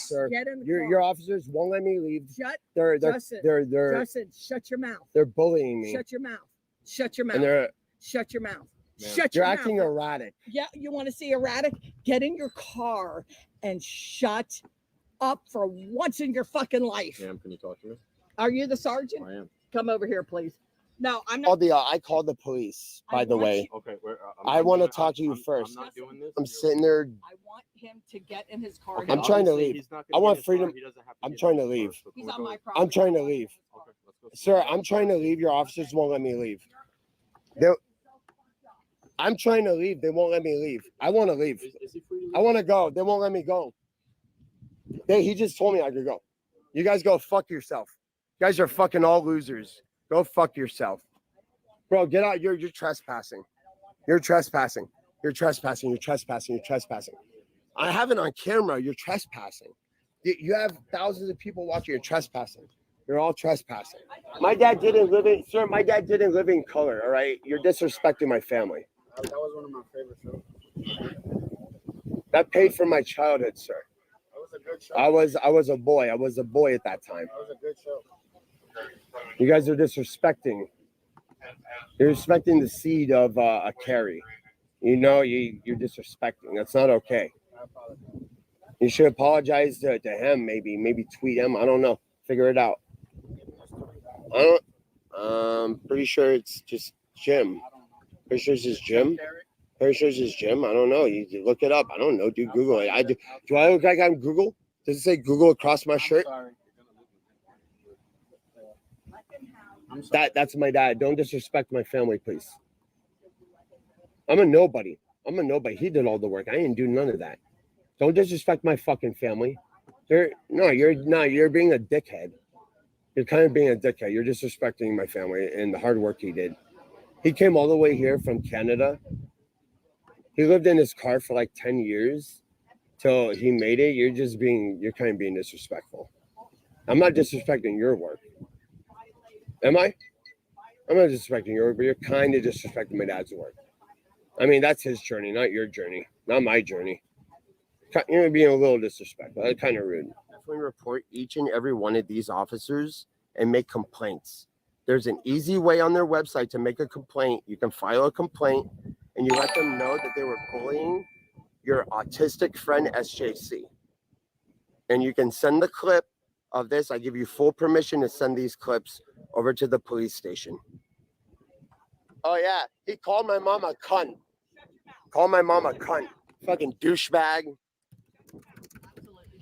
sir. Get in the Your car. officers won't let me leave. Justin, shut your mouth. They're bullying me. Shut your mouth. Shut your mouth. And shut your mouth. Man. Shut You're your acting mouth. erratic. Yeah, you want to see erratic? Get in your car and shut up for once in your fucking life. Ma'am, can you talk to me? Are you the sergeant? I am. Come over here, please. No, I'm not. I called the police, by the way. Okay, I want to talk to you first. I'm not doing this. I'm sitting there. I want him to get in his car. Okay, I'm trying to leave. I want freedom. I'm trying to leave. He's on my property. I'm trying to leave. Okay, let's go. Sir, I'm trying to leave. Your officers won't let me leave. I'm trying to leave. They won't let me leave. I want to leave. Is he free to leave? I want to go. They won't let me go. He just told me I could go. You guys go fuck yourself. You guys are fucking all losers. Go fuck yourself. Bro, get out. You're trespassing. You're trespassing. You're trespassing. You're trespassing. You're trespassing. I have it on camera. You're trespassing. You have thousands of people watching. You're trespassing. You're all trespassing. My dad didn't live in color, all right? You're disrespecting my family. That was one of my favorite shows. That paid for my childhood, sir. That was a good show. I was a boy. I was a boy at that time. That was a good show. You guys are disrespecting. You're respecting the seed of a carry. You know, you're disrespecting. That's not okay. I apologize. You should apologize to him, maybe tweet him. I don't know. Figure it out. Pretty sure it's just Jim. Pretty sure it's just Jim. Pretty sure it's just Jim. I don't know. You look it up. I don't know. Do Google it. Do I look like I'm Google? Does it say Google across my shirt? That's my dad. Don't disrespect my family, please. I'm a nobody. He did all the work. I didn't do none of that. Don't disrespect my fucking family. You're being a dickhead. You're kind of being a dickhead. You're disrespecting my family and the hard work he did. He came all the way here from Canada. He lived in his car for like 10 years till he made it. You're kind of being disrespectful. I'm not disrespecting your work. Am I? I'm not disrespecting your work, but you're kind of disrespecting my dad's work. I mean, that's his journey, not your journey, not my journey. You're being a little disrespectful. That's kind of rude. Definitely report each and every one of these officers and make complaints. There's an easy way on their website to make a complaint. You can file a complaint and you let them know that they were bullying your autistic friend SJC. And you can send the clip of this. I give you full permission to send these clips over to the police station. Oh yeah, he called my mom a cunt. Called my mom a cunt. Fucking douchebag.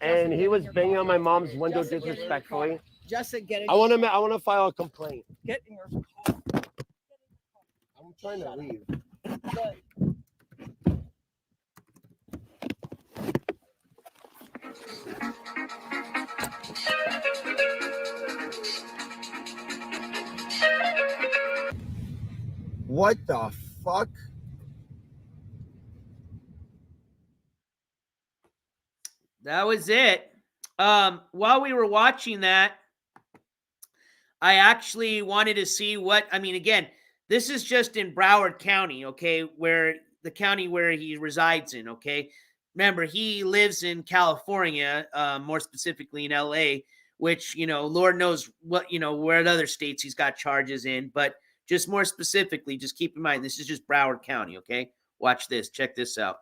And he was banging on my mom's window disrespectfully. Justin, get in. I want to file a complaint. Get in your car. I'm trying to leave. What the fuck? That was it. While we were watching that, I actually wanted to see again, this is just in Broward County, okay, where the county where he resides in, okay? Remember, he lives in California, more specifically in LA, which, Lord knows what, where other states he's got charges in, but just more specifically, just keep in mind, this is just Broward County, okay? Watch this. Check this out.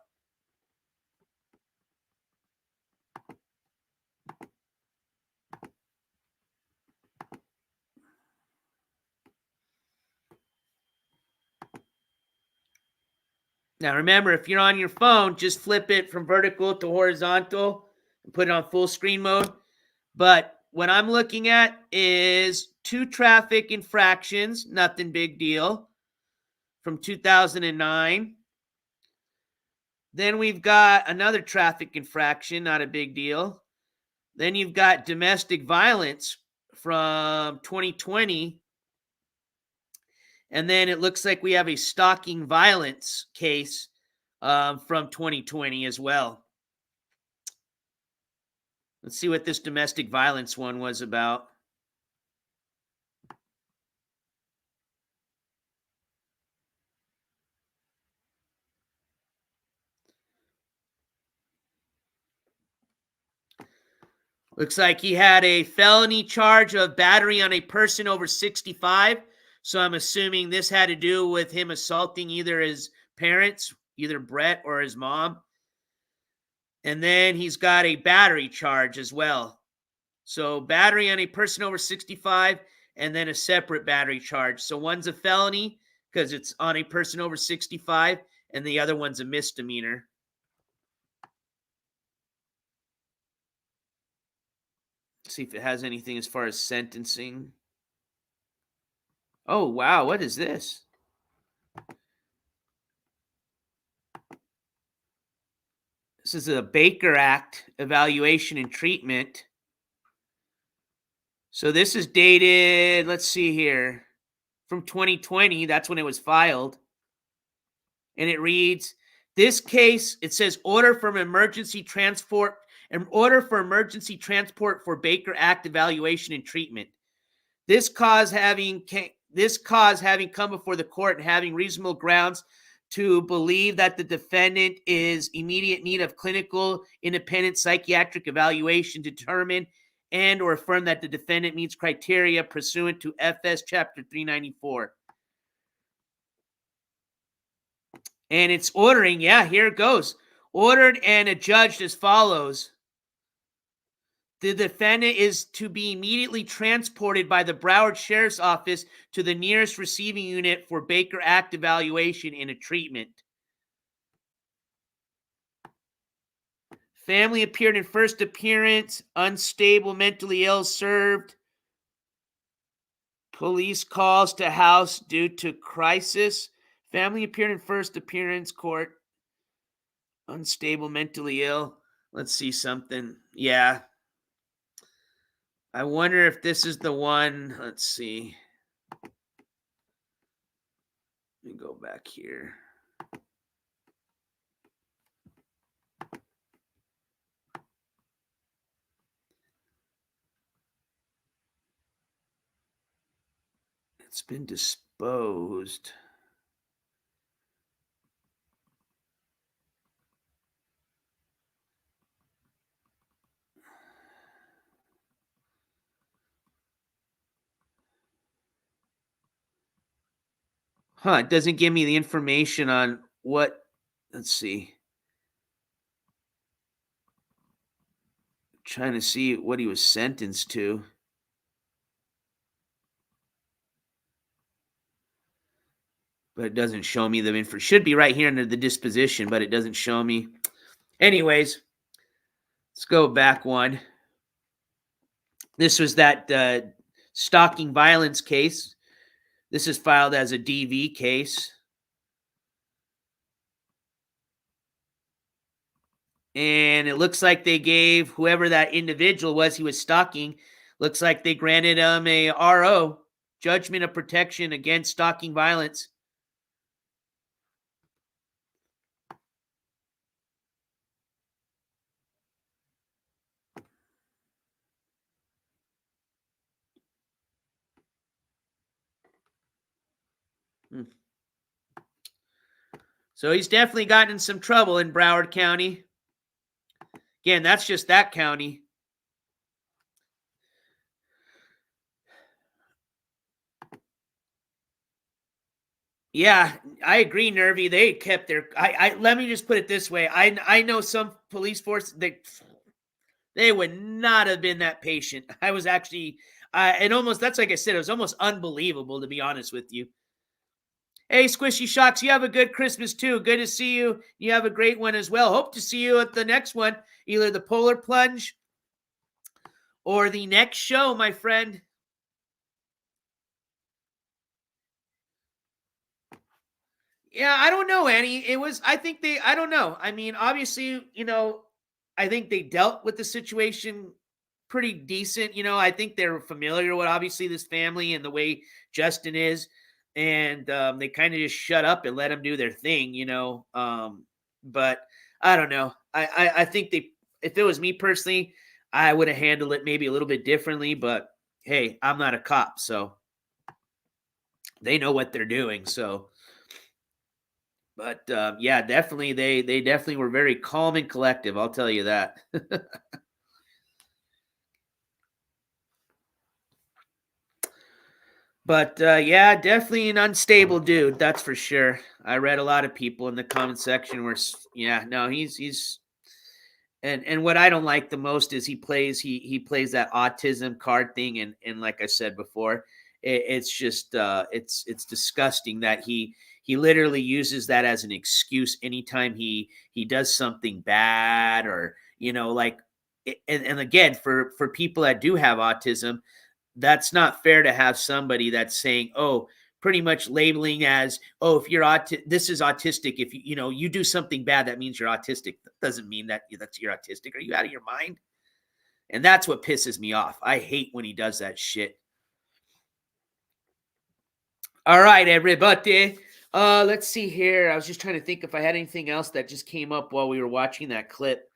Now, remember, if you're on your phone, just flip it from vertical to horizontal and put it on full screen mode. But what I'm looking at is 2 traffic infractions, nothing big deal, from 2009. Then we've got another traffic infraction, not a big deal. Then you've got domestic violence from 2020. And then it looks like we have a stalking violence case from 2020 as well. Let's see what this domestic violence one was about. Looks like he had a felony charge of battery on a person over 65. So I'm assuming this had to do with him assaulting either his parents, either Brett or his mom. And then he's got a battery charge as well. So battery on a person over 65 and then a separate battery charge. So one's a felony because it's on a person over 65 and the other one's a misdemeanor. See if it has anything as far as sentencing. Oh, wow. What is this? This is a Baker Act evaluation and treatment. So this is dated, let's see here, from 2020. That's when it was filed. And it reads, this case, it says order for emergency transport for Baker Act evaluation and treatment. This cause having come before the court and having reasonable grounds to believe that the defendant is immediate need of clinical independent psychiatric evaluation to determine and or affirm that the defendant meets criteria pursuant to FS Chapter 394. And it's ordering, yeah, here it goes. Ordered and adjudged as follows. The defendant is to be immediately transported by the Broward Sheriff's Office to the nearest receiving unit for Baker Act evaluation and a treatment. Family appeared in first appearance. Unstable, mentally ill, served. Police calls to house due to crisis. Family appeared in first appearance, court. Unstable, mentally ill. Let's see something. Yeah. I wonder if this is the one. Let's see. Let me go back here. It's been disposed. It doesn't give me the information on what, let's see. I'm trying to see what he was sentenced to. But it doesn't show me the info. Should be right here under the disposition, but it doesn't show me. Anyways, let's go back one. This was that stalking violence case. This is filed as a DV case. And it looks like they gave whoever that individual was he was stalking, looks like they granted him a RO, judgment of protection against stalking violence. So he's definitely gotten in some trouble in Broward County. Again, that's just that county. Yeah, I agree, Nervy. They kept their. Let me just put it this way. I know some police force they would not have been that patient. I was actually, and almost that's like I said, it was almost unbelievable to be honest with you. Hey, Squishy Shocks, you have a good Christmas too. Good to see you. You have a great one as well. Hope to see you at the next one, either the Polar Plunge or the next show, my friend. Yeah, I don't know, Annie. I don't know. I mean, obviously, I think they dealt with the situation pretty decent. I think they're familiar with obviously this family and the way Justin is. And they kind of just shut up and let them do their thing, but I don't know. I think if it was me personally, I would have handled it maybe a little bit differently, but hey, I'm not a cop, so they know what they're doing. So, but yeah, definitely. They definitely were very calm and collective. I'll tell you that. But yeah, definitely an unstable dude. That's for sure. I read a lot of people in the comment section where, yeah, no, he's and what I don't like the most is he plays that autism card thing, and like I said before, it's just it's disgusting that he literally uses that as an excuse anytime he does something bad, or like, and again, for people that do have autism, that's not fair to have somebody that's saying, oh, pretty much labeling as, oh, if you're this is autistic. If you do something bad, that means you're autistic. That doesn't mean that you're autistic. Are you out of your mind? And that's what pisses me off. I hate when he does that shit. All right, everybody. Let's see here. I was just trying to think if I had anything else that just came up while we were watching that clip.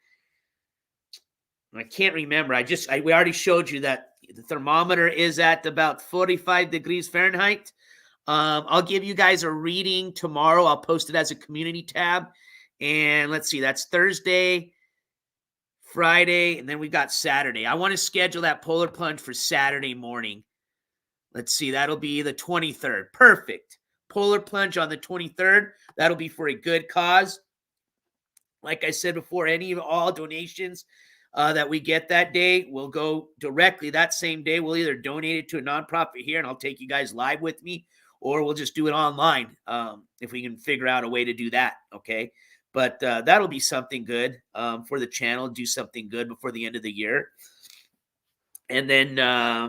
I can't remember. We already showed you that the thermometer is at about 45 degrees Fahrenheit. I'll give you guys a reading tomorrow. I'll post it as a community tab. And let's see, that's Thursday, Friday, and then we got Saturday. I want to schedule that polar plunge for Saturday morning. Let's see, that'll be the 23rd. Perfect. Polar plunge on the 23rd. That'll be for a good cause. Like I said before, all donations that we get that day will go directly that same day. We'll either donate it to a nonprofit here, and I'll take you guys live with me, or we'll just do it online if we can figure out a way to do that, okay? But that'll be something good for the channel, do something good before the end of the year. And then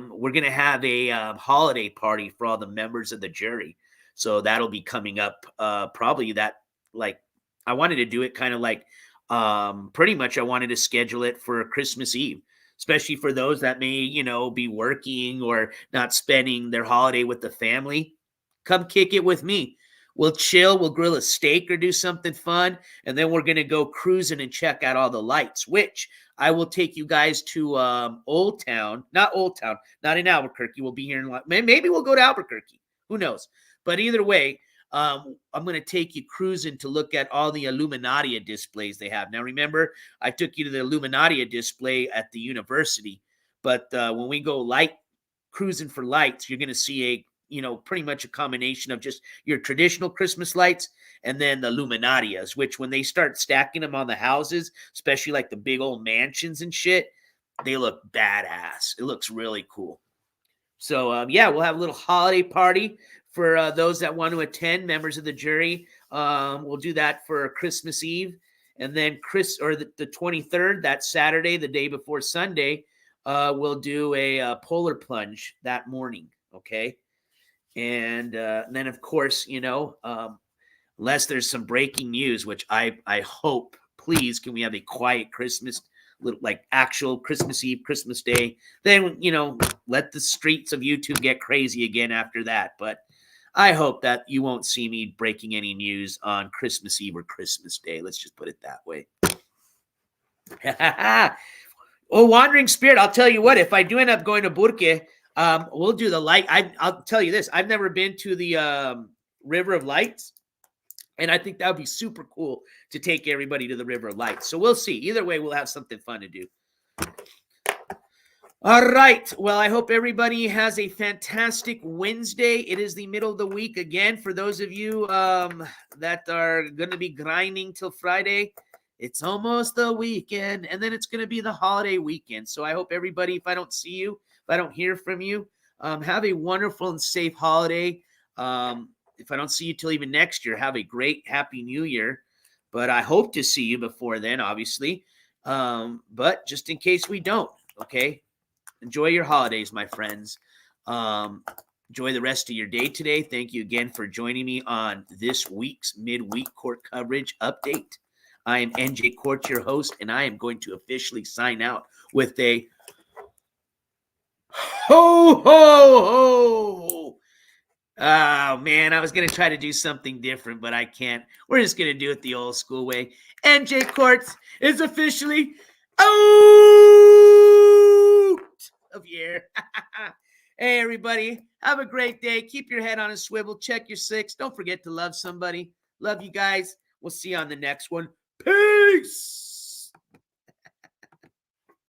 we're going to have a holiday party for all the members of the jury. So that'll be coming up probably I wanted to do it kind of like pretty much I wanted to schedule it for Christmas Eve, especially for those that may, be working or not spending their holiday with the family. Come kick it with me. We'll chill. We'll grill a steak or do something fun. And then we're going to go cruising and check out all the lights, which I will take you guys to Old Town. Not Old Town. Not in Albuquerque. We'll be here in maybe we'll go to Albuquerque. Who knows? But either way, I'm going to take you cruising to look at all the Illuminatia displays they have. Now, remember, I took you to the Illuminatia display at the university. But when we go cruising for lights, you're going to see pretty much a combination of just your traditional Christmas lights and then the Illuminatias, which when they start stacking them on the houses, especially like the big old mansions and shit, they look badass. It looks really cool. So, yeah, we'll have a little holiday party for those that want to attend, members of the jury. We'll do that for Christmas Eve. And then the 23rd, that Saturday, the day before Sunday, we'll do a polar plunge that morning, okay? And then, of course, unless there's some breaking news, which I hope, please, can we have a quiet Christmas, actual Christmas Eve, Christmas Day? Then, let the streets of YouTube get crazy again after that. But I hope that you won't see me breaking any news on Christmas Eve or Christmas Day. Let's just put it that way. Oh, Wandering Spirit, I'll tell you what, if I do end up going to Burque, we'll do the light. I'll tell you this. I've never been to the River of Lights, and I think that would be super cool to take everybody to the River of Lights. So we'll see. Either way, we'll have something fun to do. All right. Well, I hope everybody has a fantastic Wednesday. It is the middle of the week again. For those of you that are going to be grinding till Friday, it's almost the weekend, and then it's going to be the holiday weekend. So I hope everybody, if I don't see you, if I don't hear from you, have a wonderful and safe holiday. If I don't see you till even next year, have a great, happy new year. But I hope to see you before then, obviously. But just in case we don't, okay? Enjoy your holidays, my friends. Enjoy the rest of your day today. Thank you again for joining me on this week's midweek court coverage update. I am NJCourts, your host, and I am going to officially sign out with a ho, ho, ho. Oh, man, I was going to try to do something different, but I can't. We're just going to do it the old school way. NJCourts is officially out of here. Hey, everybody, have a great day. Keep your head on a swivel. Check your six. Don't forget to love somebody. Love you guys. We'll see you on the next one. Peace.